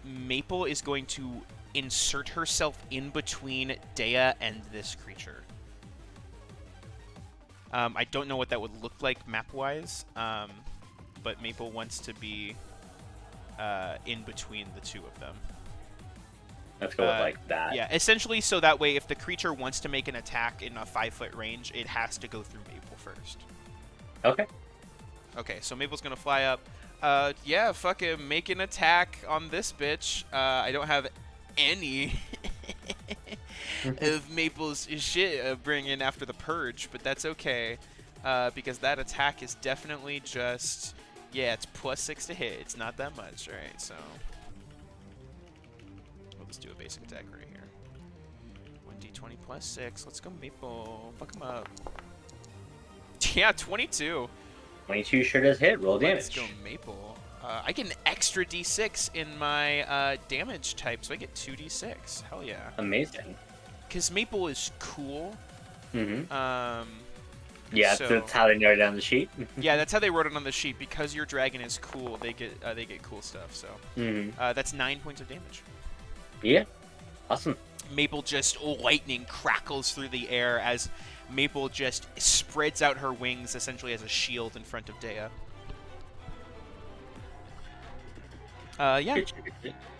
Maple is going to insert herself in between Dea and this creature. I don't know what that would look like map-wise, but Maple wants to be in between the two of them. Let's go with like that. Yeah, essentially, so that way, if the creature wants to make an attack in a 5-foot range, it has to go through Maple first. Okay. Okay, so Maple's gonna fly up. Yeah, fucking make an attack on this bitch. I don't have any of Maple's shit bringing after the purge, but that's okay, because that attack is definitely just, yeah, it's +6 to hit. It's not that much, right? So we'll just do a basic attack right here. 1d20 +6. Let's go, Maple. Fuck him up. Yeah, 22. 22 sure does hit. Roll Let's damage. go, Maple. I get an extra d6 in my damage type, so I get 2d6. Hell yeah. Amazing. Because Maple is cool. Mm-hmm. Yeah, So that's how they narrow down the sheet. yeah, that's how they wrote it on the sheet. Because your dragon is cool, they get cool stuff. So that's 9 points of damage. Yeah. Awesome. Maple just lightning crackles through the air as Maple just spreads out her wings essentially as a shield in front of Dea. Yeah,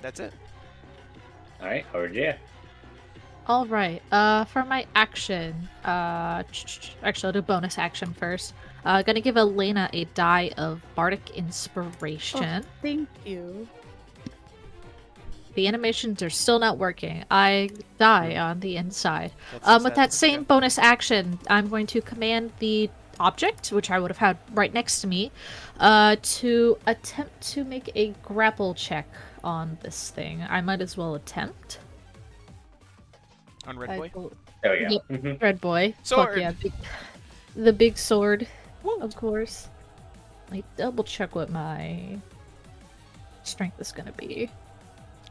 that's it. All right, over to you. All right. For my action, actually, I'll do bonus action first. Gonna give Elena a die of bardic inspiration. Oh, thank you. The animations are still not working. I die on the inside. That's With that same bonus action, I'm going to command the object, which I would have had right next to me, to attempt to make a grapple check on this thing. I might as well attempt. On Red Boy? There we go. Yep. Mhm. Red boy. Sword! Fuck yeah, the big sword, Woo. of course. Let me double check what my strength is gonna be.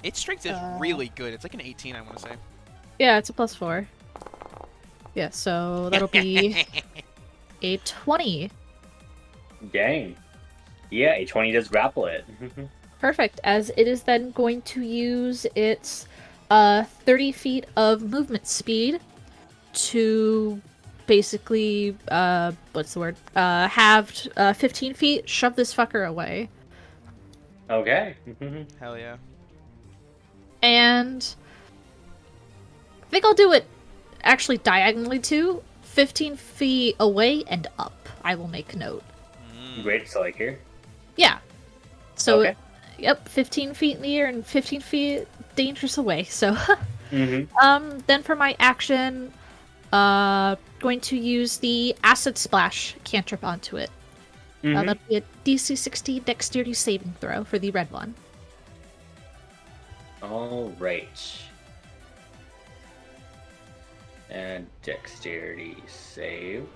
Its strength is really good. It's like an 18, I want to say. Yeah, it's a +4. Yeah, so that'll be a 20. Dang. Yeah, a 20 does grapple it. Perfect, as it is then going to use its 30 feet of movement speed to basically, what's the word? Halved 15 feet, shove this fucker away. Okay. Hell yeah. And I think I'll do it actually diagonally too. 15 feet away and up. I will make note. Great, so like here. Yeah. So, Okay. yep, 15 feet in the air and 15 feet dangerous away. So, Mm-hmm. then for my action, going to use the Acid Splash cantrip onto it. That'll be a DC 60 Dexterity saving throw for the red one. All right. And dexterity save.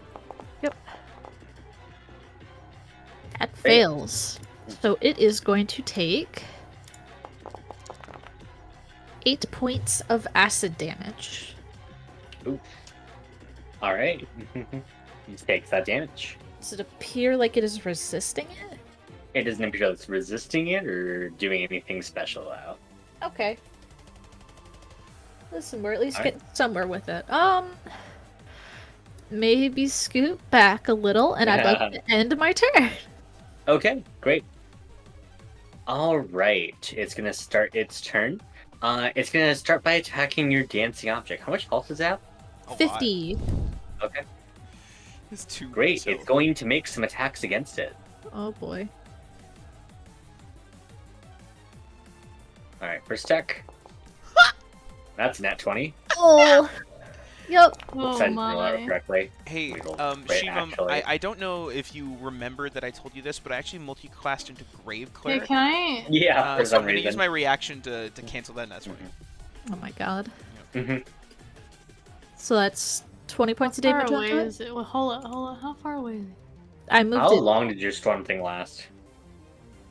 That fails. So it is going to take 8 points of acid damage. Oof. Alright. It takes that damage. Does it appear like it is resisting it? It doesn't appear like it's resisting it or doing anything special though. Okay. Listen, we're at least Alright. getting somewhere with it. Maybe scoot back a little, and I'd like to end my turn. Okay, great. Alright, it's gonna start its turn. It's gonna start by attacking your dancing object. How much health does it have? A lot. 50. Okay, It's too great. so- It's going to make some attacks against it. Oh boy. Alright, first attack. That's a nat 20. Oh! Yep. Oops, Oh I didn't roll out my. correctly. Hey, Weasel. Right, Shivam, actually. I don't know if you remembered that I told you this, but I actually multi-classed into Grave Hey, Cleric. can I? Yeah, for So some I'm going to use reason. my reaction to cancel that, and that's fine. Oh my god. Mhm. So that's 20 points of How far damage away onto it? is it? Well, hold up, hold up. How far away is it? I moved How it. long did your storm thing last?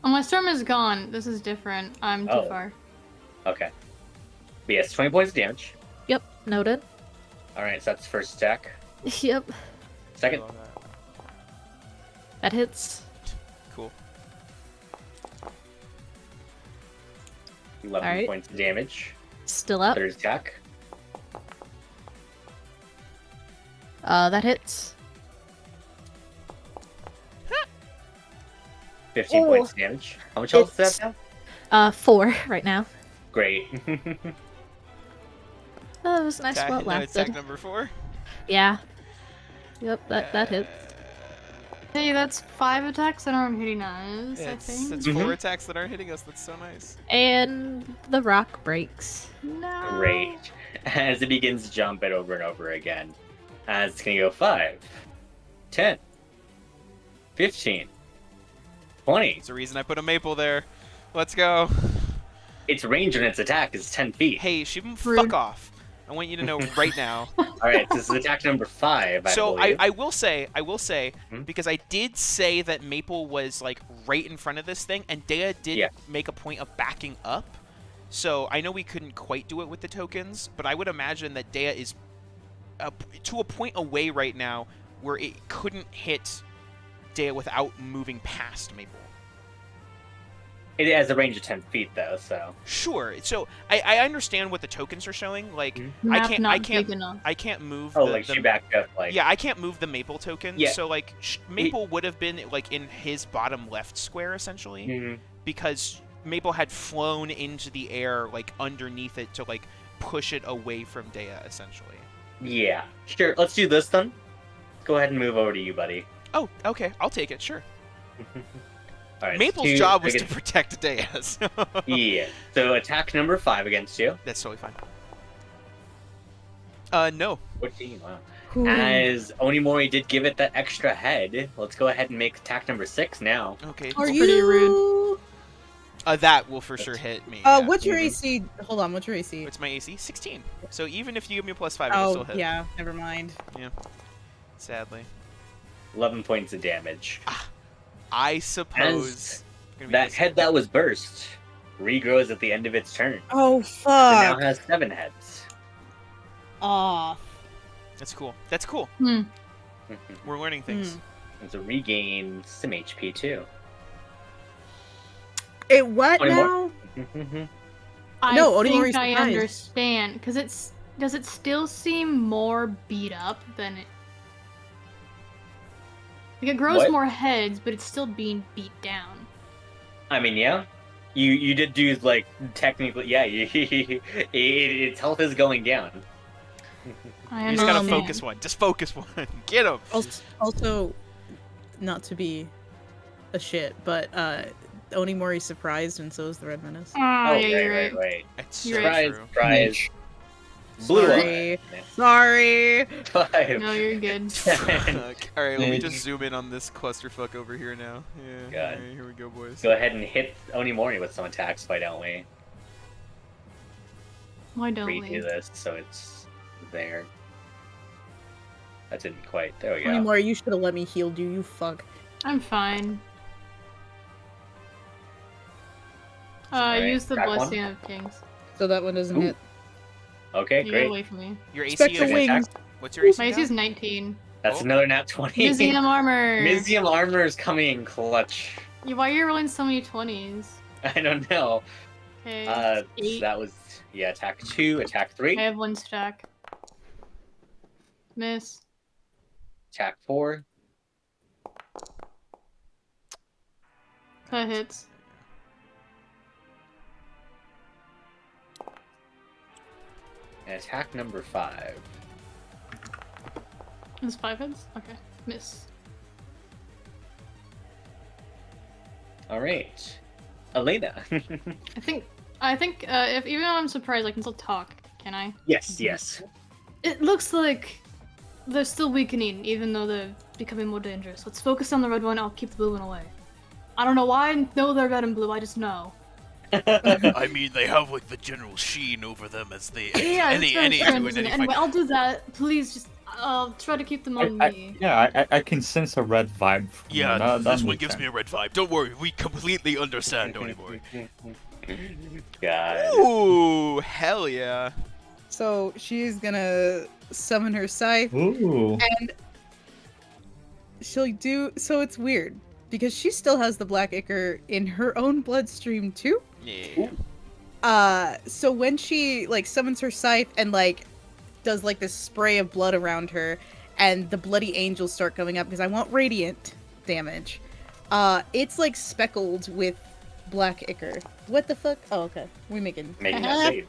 Oh, my storm is gone. This is different. I'm too Oh. far. Okay. But yes, 20 points of damage. Yep, noted. Alright, so that's first attack. Yep, Second. Love that. that hits. Cool. 11 Alright. points of damage. Still up. Third attack. That hits. 15 Oh. points of damage. How much health does that have? 4 right now. Great. Oh, that was nice while it Attack lasted. number 4. Yeah. Yep, that hit. Hey, that's 5 attacks that aren't hitting us, I It's think. 4 Mhm. attacks that aren't hitting us. That's so nice. And the rock breaks. No. Great. As it begins to jump it over and over again. It's gonna go 5, 10, 15, 20. There's a reason I put a maple there. Let's go. Its range on its attack is 10 feet. Hey, Shivam, Rude. fuck off. I want you to know right now. Alright, this is attack number 5, I So believe. I will say, Hmm? because I did say that Maple was like right in front of this thing, and Dea did Yeah. make a point of backing up. So I know we couldn't quite do it with the tokens, but I would imagine that Dea is to a point away right now where it couldn't hit Dea without moving past Maple. It has a range of 10 feet, though, so... Sure. So I understand what the tokens are showing. Like Mhm. I Map can't not I can't big enough. I can't move. Oh, the, like the, she backed up, like... Yeah, I can't move the Maple token. Yeah. So like Maple would have been like in his bottom left square essentially, Mhm. because Maple had flown into the air like underneath it to like push it away from Dea essentially. Yeah. Sure, let's do this then. Go ahead and move over to you, buddy. Oh, okay, I'll take it. Sure. Alright, Maple's so job was to again- protect Dea. So. Yeah. So attack number 5 against you. That's totally fine. No. 14, wow. As Onimori did give it that extra head, let's go ahead and make attack number 6 now. Okay. Are It's pretty rude. you? That will for sure hit me. Yeah. What's your Mhm. AC? Hold on, what's your AC? What's my AC? 16. So even if you give me a +5, it'll still Oh, hit. yeah, never mind. Sadly. 11 points of damage. I suppose. As gonna be that this- head that was burst regrows at the end of its turn. Oh, It now fuck. has 7 heads. Aw. That's cool. That's cool. Hmm. We're learning things. And so regain some HP too. It what Only now? I No, Onimori's think I surprised. understand, because does it still seem more beat up than it? Like it grows What? more heads, but it's still being beat down. I mean, yeah. You did do, like, technically, yeah, its health is going down. I You just gotta understand. focus one. Just focus one. Get him. Also, not to be a shit, but Onimori's surprised, and so is the Red Menace. Ah, Oh, yeah, you're right. right. It's You're so right. true. Surprise. Blue Sorry. one. Sorry. 5. No, you're good. Fuck. All right, let me just zoom in on this clusterfuck over here now. Yeah. God. All right, here we go, boys. Go ahead and hit Onimori with some attacks, why don't we? Why don't Redo we? this so it's there. That didn't quite. There we go. Anymore, you should have let me heal you, you fuck. I'm fine. Alright, Use the crack one. Blessing of Kings. So that one doesn't Ooh. hit. Okay, You great. get away from me. Your AC Expect the is wings. what's your AC? My AC now? is 19. That's Oh. another nat 20. Museum armor. Museum armor is coming in clutch. Why are you rolling so many 20s? I don't know. Okay. So 8. that was attack 2, attack 3, I have 1 stack. Miss. attack 4. That hits. And attack number 5. It's 5 hits? Okay. Miss. Alright. Elena. I think if even though I'm surprised, I can still talk. Can I? yes. It looks like they're still weakening, even though they're becoming more dangerous. Let's focus on the red one. I'll keep the blue one away. I don't know why I know they're red and blue. I just know. I mean, they have like the general sheen over them as they Yeah, any that's very doing strange. any Anyway, fight. I'll do that. Please, just I'll try to keep them on me. I can sense a red vibe. From Yeah, that this one makes gives sense. me a red vibe. Don't worry, we completely understand. Don't worry. God. Ooh, hell yeah. So she's gonna summon her scythe, Ooh. and she'll do. So it's weird because she still has the black ichor in her own bloodstream too. Yeah. So when she like summons her scythe and like does like this spray of blood around her, and the bloody angels start coming up because I want radiant damage. It's like speckled with black ichor. What the fuck? Oh, okay. We're making that save.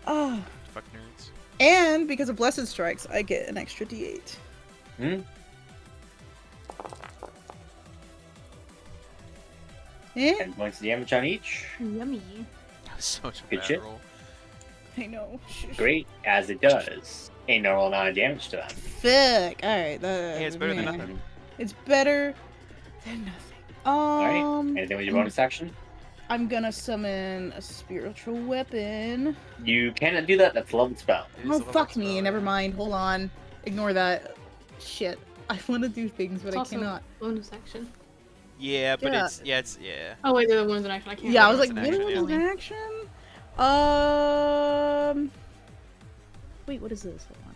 Oh. Fuck nerds. And because of Blessed Strikes, I get an extra D8. Hmm? 10 points of damage on each. Yummy. Such a Good bad shit. roll. I know. Great, as it does. A normal amount of damage to them. Fuck. Alright. Hey, it's better than nothing. It's better than nothing. Alright, anything with your bonus action? I'm gonna summon a spiritual weapon. You cannot do that, that's a level spell. It is Oh, a level fuck me. spell, Never yeah. mind. Hold on. Ignore that. Shit. I want to do things, but It's I also cannot. bonus action. Yeah, but Yeah. it's yeah. Oh wait, the one's in action. I can't. Yeah, I was it's like, an what action, was yeah. an action? Wait, what is this? Hold on.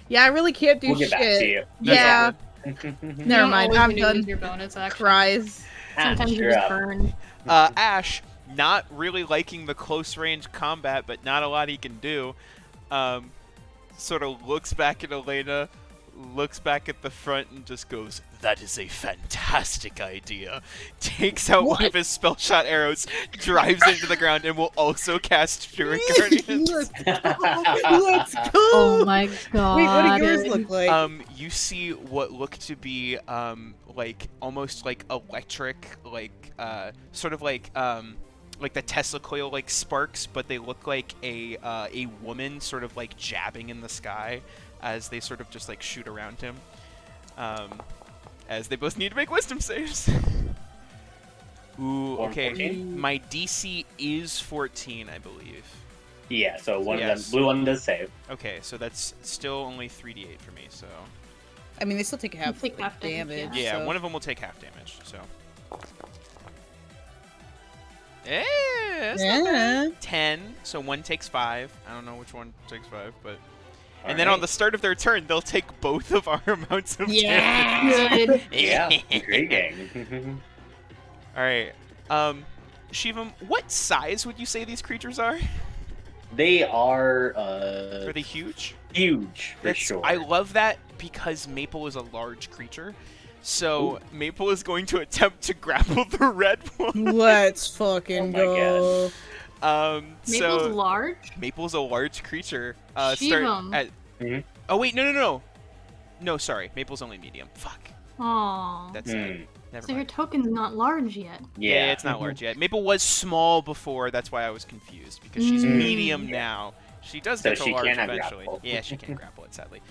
Yeah, I really can't do We'll get shit. back to you. Yeah, You never don't mind. always I'm need to done. use Your bonus action. Cries. Sometimes you sure just up. burn. Ash, not really liking the close range combat, but not a lot he can do. Sort of looks back at Elena, looks back at the front, and just goes, That is a fantastic idea. takes out one of his spell shot arrows, drives into the ground, and will also cast Fury Guardian. Let's go. Oh my god. Wait, what do yours look like? You see what look to be like almost like electric, like sort of like the Tesla coil like sparks, but they look like a woman sort of like jabbing in the sky as they sort of just like shoot around him. As they both need to make wisdom saves. Ooh, okay. 14? My DC is 14, I believe. Yeah, so one of Yes. them, blue one does save. Okay, so that's still only 3d8 for me, so... I mean, they still take half, take half damage, damage. Yeah, so. one of them will take half damage, so... Eh, that's not bad. Yeah. 10, so one takes 5. I don't know which one takes 5, but... And then on the start of their turn, they'll take both of our amounts of Yeah. Good. Yeah, great game. Alright, Shivam, what size would you say these creatures are? They are, Are they huge? huge, for That's- sure. I love that because Maple is a large creature. So Maple is going to attempt to grapple the red one. Let's fucking Oh my go. Maple's So large. Maple's a large creature. Shivam. At... Mhm. Oh wait, no. No, sorry. Maple's only medium. Fuck. Aww. That's Hmm. it. Never So your mind. token's not large yet. Yeah, it's not large yet. Maple was small before. That's why I was confused because she's Mm. medium now. She does So get to she large cannot eventually. grapple. Yeah, she can grapple it sadly.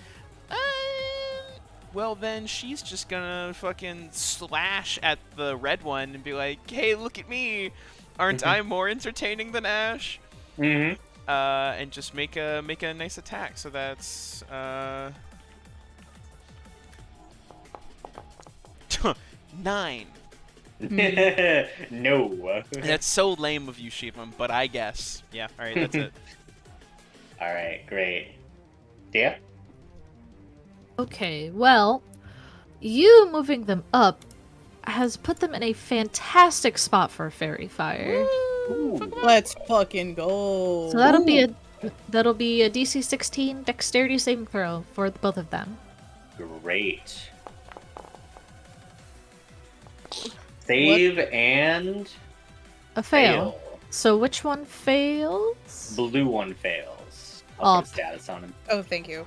well, then she's just gonna fucking slash at the red one and be like, hey, look at me. Aren't I more entertaining than Ash? Mm-hmm. And just make a nice attack. So that's 9. No. That's so lame of you, Shivam, but I guess. Yeah, alright, that's it. Alright, great. Dia? Okay, well, you moving them up has put them in a fantastic spot for a fairy fire. Let's fucking go. So that'll be a DC 16 dexterity saving throw for both of them. Great. Save and A fail. So which one fails? Blue one fails. I'll Up. put status on him. Oh, thank you.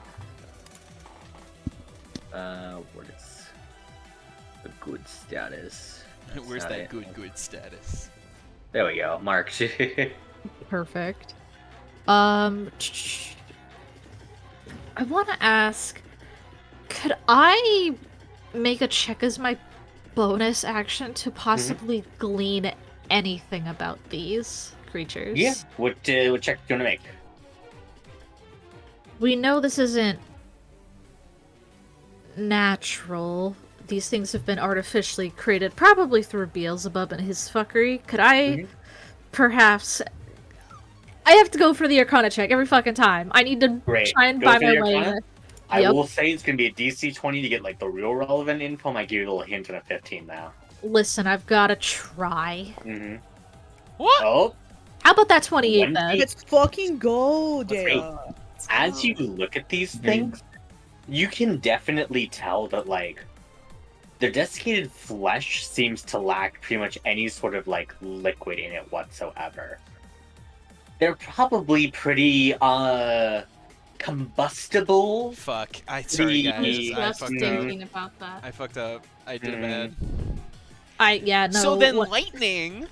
What is the good status? That's Where's not that it. good status? There we go. Marked. Perfect. I want to ask, could I make a check as my bonus action to possibly glean anything about these creatures? Yeah. What check do you want to make? We know this isn't natural. These things have been artificially created, probably through Beelzebub and his fuckery. Could I perhaps... I have to go for the Arcana check every fucking time. I need to Great. try and Go buy for my the way. Arcana? I Yep. will say it's going to be a DC 20 to get like the real relevant info. I might give you a little hint and a 15 now. Listen, I've got to try. Mm-hmm. What? Oh, How about that 28 When then? Let's fucking go, Great. Dale. as you look at these things, you can definitely tell that like their desiccated flesh seems to lack pretty much any sort of like liquid in it whatsoever. They're probably pretty combustible. Fuck. Sorry, The- guys. I Just fucked up. thinking about that. I fucked up. I did Mhm. bad. No. So then what- lightning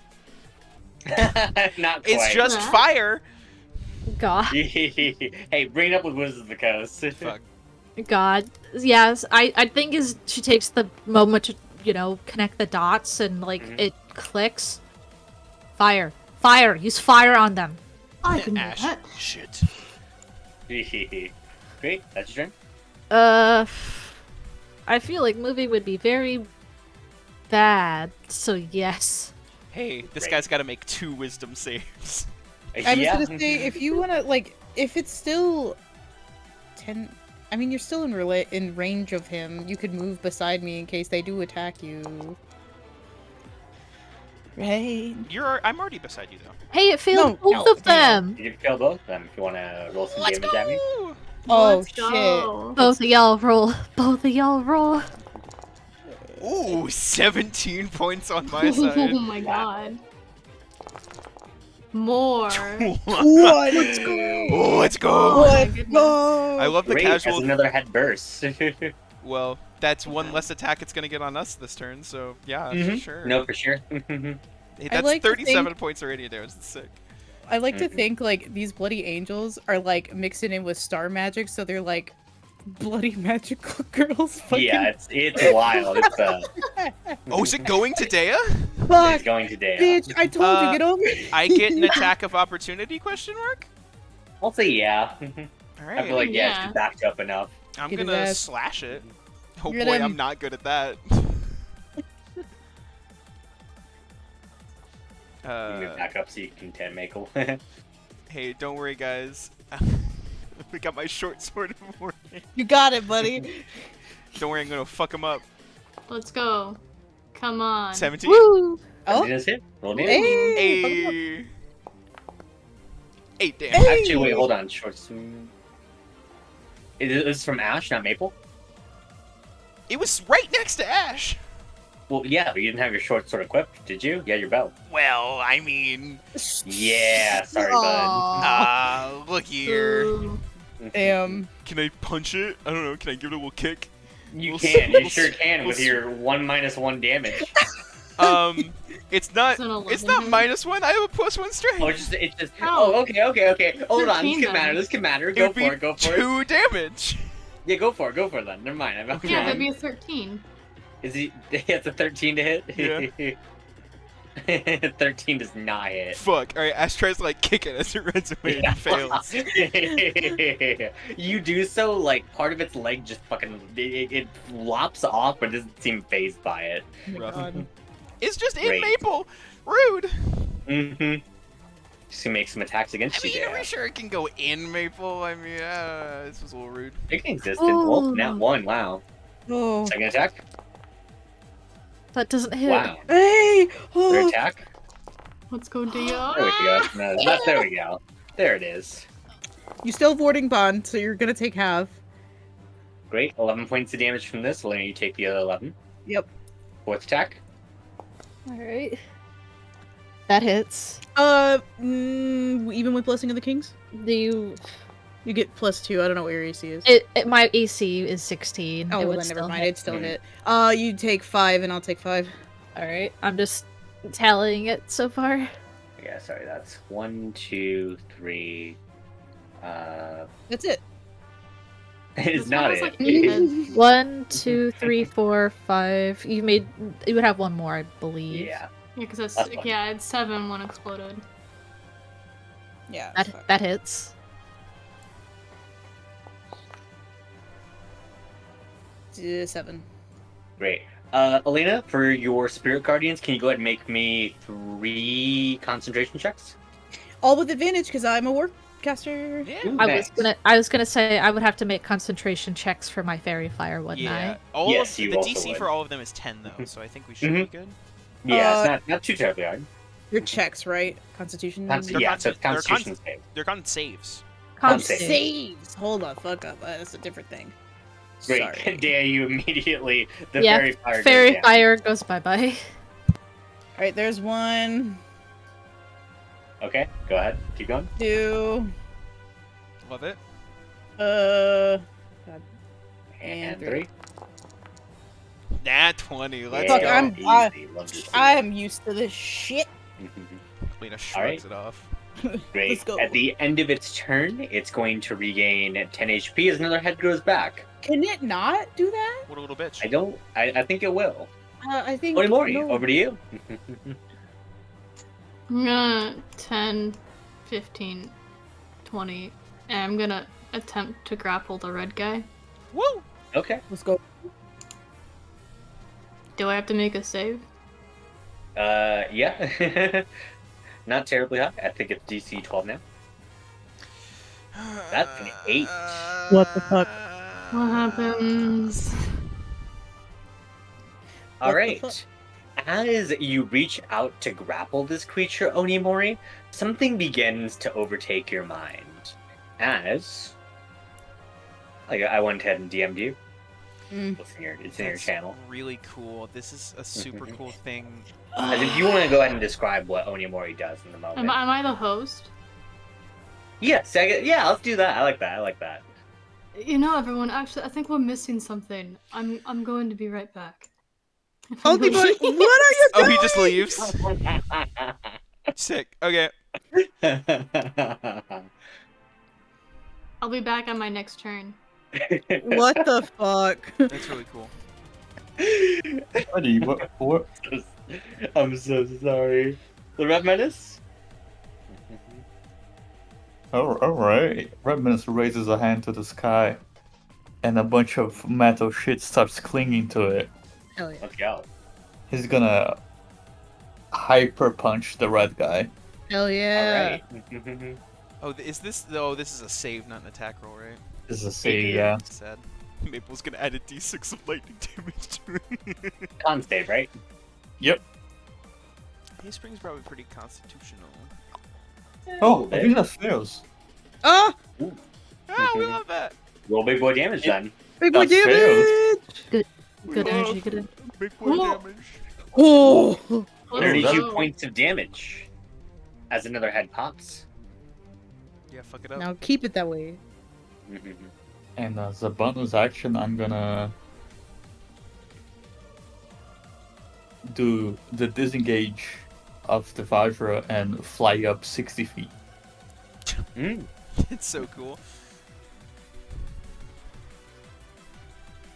Not is quite. just Huh? fire. God. Hey, bring it up with Wizards of the Coast. Fuck. God. Yes, I think is she takes the moment to, connect the dots and like Mhm. it clicks. Fire. Fire. Use fire on them. I can do Ash. that. Shit. Great, that's your turn. I feel like moving would be very bad. So yes. Hey, this Great. guy's got to make 2 wisdom saves. I was gonna say, if you wanna, like, if it's still 10... I mean, you're still in range of him. You could move beside me in case they do attack you. Right? I'm already beside you though. Hey, it failed No, both no, of them. You can kill both of them if you want to roll some Let's damage at me. go. Oh, Let's shit. go. Both of y'all roll. Both of y'all roll. Ooh, 17 points on my Oh side. my god. More. What? Let's go! Oh, let's go. Oh my Let's goodness. go! I love the Great, that's casual. another head burst. Well, that's one less attack it's gonna get on us this turn. So yeah, for Mhm. sure. No, for sure. Hey, that's like to 37 think- points of radiant damage. That's sick. I like to Mhm. think, like, these bloody angels are, like, mixing in with star magic, so they're, like, bloody magical girls. Fucking... Yeah, it's wild. Oh, is it going to Dea? Fuck! It's going to Dea. Bitch, I told you, get over I get an attack of opportunity? Question mark. I'll say yeah. All I right. feel like Yeah. she's backed up enough. I'm Get his gonna ass. slash it. Oh Get boy, him. I'm not good at that. Move back up so you can 10 make a Hey, don't worry, guys. We got my short sword of warning. You got it, buddy. Don't worry, I'm gonna fuck him up. Let's go. Come on. 17. Woo! Oh, Just hit. Roll damage. hey! Hey. 8 damage. Hey! Actually, wait, hold on. Short swing. Is this from Ash, not Maple? It was right next to Ash. Well, yeah, but you didn't have your short sword equipped, did you? Yeah, your belt. Well, I mean, Yeah, sorry, bud. look here. Ooh. Damn. Can I punch it? I don't know. Can I give it a little kick? You We'll can. s- You sure can with we'll your 1-1 damage. It's not. It's an 11 It's not hit. -1. I have a +1 strength. Oh, it's just. Oh. Oh, okay. Hold on. This 13 can matter. then. This can matter. It Go would be for it. Go for it. 2 damage. Yeah, go for it. Go for it then. Never mind. I'm Yeah, wrong. that'd be a 13. Is he? It's a 13 to hit. Yeah. 13 does not hit. Fuck. All right, Ash tries to like kick it as it runs away and fails. You do so, like part of its leg just fucking it lops off, but doesn't seem phased by it. Rough. God. It's just in Great. Maple. Rude. Mm-hmm. Just gonna make some attacks I against mean, you are we there. sure it can go in Maple? I mean, this was a little rude. Existent. Oh, Ooh. nat 1. Wow. Oh. Second attack. That doesn't hit. Wow. Hey! Third Oh. attack. Let's go, Dio. There we go. No, there we go. There it is. You still have warding bond, so you're gonna take half. Great. 11 points of damage from this. Elena, you take the other 11. Yep. Fourth attack. Alright. That hits. Even with Blessing of the Kings? Do you... You get +2. I don't know what your AC is. my AC is 16. Oh, it well, would then never still mind. hit. It'd still hit. You take 5, and I'll take 5. Alright, I'm just tallying it so far. Yeah, sorry. That's 1, 2, 3. That's it. It's This not one it. has, like, 8 heads. 1, 2, 3, 4, 5. You would have one more, I believe. Yeah. Yeah, because it's, That's fine. yeah, it's 7 when exploded. Yeah. That hits. That's 7. Great. Elena, for your spirit guardians, can you go ahead and make me 3 concentration checks? All with advantage, because I'm a warcaster. Yeah. Ooh, I nice. was gonna say I would have to make concentration checks for my fairy fire, wouldn't Yeah. I? All Yes, of you the also DC would. for all of them is 10 though, so I think we should Mhm. be good. Yeah, it's not too terribly hard. Your checks, right? Constitution. Yeah, so it's they're Constitution save. They're con saves. Con Con save. save. Saves. Hold on, fuck up. That's a different thing. Great. Sorry. Dare you immediately. The Yeah, fairy fire. Fairy goes down. fire goes bye-bye. All right, there's 1, Okay, go ahead. Keep going. 2. Love it. God. And And 3. Nat 20. Let's Fuck, go. I'm- Love to see I it. am used to this shit. Lena All shrugs right. it off. Great. Let's go. At the end of its turn, it's going to regain 10 HP as another head grows back. Can it not do that? What a little bitch. I think it will. I think. Mori, no. over to you. I'm gonna 10, 15, 20, and I'm gonna attempt to grapple the red guy. Woo! Okay. Let's go. Do I have to make a save? Yeah. Not terribly high. I think it's DC 12 now. That's an 8. What the fuck? What happens? All What the right. fuck? As you reach out to grapple this creature, Onimori, something begins to overtake your mind. As I went ahead and DM'd you. It's in your That's channel. really cool. This is a super cool thing. As if you want to go ahead and describe what Onimori does in the moment. Am I the host? Yes, yeah, let's do that. I like that. You know, everyone. Actually, I think we're missing something. I'm going to be right back. Only boy, what are you Oh, doing? he just leaves. Sick. Okay. I'll be back on my next turn. What the fuck? That's really cool. Buddy, what? I'm so sorry. The Red Menace? Alright. Red Menace raises a hand to the sky, and a bunch of metal shit starts clinging to it. Hell yeah. Let's go. He's gonna hyper punch the red guy. Hell yeah. Alright. Oh, is this? Oh, this is a save, not an attack roll, right? This is a save, yeah. Sad. Maple's gonna add a d6 of lightning damage to it. Con save, right? Yep. Hey, Spring's probably pretty constitutional. Oh, I think that fails. Ah! Ah, we love that. Roll big boy damage then. Big boy That fails. damage! Good energy, good energy. Big boy Whoa. damage. Oh! Let's 32 go. points of damage. As another head pops. Yeah, fuck it up. Now keep it that way. And as a bonus action, I'm gonna do the disengage of the Vajra and fly up 60 feet. Mm. It's so cool.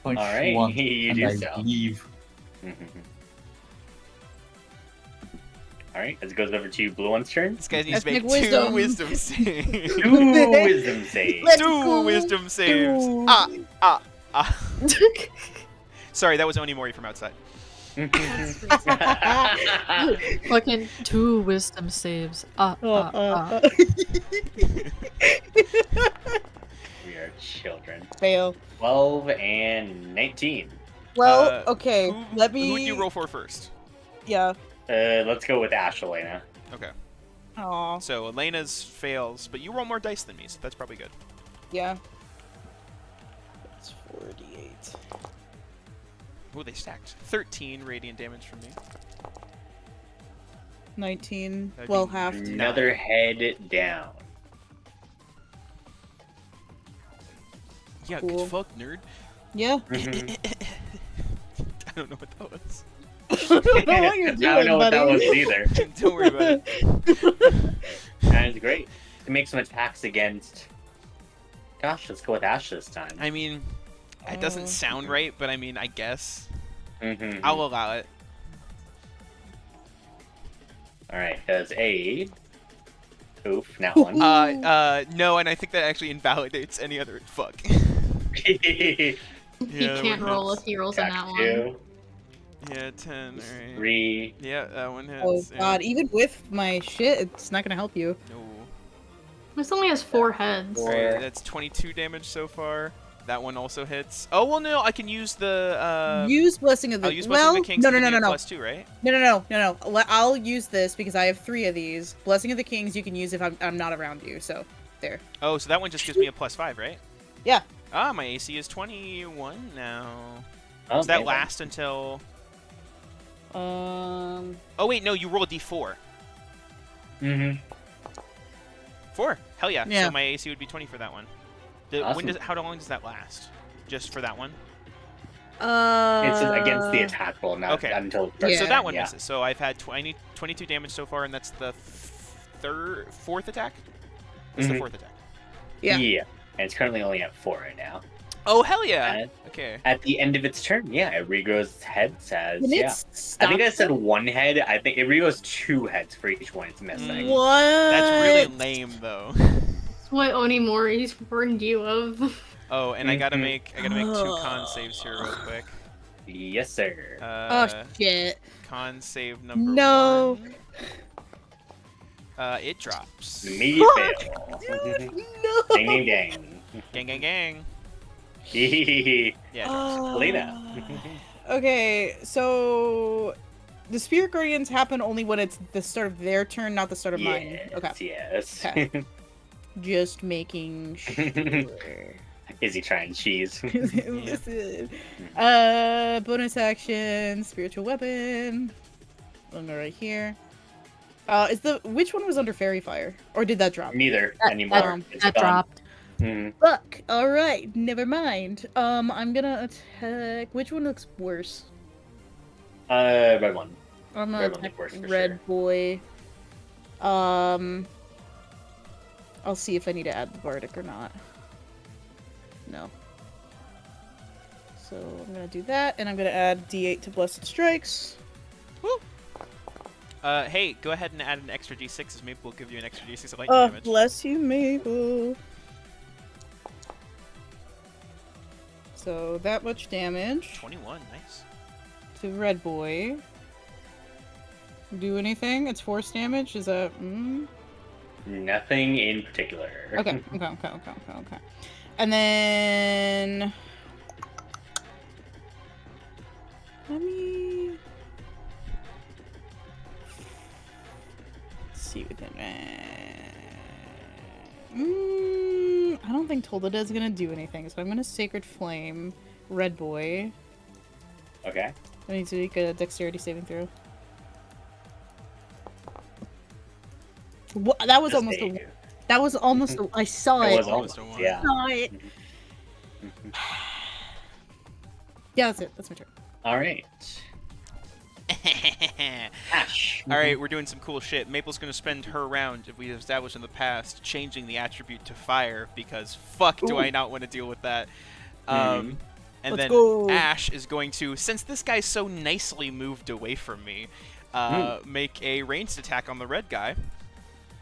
Punch All right, once you and do I so. leave. All right, as it goes over to Blue One's turn. This guy needs to Ethnic make two wisdom. wisdom saves. 2 wisdom saves. Let's Two go. wisdom saves. Two. Ah. Sorry, that was Onimori from outside. Fucking 2 wisdom saves. We are children. Fail. 12 and 19. Well, okay. Who Let would you me. roll for first? Yeah. Let's go with Ash Elena. Okay. Aw. So Elena's fails, but you roll more dice than me, so that's probably good. Yeah. That's 48. Ooh, they stacked. 13 radiant damage from me. 19. That'd Well, be half. Another head down. Yeah, Cool. good fuck, nerd. Yeah. Mhm. I don't know what that was. I don't know what you're doing, I don't know what that buddy. was either. Don't worry about it. That is great. To make some attacks against. Gosh, let's go with Ash this time. I mean, it doesn't sound right, but I mean, I guess. Mhm. I'll allow it. All right, does a. Oof, now one. No, and I think that actually invalidates any other. Fuck. He Yeah, that can't one roll hits. if he rolls on that one. 2, Yeah, 10. Alright. 3. Yeah, that one hits. Oh yeah. god, even with my shit, it's not gonna help you. No. This only has 4 heads. Four. Alright, that's 22 damage so far. That one also hits. Oh, well, no, I can use the. Use Blessing of the I'll use Blessing well, of the Kings no, to no, give no, me no, a no, +2, right? no. I'll use this because I have 3 of these. Blessing of the Kings you can use if I'm not around you. So there. Oh, so that one just gives me a +5, right? Yeah. Ah, my AC is 21 now. Oh, Does that okay, last until? Um. Oh wait, no, you roll a D4. Mhm. 4. Hell yeah. Yeah. So my AC would be 20 for that one. Awesome. How long does that last? Just for that one? It's against the attack roll, not Okay. until. Yeah. So that one yeah. misses. So I've had 22 damage so far, and that's the fourth attack. It's the Mhm. fourth attack. Yeah. And it's currently only at 4 right now. Oh hell yeah! And Okay. at the end of its turn, yeah, it regrows its head. Says, Can yeah. it I think I stop said them? 1 head. I think it regrows 2 heads for each one it's missing. What? That's really lame though. That's what Onimori's warned you of. Oh, and I gotta Mhm. make 2 con saves here real quick. Yes, sir. Oh shit. Con save number No. 1. It drops. Immediate Fuck, fail. No. Ding, ding, ding. Gang, gang, gang. Hehehe. Yeah. It drops. Helena. Okay, so the Spirit Guardians happen only when it's the start of their turn, not the start of mine. Okay. Yes. Okay. Just making sure. Is he trying cheese? Listen. Bonus action, spiritual weapon. One right here. Which one was under fairy fire? Or did that drop? Neither That- anymore. It's That gone. dropped. Mhm. Fuck. Alright, never mind. I'm gonna attack. Which one looks worse? Red one. I'm gonna Red one attack look worse for Red sure. Boy. I'll see if I need to add the Bardic or not. No. So I'm gonna do that, and I'm gonna add D8 to Blessed Strikes. Hey, go ahead and add an extra D6, as maybe we'll give you an extra D6 of lightning damage. Bless you, Mabel. So that much damage 21, nice. to Red Boy. Do anything? It's force damage. Is that? Nothing in particular. Okay. And then let me see within. I don't think Tolda is gonna do anything, so I'm gonna Sacred Flame Red Boy. Okay. I need to make a Dexterity saving throw. What? That was Just almost a. save. That was almost. I saw It it. was Almost almost, a one. yeah. Saw it. Mhm. Yeah, that's it. That's my turn. All right. Ash. Alright, we're doing some cool shit. Maple's gonna spend her round, if we established in the past, changing the attribute to fire, because fuck do I not want to deal with that. And Let's then go. Ash is going to, since this guy's so nicely moved away from me, make a ranged attack on the red guy.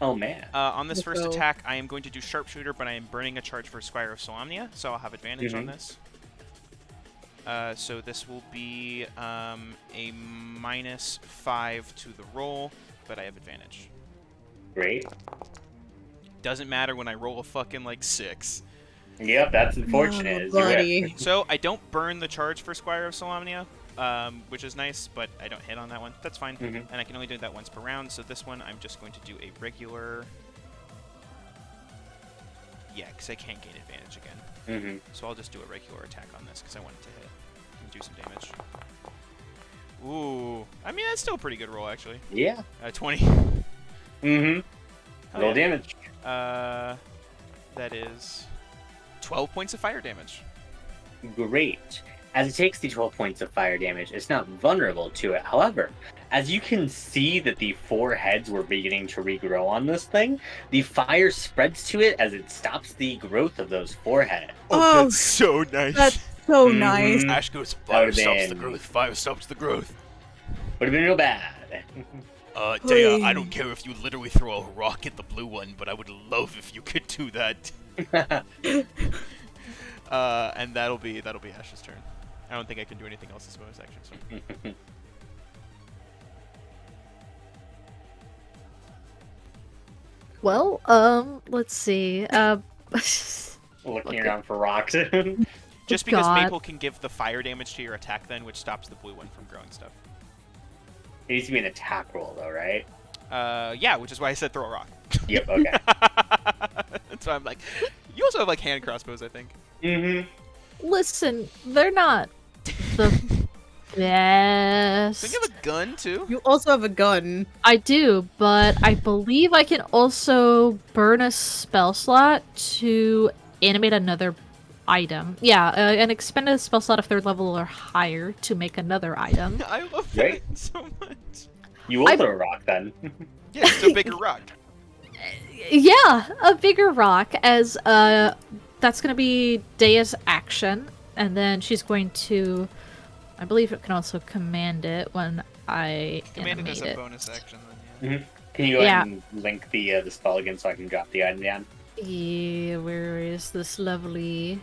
Oh man. On this Let's first go. attack, I am going to do Sharpshooter, but I am burning a charge for Squire of Solamnia, so I'll have advantage on this. So this will be a -5 to the roll, but I have advantage. Great. Doesn't matter when I roll a fucking, like, 6. Yep, that's unfortunate. Oh, is your buddy. whip. So I don't burn the charge for Squire of Solamnia, which is nice, but I don't hit on that one. That's fine. Mhm. And I can only do that once per round, so this one I'm just going to do a regular... Yeah, because I can't gain advantage again. Mhm. So I'll just do a regular attack on this, because I want it to hit and do some damage. Ooh. I mean, that's still a pretty good roll, actually. Yeah. 20. Mm-hmm. Hell Roll yeah. damage. That is 12 points of fire damage. Great. As it takes the 12 points of fire damage, it's not vulnerable to it. However, as you can see that the 4 heads were beginning to regrow on this thing, the fire spreads to it as it stops the growth of those 4 heads. Oh, that's so nice. That's so Mhm. nice. Ash goes, That fire would've stops the been- growth, fire stops the growth. Would have been real bad. Dea, I don't care if you literally throw a rock at the blue one, but I would love if you could do that. And that'll be Ash's turn. I don't think I can do anything else as bonus action. So. Well, let's see. Looking Okay. around for rocks. Just because God. Maple can give the fire damage to your attack then, which stops the blue one from growing stuff. It needs to be an attack roll, though, right? Yeah, which is why I said throw a rock. Yep, okay. That's why I'm like, you also have like hand crossbows, I think. Mm-hmm. Listen, they're not the best. Don't you have a gun too? You also have a gun. I do, but I believe I can also burn a spell slot to animate another item. Yeah, and expend a spell slot of 3rd level or higher to make another item. I love Right. that so much. You will throw a rock, then. Yeah, it's a bigger rock. Yeah, a bigger rock, as that's gonna be Dea's action, and then she's going to, I believe it can also command it when I Command it animate as a it. bonus action then, yeah. Can you go Yeah. ahead and link the spell again so I can drop the item down? Yeah, where is this lovely?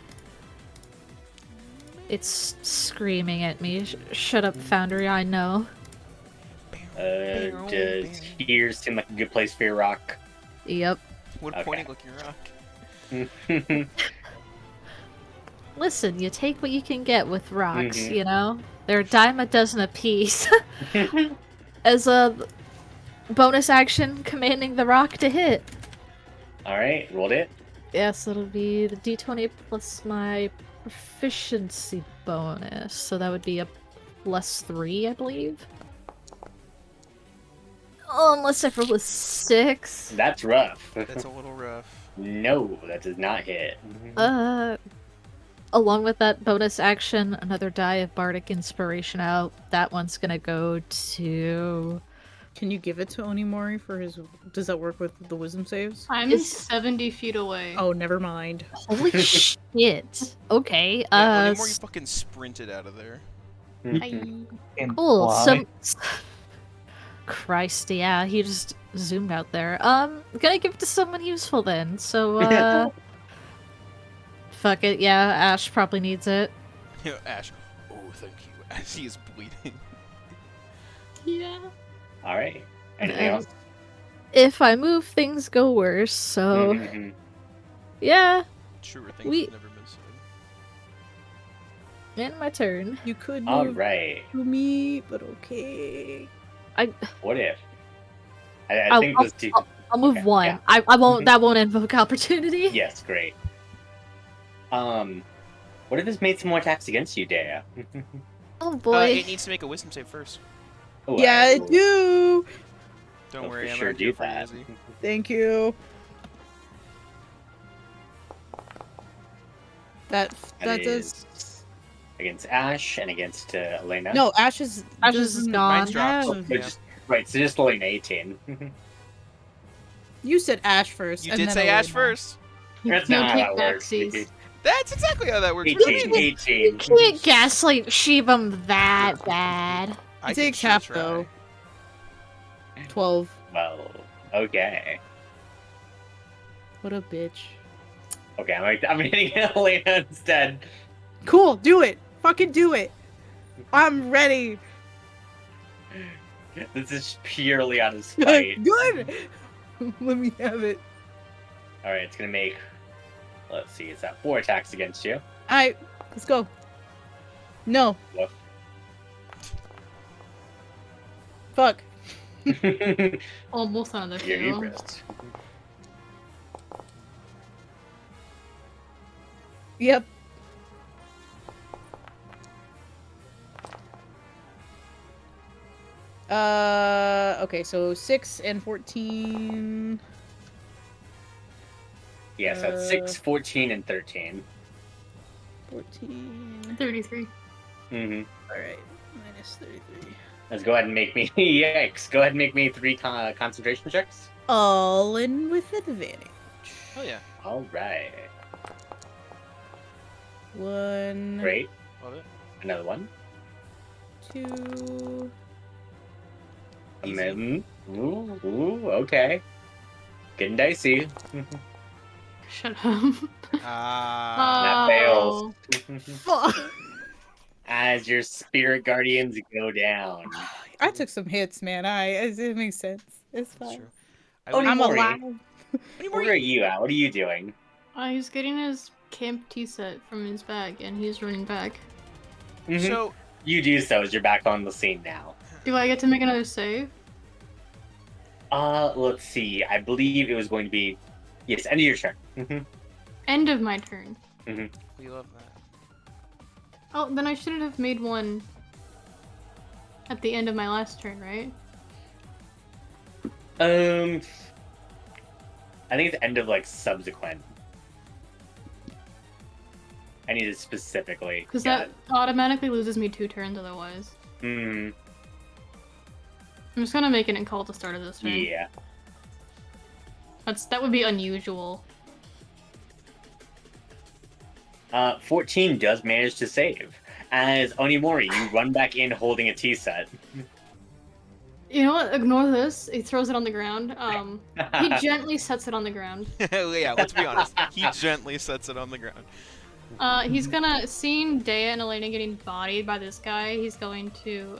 It's screaming at me. Shut up, Foundry. I know. Does here seem like a good place for your rock? Yep. Would Okay. pointing looking rock. Listen, you take what you can get with rocks. Mhm. You know, they're a dime a dozen a piece. As a bonus action, commanding the rock to hit. Alright, rolled it. Yes, it'll be the d20 plus my proficiency bonus. So that would be a +3, I believe. Oh, unless I roll a 6. That's rough. That's a little rough. No, that does not hit. Along with that bonus action, another die of Bardic Inspiration out. That one's gonna go to... Can you give it to Onimori for his... Does that work with the wisdom saves? I'm Is- 70 feet away. Oh, never mind. Holy shit. Okay, Yeah, anymore you fucking sprinted out of there. cool. Why? Christ, yeah, he just zoomed out there. Gonna give it to someone useful then. So, fuck it, yeah, Ash probably needs it. Ash, oh, thank you. As he is bleeding. Yeah. Alright. Anything And else? if I move, things go worse, so... Mhm. Yeah, Truer things We- have never been said. and my turn. You could move Alright. to me, but okay. What if? I think I'll- those two. I'll move Okay, one. yeah. I won't. Mhm. That won't invoke opportunity. Yes, great. What if it's made some more attacks against you, Dea? Oh boy. It needs to make a wisdom save first. Oh, Yeah, I will- do! Don't will worry, for I'm sure right do here for you, that. Izzy. Thank you. That That does... Against Ash and against Elena. No, Ash is... Ash is doesn't gone. Mine's dropped. have- So just, right, so just Elena 18. You said Ash first. You and did then say Ash Elena. first. That's No not how that kickbacks, works. sis. That's exactly how that works. 18. You 18. can't gaslight Shibum that bad. I It can takes sure half try. though. 12. Well, okay. What a bitch. Okay, I'm hitting Elena instead. Cool, do it. Fucking do it. I'm ready. This is purely out of spite. Good. Let me have it. Alright, it's gonna make. Let's see, it's at 4 attacks against you. Alright, let's go. No. Woof. Fuck. Almost another Your fail. Eucharist. Yep. Okay, so 6 and 14. Yes, that's 6, 14, and 13. 14. 33. Mm-hmm. Alright, minus 33. Let's go ahead and make me. Yikes! Go ahead and make me 3 concentration checks. All in with advantage. Oh yeah. Alright. 1, Great. Love it. Another one. 2. And then. Ooh, okay. Getting dicey. Shut up. Ah. That fails. Fuck. As your spirit guardians go down. I took some hits, man. It makes sense. It's That's fine. true. Oh, like- I'm Mori. alive. Where are you at? What are you doing? He's getting his camp tea set from his bag, and he's running back. Mhm. So You do so as you're back on the scene now. Do I get to make another save? Let's see. I believe it was going to be. Yes, end of your turn. End of my turn. we love that. Oh, then I shouldn't have made one at the end of my last turn, right? I think it's end of like subsequent. I need it specifically. Because that automatically loses me 2 turns otherwise. Hmm. I'm just gonna make it and call it the start of this turn. Yeah. That would be unusual. 14 does manage to save. As Onimori, you run back in holding a tea set. You know what? Ignore this. He throws it on the ground. He gently sets it on the ground. Yeah, let's be honest. He gently sets it on the ground. He's gonna, seeing Dea and Elena getting bodied by this guy, he's going to...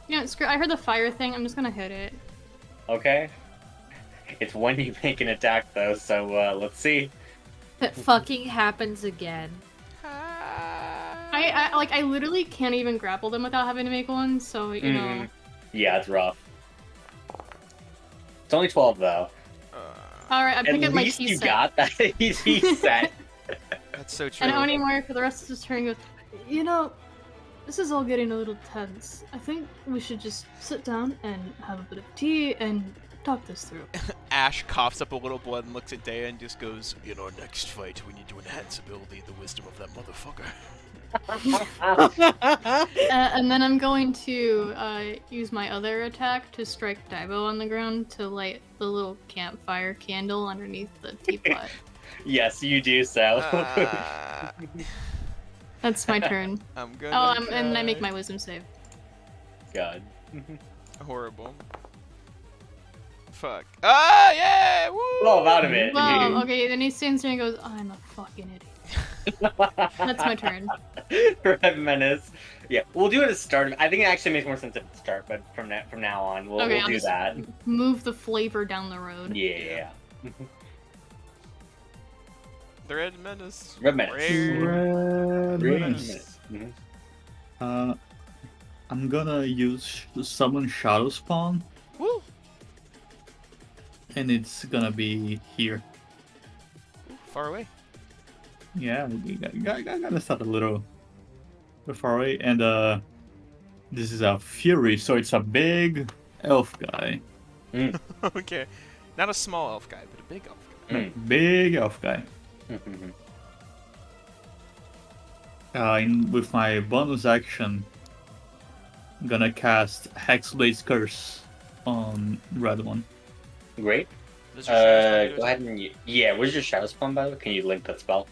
You know, screw, I heard the fire thing, I'm just gonna hit it. Okay. It's when you make an attack, though, so let's see. That fucking happens again. I literally can't even grapple them without having to make one, so, you know... Yeah, it's rough. It's only 12, though. Alright, I pick At up my least tea you set. got that tea set. That's so true. And Onimori, for the rest of his turn, goes, you know, this is all getting a little tense. I think we should just sit down and have a bit of tea and talk this through. Ash coughs up a little blood and looks at Dea and just goes, "In our next fight, we need to enhance ability the wisdom of that motherfucker." And then I'm going to use my other attack to strike Daibo on the ground to light the little campfire candle underneath the teapot. Yes, you do so. That's my turn. I'm gonna And I make cry. my wisdom save. God. Horrible. Fuck. Ah, yeah! Woo! Well, out of it. Well, okay, then he stands there and goes, I'm a fucking idiot. That's my turn. Red Menace. Yeah, we'll do it at the start. I think it actually makes more sense at the start, but from now on, we'll I'll do just that. move the flavor down the road. Yeah. The Red Menace. Red Menace. Rare. Red Menace. Mhm. I'm gonna use summon Shadow Spawn, Woo! and it's gonna be here. Far away. Yeah, gotta start a little far away, and this is a Fury, so it's a big elf guy. Okay. Not a small elf guy, but a big elf guy. Big elf guy. With my bonus action, I'm gonna cast Hexblade's Curse on red one. Great. Does your shadow spell do Go ahead and yeah. Where's your shadow spawn, by the way? Can you link that spell?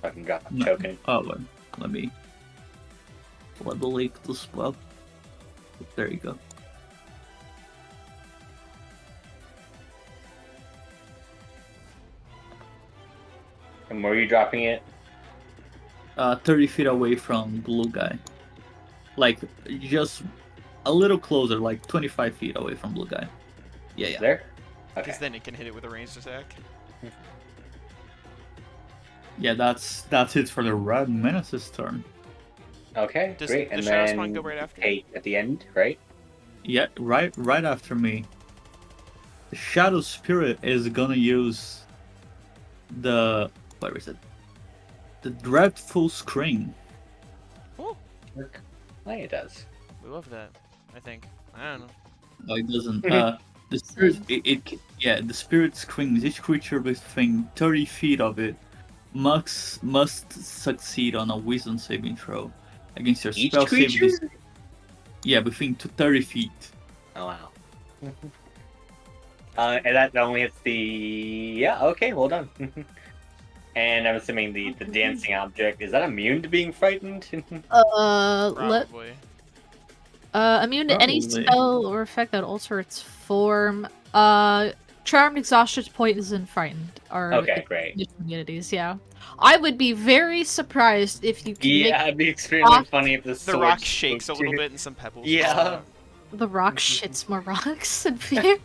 fucking drop No. choking. Oh, well, let me leak the spell. There you go. And where are you dropping it? 30 feet away from blue guy. Like, just a little closer, like 25 feet away from blue guy. Yeah. There? Because Okay. then it can hit it with a ranged attack. Yeah, that's it for the Red Menace's turn. Okay, Does great. the And Shadow then Spawn go right after? Kate at the end, right? Yeah, right after me. The Shadow Spirit is gonna use the... Where is it? The Dreadful Scream. Oh, I think it does. we love that. I think. I don't know. No, it doesn't. The spirit, the spirit screams. Each creature within 30 feet of it must succeed on a Wisdom saving throw against your Each spell save. creature? Yeah, within 30 feet. Oh wow. And that only hits the... Yeah, okay, well done. And I'm assuming the dancing object, is that immune to being frightened? Let Probably. immune to any Probably. spell or effect that alter its form. Charmed, exhausted, poison, frightened are Okay, great. its immunities. Yeah, I would be very surprised if you could Yeah, it'd be extremely rock- funny if the The sword rock shakes a spoke little to- bit and some pebbles. Yeah. fall out. make the rock shits more rocks and fear.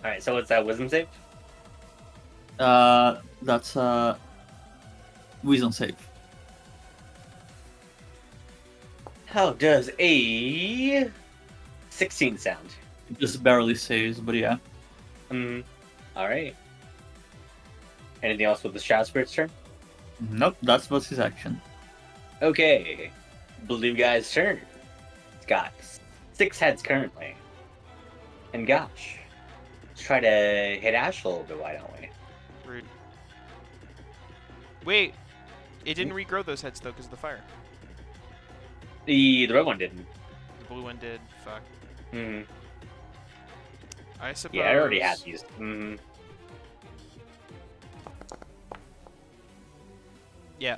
Alright, so what's that, wisdom save? That's Wisdom save. How does a 16 sound? It just barely saves, but yeah. Alright. Anything else with the Shadow Spirit's turn? Nope, that's what's his action. Okay. Blue guy's turn. It's got 6 heads currently. And gosh. Let's try to hit Ash a little bit, why don't we? Rude. Wait, it didn't regrow those heads though because of the fire. The red one didn't. The blue one did. Fuck. hmm I suppose. Yeah, I already had these. Yeah.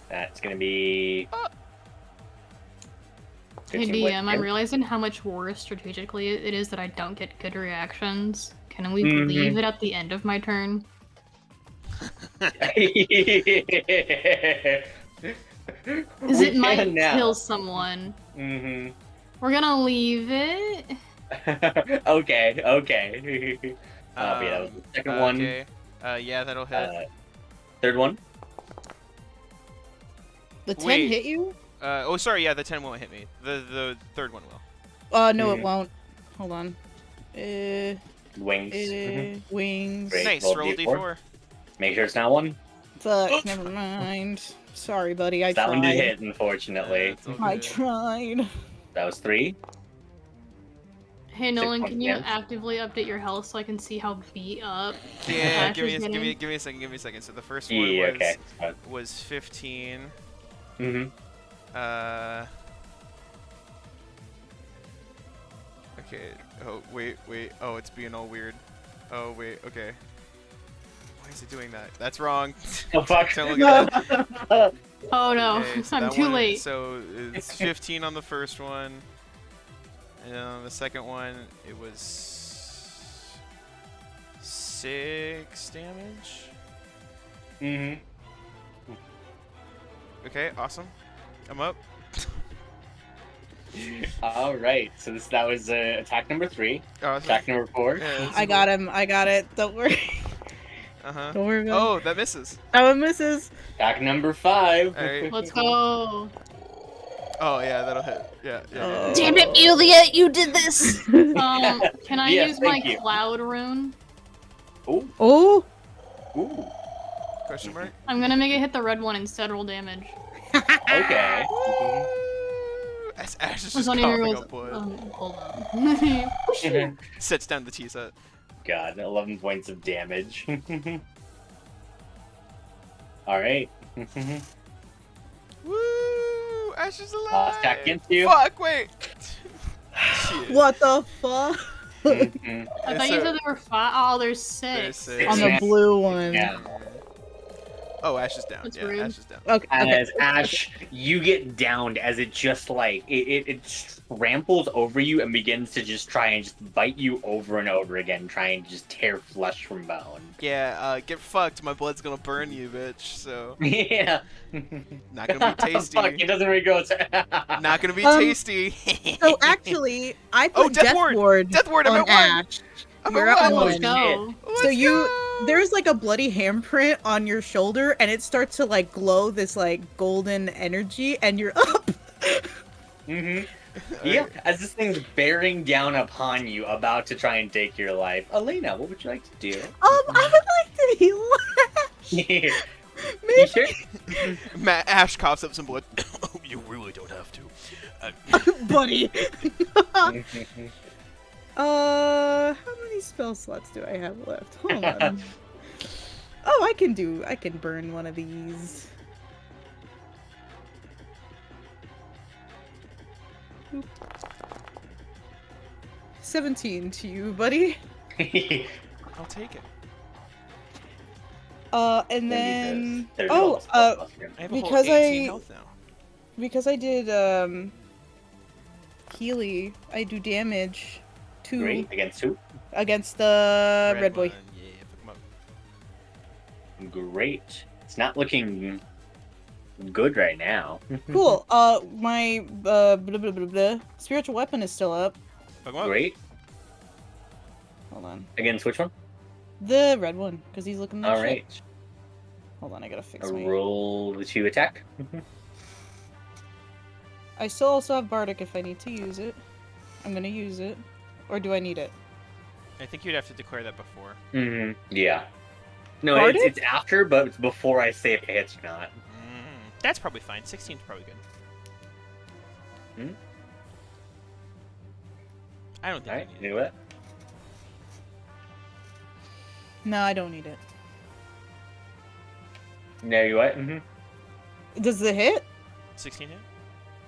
That's gonna be... Hey 15 points. DM, I'm realizing how much worse strategically it is that I don't get good reactions. Can we Mhm. leave it at the end of my turn? Because it might kill someone. Mm-hmm. We're gonna leave it. Okay. But yeah, that was the second one. Okay. Yeah, that'll hit. Third one. The 10 Wait. hit you? Oh, sorry. Yeah, the 10 won't hit me. The third one will. No, Mhm. it won't. Hold on. Wings. Wings. Great. Nice. roll Roll a D4. d4. Make sure it's not one. Fuck, never mind. Sorry, buddy, I That tried. one did hit, unfortunately. It's all I good. tried. That was 3. Hey Nolan, points can you damage. actively update your health so I can see how beat up? Yeah, Ash give me is a getting? second. So the first one Yeah, was okay. was 15. Mm-hmm. Okay. Oh wait. Oh, it's being all weird. Oh wait. Okay. Why is it doing that? That's wrong. Oh, fuck. Don't look at that. Oh no, Okay, so I'm that too one- late. So it's 15 on the first one, and then on the second one it was 6 damage. Mm-hmm. Okay, awesome. I'm up. Alright, so that was attack number 3. Awesome. Attack number 4. I got him. I got it. Don't worry. Uh huh. Don't worry about it. Oh, that misses. That one misses. Attack number 5. Alright. Let's go. Oh yeah, that'll hit. Yeah. Oh. Damn it, Mulia, you did this! Can I Yes, use my thank you. cloud rune? Ooh. Oh. Ooh. Question mark. I'm gonna make it hit the red one instead. Roll damage. Okay. Ash is Which just one of you coughing was? up blood. Hold on. Mhm. Sets down the tea set. God, 11 points of damage. Alright. Woo! Ash is alive. Attack against you. Fuck! Wait. Shit. What the fuck? Mhm. I thought you said there were 5. Oh, there's 6. six. On the Yeah. blue one. Yeah. Oh, Ash is down. That's Yeah, rude. Ash is down. Okay. okay. As Ash, you get downed as it just like it tramples over you and begins to just try and just bite you over and over again, trying to just tear flesh from bone. Yeah, get fucked. My blood's gonna burn you, bitch. So Yeah. not gonna be tasty. Fuck, it doesn't really go. Not gonna be Um, tasty. So actually, I Oh, put Death Death Ward! Ward Death Ward, I'm on at 1! Ash. I'm You're at at one. Let's go. So Let's go. there's like a bloody handprint on your shoulder, and it starts to like glow this like golden energy, and you're up. Mm-hmm. Yeah, as this thing's bearing down upon you, about to try and take your life. Elena, what would you like to do? I would like to heal Ash. You Maybe. sure? Ash coughs up some blood. You really don't have to. Buddy. How many spell slots do I have left? Hold on. Oh, I can burn one of these. Oop. 17 to you, buddy. I'll take it. And then There's oh, all the spell slots here. I have a Because whole 18 I- health now. because I did Healy, I do damage to Great, against who? against the red boy. one, yeah, fuck him up. Great. It's not looking good right now. Cool. My blah, blah, blah, blah. Spiritual weapon is still up. Fuck him up. Great. Hold on. Against which one? The red one, because he's looking like All shit. right. Hold on, I gotta fix A my. roll to attack. I still also have Bardic if I need to use it. I'm gonna use it. Or do I need it? I think you'd have to declare that before. Mm-hmm. Yeah. No, Bardic? it's after, but it's before I say if it hits or not. That's probably fine. 16's probably good. Hmm? I don't think Alright, you you need know it. what? No, I don't need it. No, you what? Mm-hmm. Does it hit? 16 hit?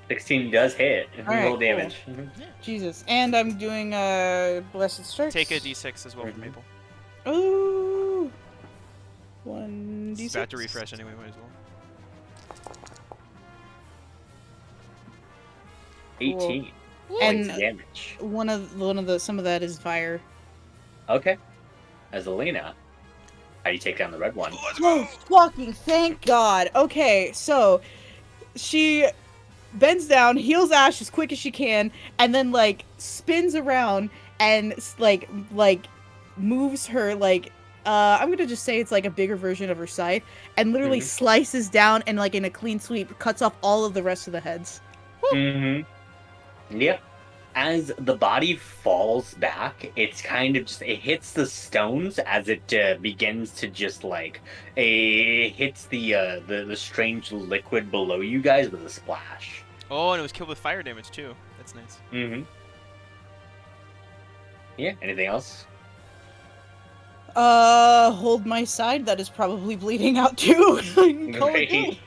16 does hit. Alright, Roll cool. damage. Mhm. Jesus. And I'm doing Blessed Strikes. Take a d6 as well for Mhm. Maple. Ooh. 1d6. It's about to refresh anyway, might as well. 18 And points of damage. some of that is fire. Okay. As Elena, how do you take down the red one? Oh, fucking thank God. Okay, so she bends down, heals Ash as quick as she can, and then like spins around and like moves her like I'm gonna just say it's like a bigger version of her scythe, and literally Mhm. slices down and like in a clean sweep cuts off all of the rest of the heads. Mm-hmm. Yep. As the body falls back, it's kind of just, it hits the stones as it begins to just like, hits the strange liquid below you guys with a splash. Oh, and it was killed with fire damage too. That's nice. Mm-hmm. Yeah, anything else? Hold my side that is probably bleeding out too. Call it good. Great.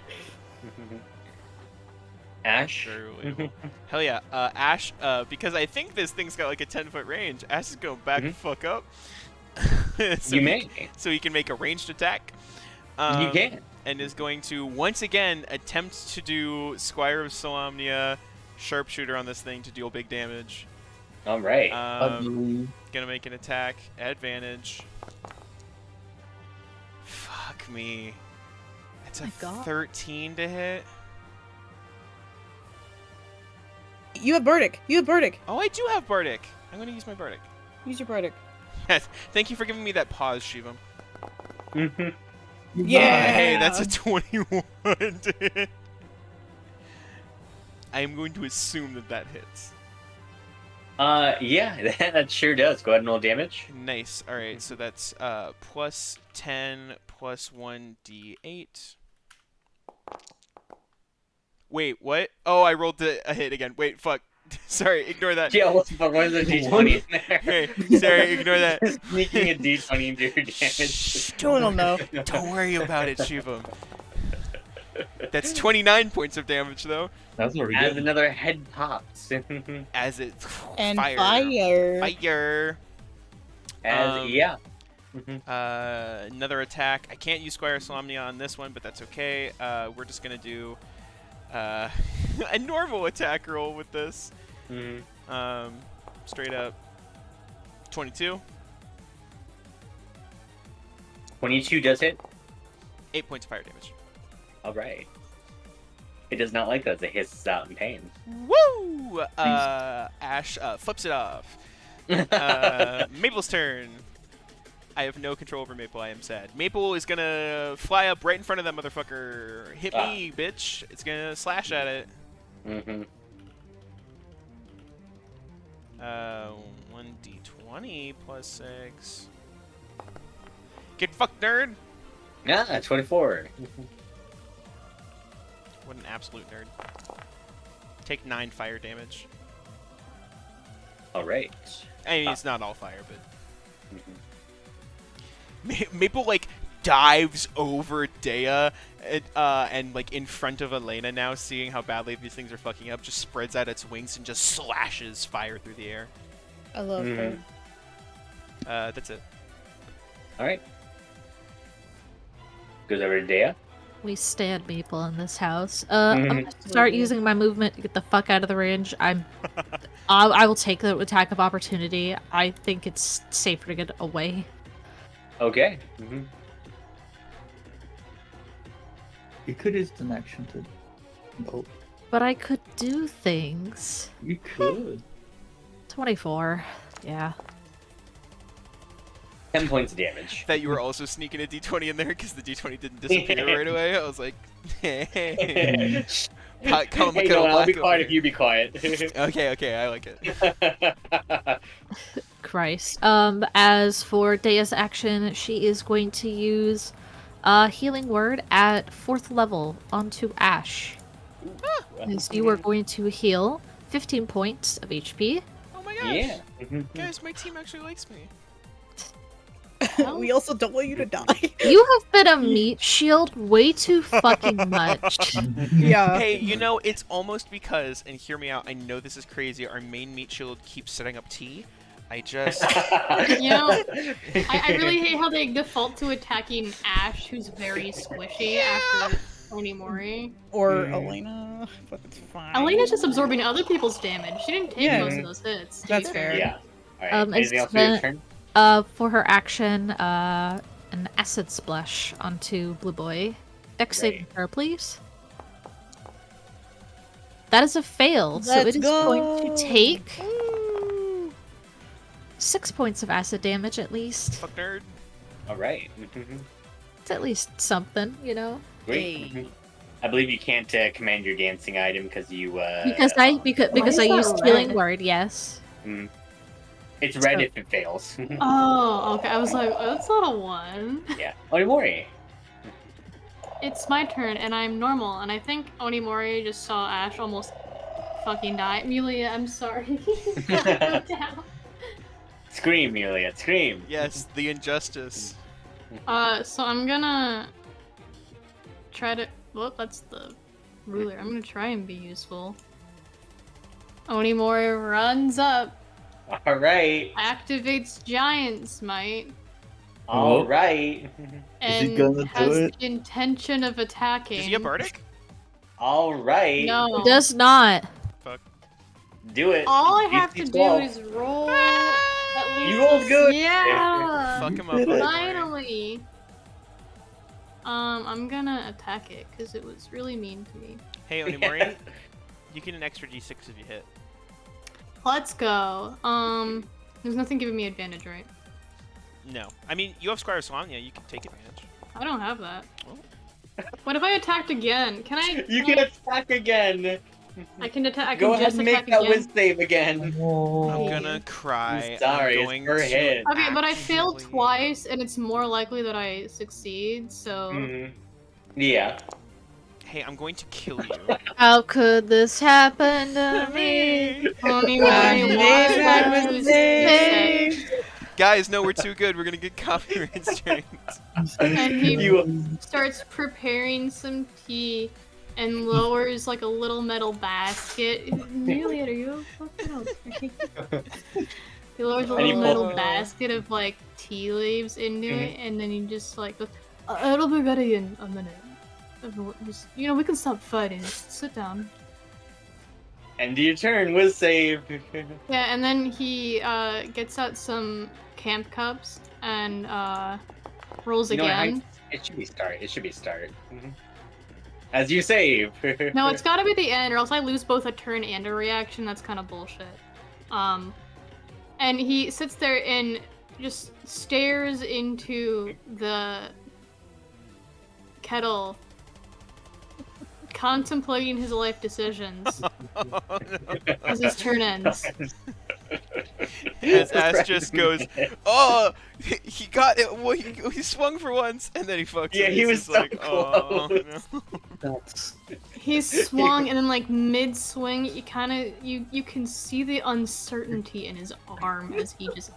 Ash? Very relatable. Hell yeah. Ash, because I think this thing's got like a 10-foot range, Ash is going back the Mhm. fuck up. So You he- may. So he can make a ranged attack. You can. And is going to once again attempt to do Squire of Solamnia sharpshooter on this thing to deal big damage. Alright. Gonna make an attack at advantage. Fuck me. It's a My God. 13 to hit. You have Burdick. Oh, I do have Bardic. I'm gonna use my Bardic. Use your Burdick. Thank you for giving me that pause, Shivam. Mm-hmm. Yeah. Hey, that's a 21 to hit. I am going to assume that that hits. Yeah, that sure does. Go ahead and roll damage. Nice. All right, so that's plus 10 plus 1d8. Wait, what? Oh, I rolled a hit again. Wait, fuck. Sorry, ignore that. Yeah, what the fuck? Why is there a d20 in there? Okay, sorry, ignore that. Sneaking a d20 into your damage. Don't know. Don't worry about it, Shivam. That's 29 points of damage, though. That's already As good. another head pops. As it And fire. fire. Yeah. Mhm. Another attack. I can't use Squire Somnia on this one, but that's okay. We're just gonna do a normal attack roll with this. Mhm. Straight up 22. 22 does hit. 8 points of fire damage. All right. It does not like that as it hisses out in pain. Woo! Ash flips it off. Maple's turn. I have no control over Maple. I am sad. Maple is gonna fly up right in front of that motherfucker. Hit me, bitch. It's gonna slash at it. Mm-hmm. 1d20 plus 6. Get fucked, nerd! Yeah, 24. What an absolute nerd. Take 9 fire damage. All right. I mean, it's not all fire, but... Mhm. Maple, like, dives over Dea and, like, in front of Elena now, seeing how badly these things are fucking up, just spreads out its wings and just slashes fire through the air. I love her. That's it. All right. Goes over to Dea. We stand Maple in this house. I'm gonna start using my movement to get the fuck out of the range. I will take the attack of opportunity. I think it's safer to get away. Okay. Mm-hmm. You could use an action to. Oh, But I could do things. you could. 24. Yeah. 10 points of damage. That you were also sneaking a d20 in there because the d20 didn't disappear right away. I was like, hey. Hey, Call him no, I'll be Black quiet over if you be quiet. Okay, I like it. Christ. As for Dea's action, she is going to use Healing Word at 4th level onto Ash. As you are going to heal 15 points of HP. Oh my gosh. Yeah. Guys, my team actually likes me. We also don't want you to die. You have been a meat shield way too fucking much. Yeah. Hey, you know, it's almost because, and hear me out, I know this is crazy, our main meat shield keeps setting up tea. I just... You know, I really hate how they default to attacking Ash, who's very squishy after Onimori. Or Elena, but it's fine. Elena's just absorbing other people's damage. She didn't take Yeah. most of those hits. to That's be fair. Yeah. All right. It's Anything else for your the- turn? For her action, an acid splash onto Blue Boy. Dex saving throw, please. That is a fail, so Let's it is go. going to take 6 points of acid damage at least. Fuck nerd. All right. It's at least something, you know. Great. Hey. I believe you can't command your dancing item because you. Because I is that used Healing red? Word, yes. It's red So- if it fails. Oh, okay. I was like, oh, that's not a 1. Yeah. Onimori. It's my turn, and I'm normal, and I think Onimori just saw Ash almost fucking die. Amelia, I'm sorry. Calm down. Scream, Juliet. Scream. Yes, the injustice. So I'm gonna try to. Well, that's the ruler. I'm gonna try and be useful. Onimori runs up, All right. activates Giant Smite, All right. and he gonna do has it? the intention of attacking. Is he a bardic? All right. No. It does not. Fuck. Do it. All I have to DC do 12. is roll. At least. You rolled good. Yeah. Fuck him up. Onimori. Finally. I'm gonna attack it because it was really mean to me. Hey, Onimori, you get an extra d6 if you hit. Let's go. There's nothing giving me advantage, right? No. I mean, you have Squire Somnia, you can take advantage. I don't have that. Oh. What if I attacked again? Can I? You can attack again. I can attack. I can Go ahead just and attack make that again. whiz save again. I'm Oh. gonna cry. I'm sorry, I'm it's going per to hit. Okay, but I failed actually- twice, and it's more likely that I succeed. So Yeah. Hey, I'm going to kill you. How could this happen to me? Only I way made that one, two, mistake. six. Guys, no, we're too good. We're gonna get copyright strikes. And he You- starts preparing some tea and lowers like a little metal basket. Juliet, are you fucking okay? He lowers a And he little metal pull- basket of like tea leaves into Mhm. it, and then he just like goes, it'll be ready in a minute. Just, we can stop fighting. Just sit down. End your turn was saved. Yeah, and then he gets out some camp cups and rolls You know what, again. it should be start. It should be start. As you save. No, it's gotta be the end, or else I lose both a turn and a reaction. That's kind of bullshit. And he sits there and just stares into the kettle, contemplating his life decisions as his turn ends. As Ash just goes, oh, he got it. Well, he swung for once, and then he fucks. Yeah, it. he He's was just so like, oh, close. no. That's He swung, and then like mid-swing, you can see the uncertainty in his arm as he just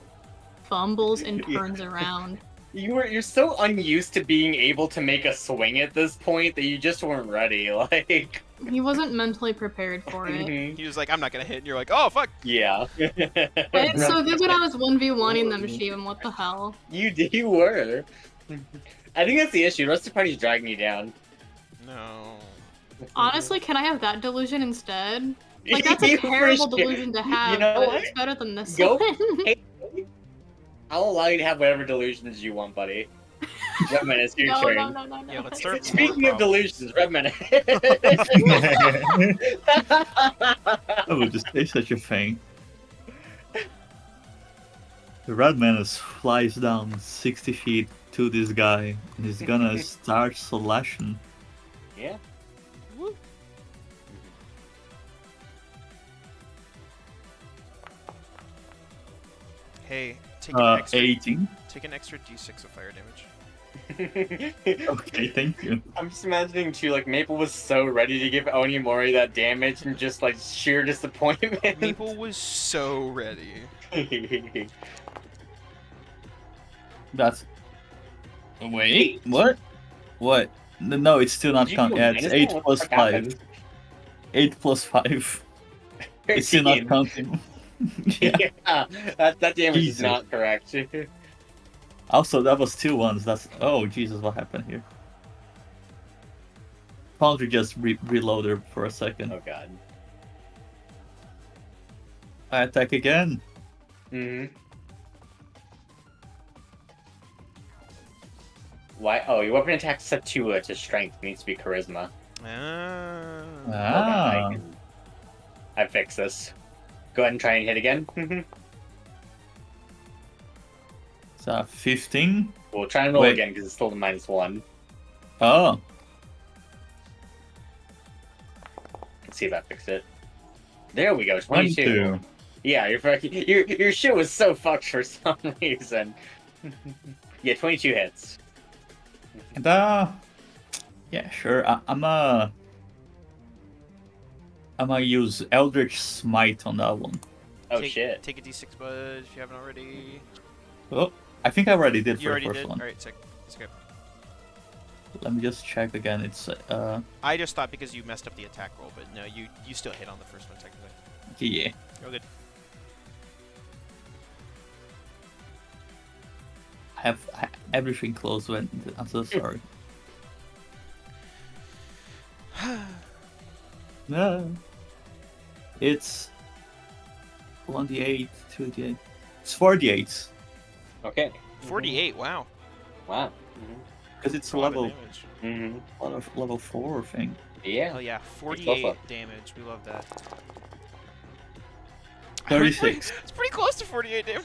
fumbles and turns around. You're so unused to being able to make a swing at this point that you just weren't ready. Like, He wasn't mentally prepared for it. mhm. He was like, I'm not gonna hit, and you're like, oh fuck. Yeah. It's so good when I was 1v1ing them, Shivam, what the hell? You were. I think that's the issue. The rest of the party's dragging you down. No. Honestly, can I have that delusion instead? Like, that's a You for terrible sure- delusion to have, You know but what? it's better than this Go. one. Hey, I'll allow you to have whatever delusions you want, buddy. Redman, it's your no, turn. no. Yeah, let's start with Speaking more of problems. delusions, Redman. I would just say such a thing. The red menace flies down 60 feet to this guy, and he's gonna start slashing. Yeah. Hey, take an extra. 18. Take an extra d6 of fire damage. Okay, thank you. I'm just imagining too, like Maple was so ready to give Onimori that damage and just like sheer disappointment. Maple was so ready. That's. Wait, what? What? No, it's still not Did you counting. do a Yeah, it's minus 8 roll? What plus the fuck happened? 5. 8 plus 5. It's still not counting. Yeah. Yeah, that damage Jesus. is not correct. Also, that was 2 ones. That's. Oh, Jesus, what happened here? Foundry just reloaded for a second. Oh god. I attack again. Hmm. Why? Oh, your weapon attack set to strength. It needs to be charisma. Ah. Ah. I fix this. Go ahead and try and hit again. So 15. We'll try and roll Wait. again because it's still the -1. Oh. Let's see if I fixed it. There we go. 22. 22. Yeah, your shit was so fucked for some reason. Yeah, 22 hits. And yeah, sure. I'm gonna use Eldritch Smite on that one. Oh take, shit. Take a d6, bud, if you haven't already. Oh, I think I already did You for already the first did? one. Alright, sick. It's good. Let me just check again. It's I just thought because you messed up the attack roll, but no, you still hit on the first one technically. yeah. You're good. I have everything closed. When I'm so sorry. No. It's 1d8, 2d8. It's 4d8 Okay. 48, wow. Wow. because it's A lot of level damage. level 4 thing. Yeah. Oh yeah, also 48 damage. We love that. 36. It's pretty close to 48 damage.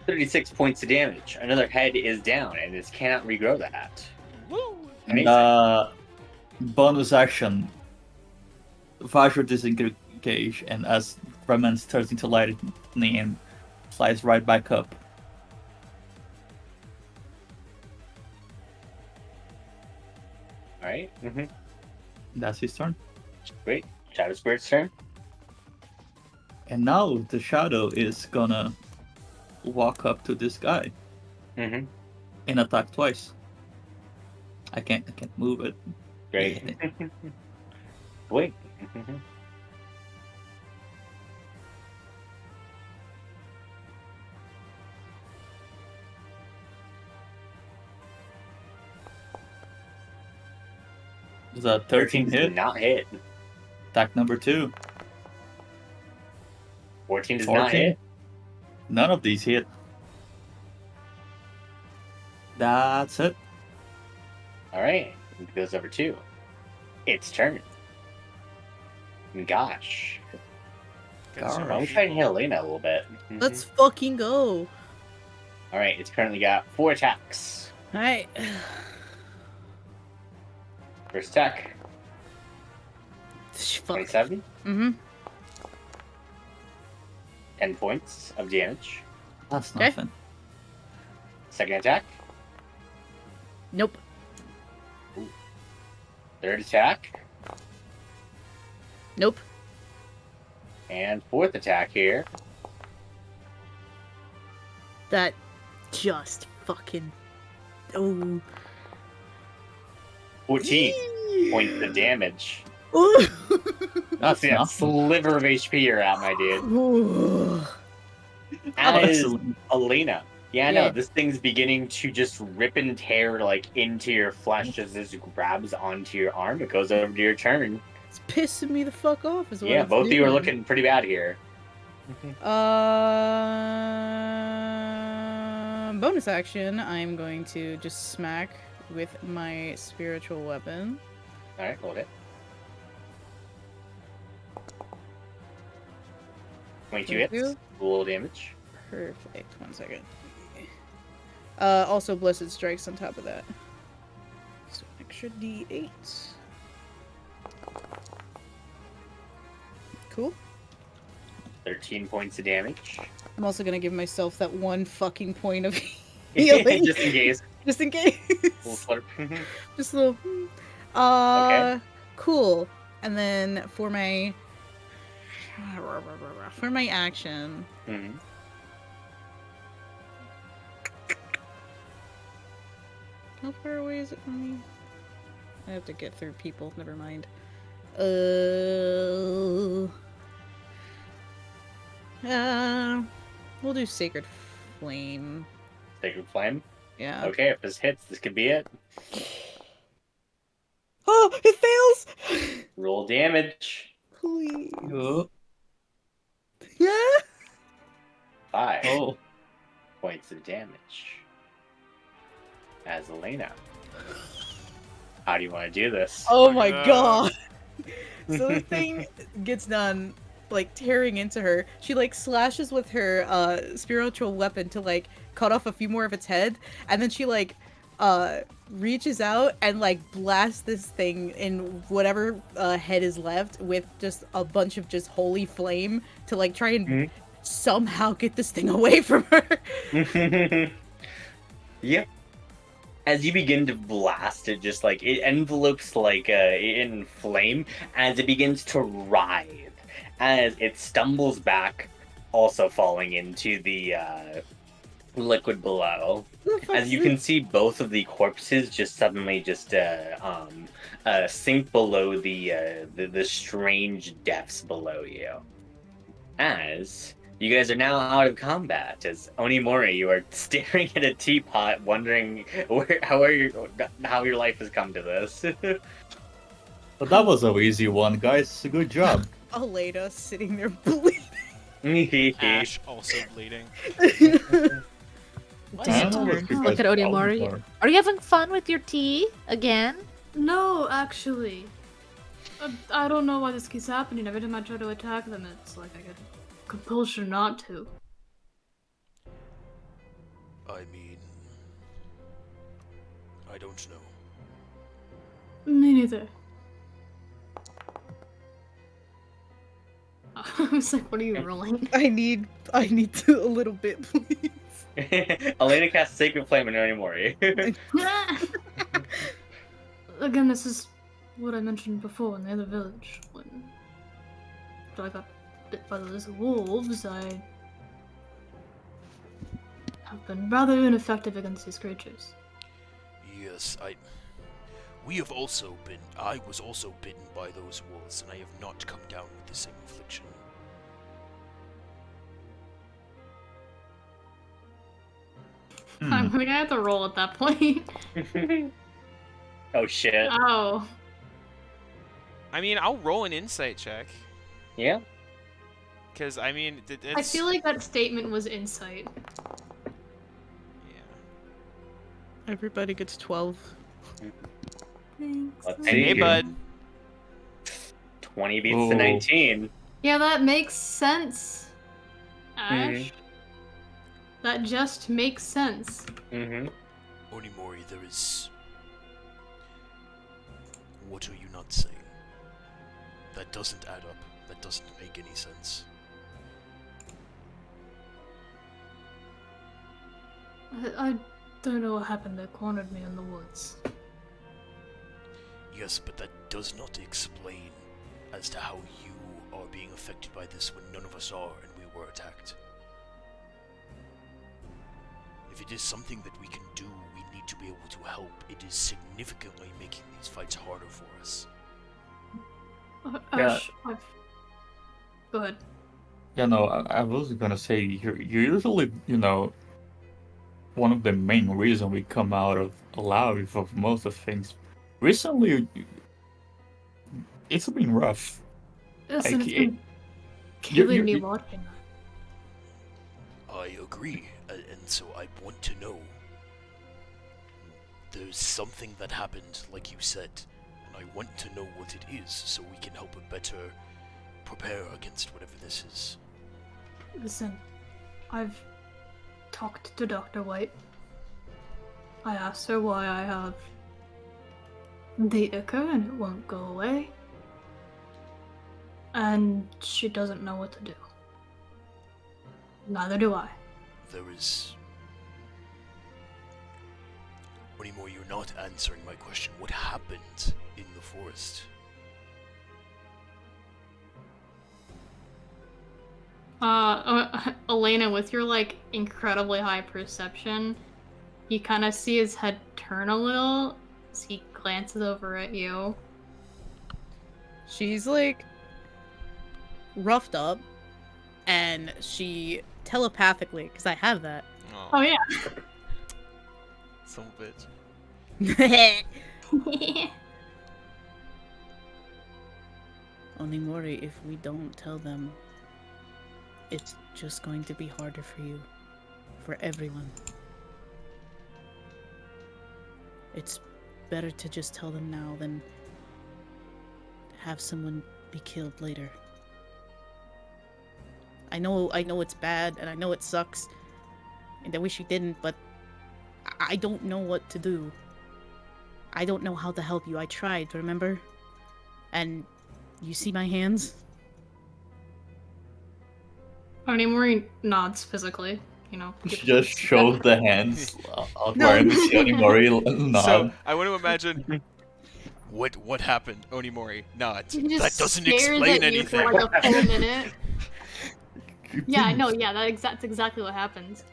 36 points of damage. Another head is down, and this cannot regrow that. Woo! Amazing. Bonus action. Vajra disengage, and as Raman turns into lightning and flies right back up. All right. That's his turn. Great. Shadow Spirit's turn. And now the shadow is gonna walk up to this guy Mm-hmm. and attack twice. I can't move it. Great. Wait. Mm-hmm. Is that 13 does hit? not hit. Attack number 2. 14 does not 14. hit. None of these hit. That's it. All right. It goes over 2. Its turn. Gosh. Guys are I'm trying to hit evil. Elena a little bit. Mhm. Let's fucking go. All right. It's currently got 4 attacks. Alright. First attack, Fuck. 27. Mm-hmm. 10 points of damage. That's Okay. nothing. Second attack, Nope. third attack, Nope. and fourth attack here. That just fucking. Oh. 14 points of damage. That's Yeah, nothing. sliver of HP you're at, my dude. Ooh. As Excellent. Elena. Yeah, Yeah. no, this thing's beginning to just rip and tear like into your flesh as this grabs onto your arm. It goes over to your turn. It's pissing me the fuck off as well. Yeah, both of you are looking pretty bad here. Bonus action. I'm going to just smack with my spiritual weapon. Alright, hold it. 22 hits. 22? Roll damage. Perfect. 1 second. Also blessed strikes on top of that. So extra D8. Cool. 13 points of damage. I'm also gonna give myself that 1 fucking point of healing. Just in case. Just in case. Little slurp. Just a little. Okay. Cool. And then for my action, Mhm. how far away is it from me? I have to get through people. Never mind. We'll do Sacred Flame. Sacred Flame. Yeah. Okay, if this hits, this could be it. Oh, it fails! Roll damage. Please. Oh. Yeah. 5 Oh. points of damage. As Elena. How do you want to do this? Oh my no. god. So the thing gets done, like tearing into her. She like slashes with her spiritual weapon to like cut off a few more of its head, and then she like reaches out and like blasts this thing in whatever head is left with just a bunch of just holy flame to like try and somehow get this thing away from her. Yep. As you begin to blast it, just like it envelopes like in flame as it begins to writhe, as it stumbles back, also falling into the liquid below. As you can see, both of the corpses just suddenly just sink below the strange depths below you. As you guys are now out of combat, as Onimori, you are staring at a teapot, wondering how your life has come to this. But that was an easy one, guys. Good job. Elena sitting there bleeding. Ash also bleeding. Damn. Look at Onimori. Are you having fun with your tea again? No, actually. I don't know why this keeps happening. Every time I try to attack them, it's like I get compulsion not to. I mean, I don't know. Me neither. I was like, what are you rolling? I need to a little bit, please. Elena casts Sacred Flame on Onimori. Again, this is what I mentioned before in the other village. When I got bit by those wolves, I have been rather ineffective against these creatures. Yes, I was also bitten by those wolves, and I have not come down with the same affliction. I'm gonna have to roll at that point. Oh shit. Oh. I mean, I'll roll an insight check. Yeah. Because, I mean, it's... I feel like that statement was insight. Yeah. Everybody gets 12. Thanks. Let's Hey, see. bud. 20 beats the 19. Yeah, that makes sense, Ash. That just makes sense. Mm-hmm. Onimori, there is... What are you not saying? That doesn't add up. That doesn't make any sense. I don't know what happened. They cornered me in the woods. Yes, but that does not explain as to how you are being affected by this when none of us are and we were attacked. If it is something that we can do, we need to be able to help. It is significantly making these fights harder for us. Ash, Go ahead. Yeah, no, I was gonna say, you're usually, one of the main reasons we come out of alive of most of things. Recently, it's been rough. Listen, Like, it's been killing me you- watching that. I agree, and so I want to know. There's something that happened, like you said, and I want to know what it is so we can help better prepare against whatever this is. Listen, I've talked to Dr. White. I asked her why I have the ichor and it won't go away. And she doesn't know what to do. Neither do I. There is... Onimori, you're not answering my question. What happened in the forest? Elena, with your, incredibly high perception, you kind of see his head turn a little as he glances over at you. She's roughed up, and she telepathically, because I have that. Oh, yeah. Son of a bitch. Onimori, if we don't tell them, it's just going to be harder for you. For everyone. It's better to just tell them now than have someone be killed later. I know it's bad, and I know it sucks, and I wish you didn't, but I don't know what to do. I don't know how to help you. I tried, remember? And you see my hands? Onimori nods physically, She just shows the hands out No. where I see Onimori nod. So, I want to imagine... What happened, Onimori? Nods. He just That doesn't stares explain at you for anything. a full minute. Yeah, I know. Yeah, that's exactly what happens.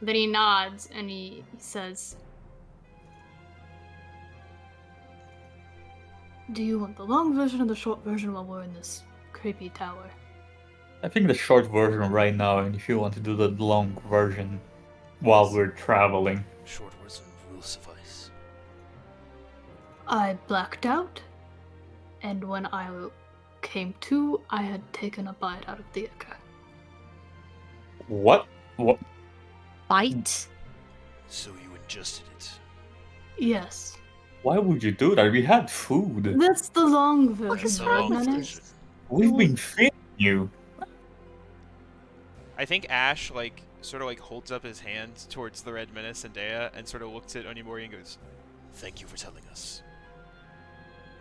Then he nods and he says, "Do you want the long version or the short version while we're in this creepy tower?" I think the short version right now, and if you want to do the long version while we're traveling. Short version will suffice. I blacked out, and when I came to, I had taken a bite out of the ichor. What? What? Bite? So you ingested it. Yes, Why would you do that? We had food. that's the long version. That's the Red long Menace. version. We've been feeding you. I think Ash, sort of holds up his hand towards the Red Menace and Dea and sort of looks at Onimori and goes, Thank you for telling us.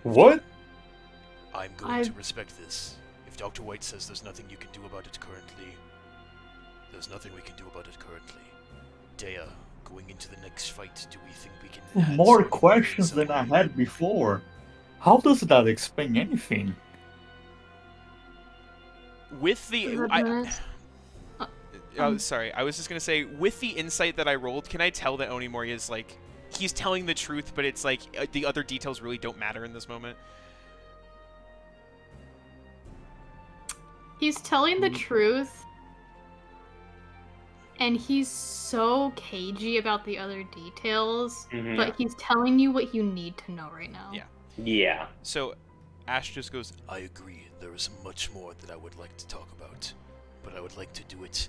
What? I'm going to respect this. If Dr. White says there's nothing you can do about it currently, there's nothing we can do about it currently. Dea, going into the next fight, do we think we can add More some questions than I something? had before. How does that explain anything? with the... Red I, Menace. Oh, sorry. I was just gonna say, with the insight that I rolled, can I tell that Onimori is like, he's telling the truth, but it's like the other details really don't matter in this moment. He's telling the truth, and he's so cagey about the other details, but he's telling you what you need to know right now. Yeah. Yeah. So, Ash just goes, I agree, there is much more that I would like to talk about, but I would like to do it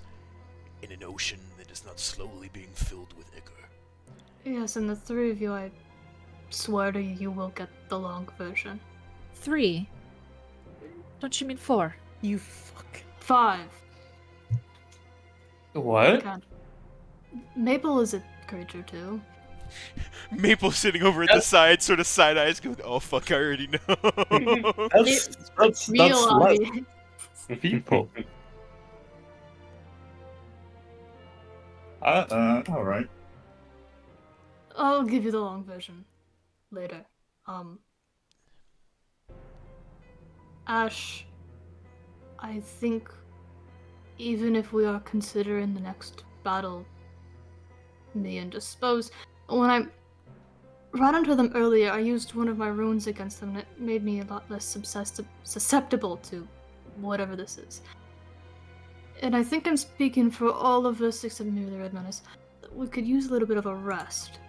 in an ocean that is not slowly being filled with ichor. Yes, and the three of you, I swear to you, you will get the long version. 3. Don't you mean 4? You fuck. 5. What? God. Maple is a creature too. Maple sitting over at the side, sort of side eyes, going, "Oh fuck, I already know." That's Real less obvious. people. All right. I'll give you the long version later. Ash, I think even if we are considering the next battle me indisposed, when I ran into them earlier, I used one of my runes against them and it made me a lot less susceptible to whatever this is. And I think I'm speaking for all of us except maybe the Red Menace. We could use a little bit of a rest.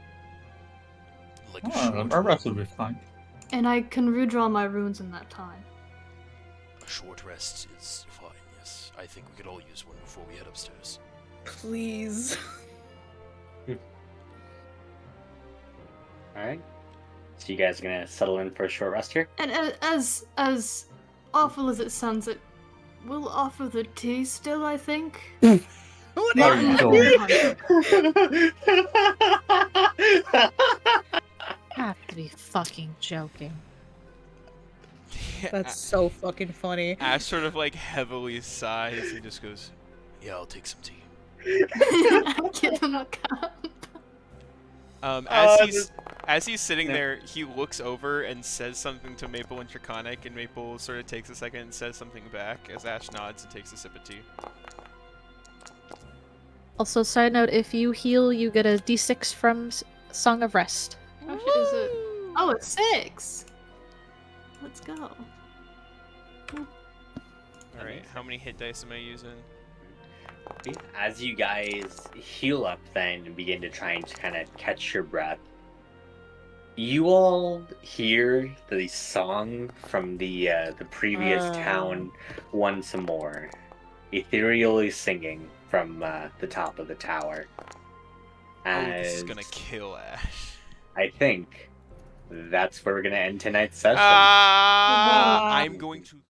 Like a short Our rest will be fine. And I can redraw my runes in that time. A short rest is fine, yes. I think we could all use one before we head upstairs. Please. Alright. So you guys are gonna settle in for a short rest here? And as awful as it sounds, it will offer the tea still, I think. What Not is in this? Have to be fucking joking. That's so fucking funny. Ash sort of like heavily sighs. He just goes, Yeah, I'll take some tea. Give him a cup. as he's sitting there, he looks over and says something to Maple and Draconic, and Maple sort of takes a second and says something back as Ash nods and takes a sip of tea. Also, side note, if you heal, you get a d6 from Song of Rest. How shit is it? Oh, it's 6. Let's go. Alright, how many hit dice am I using? As you guys heal up then and begin to try and kind of catch your breath, you all hear the song from the previous town once more, ethereally singing from the top of the tower. Oh, this is As gonna kill Ash. I think that's where we're gonna end tonight's session. I'm going to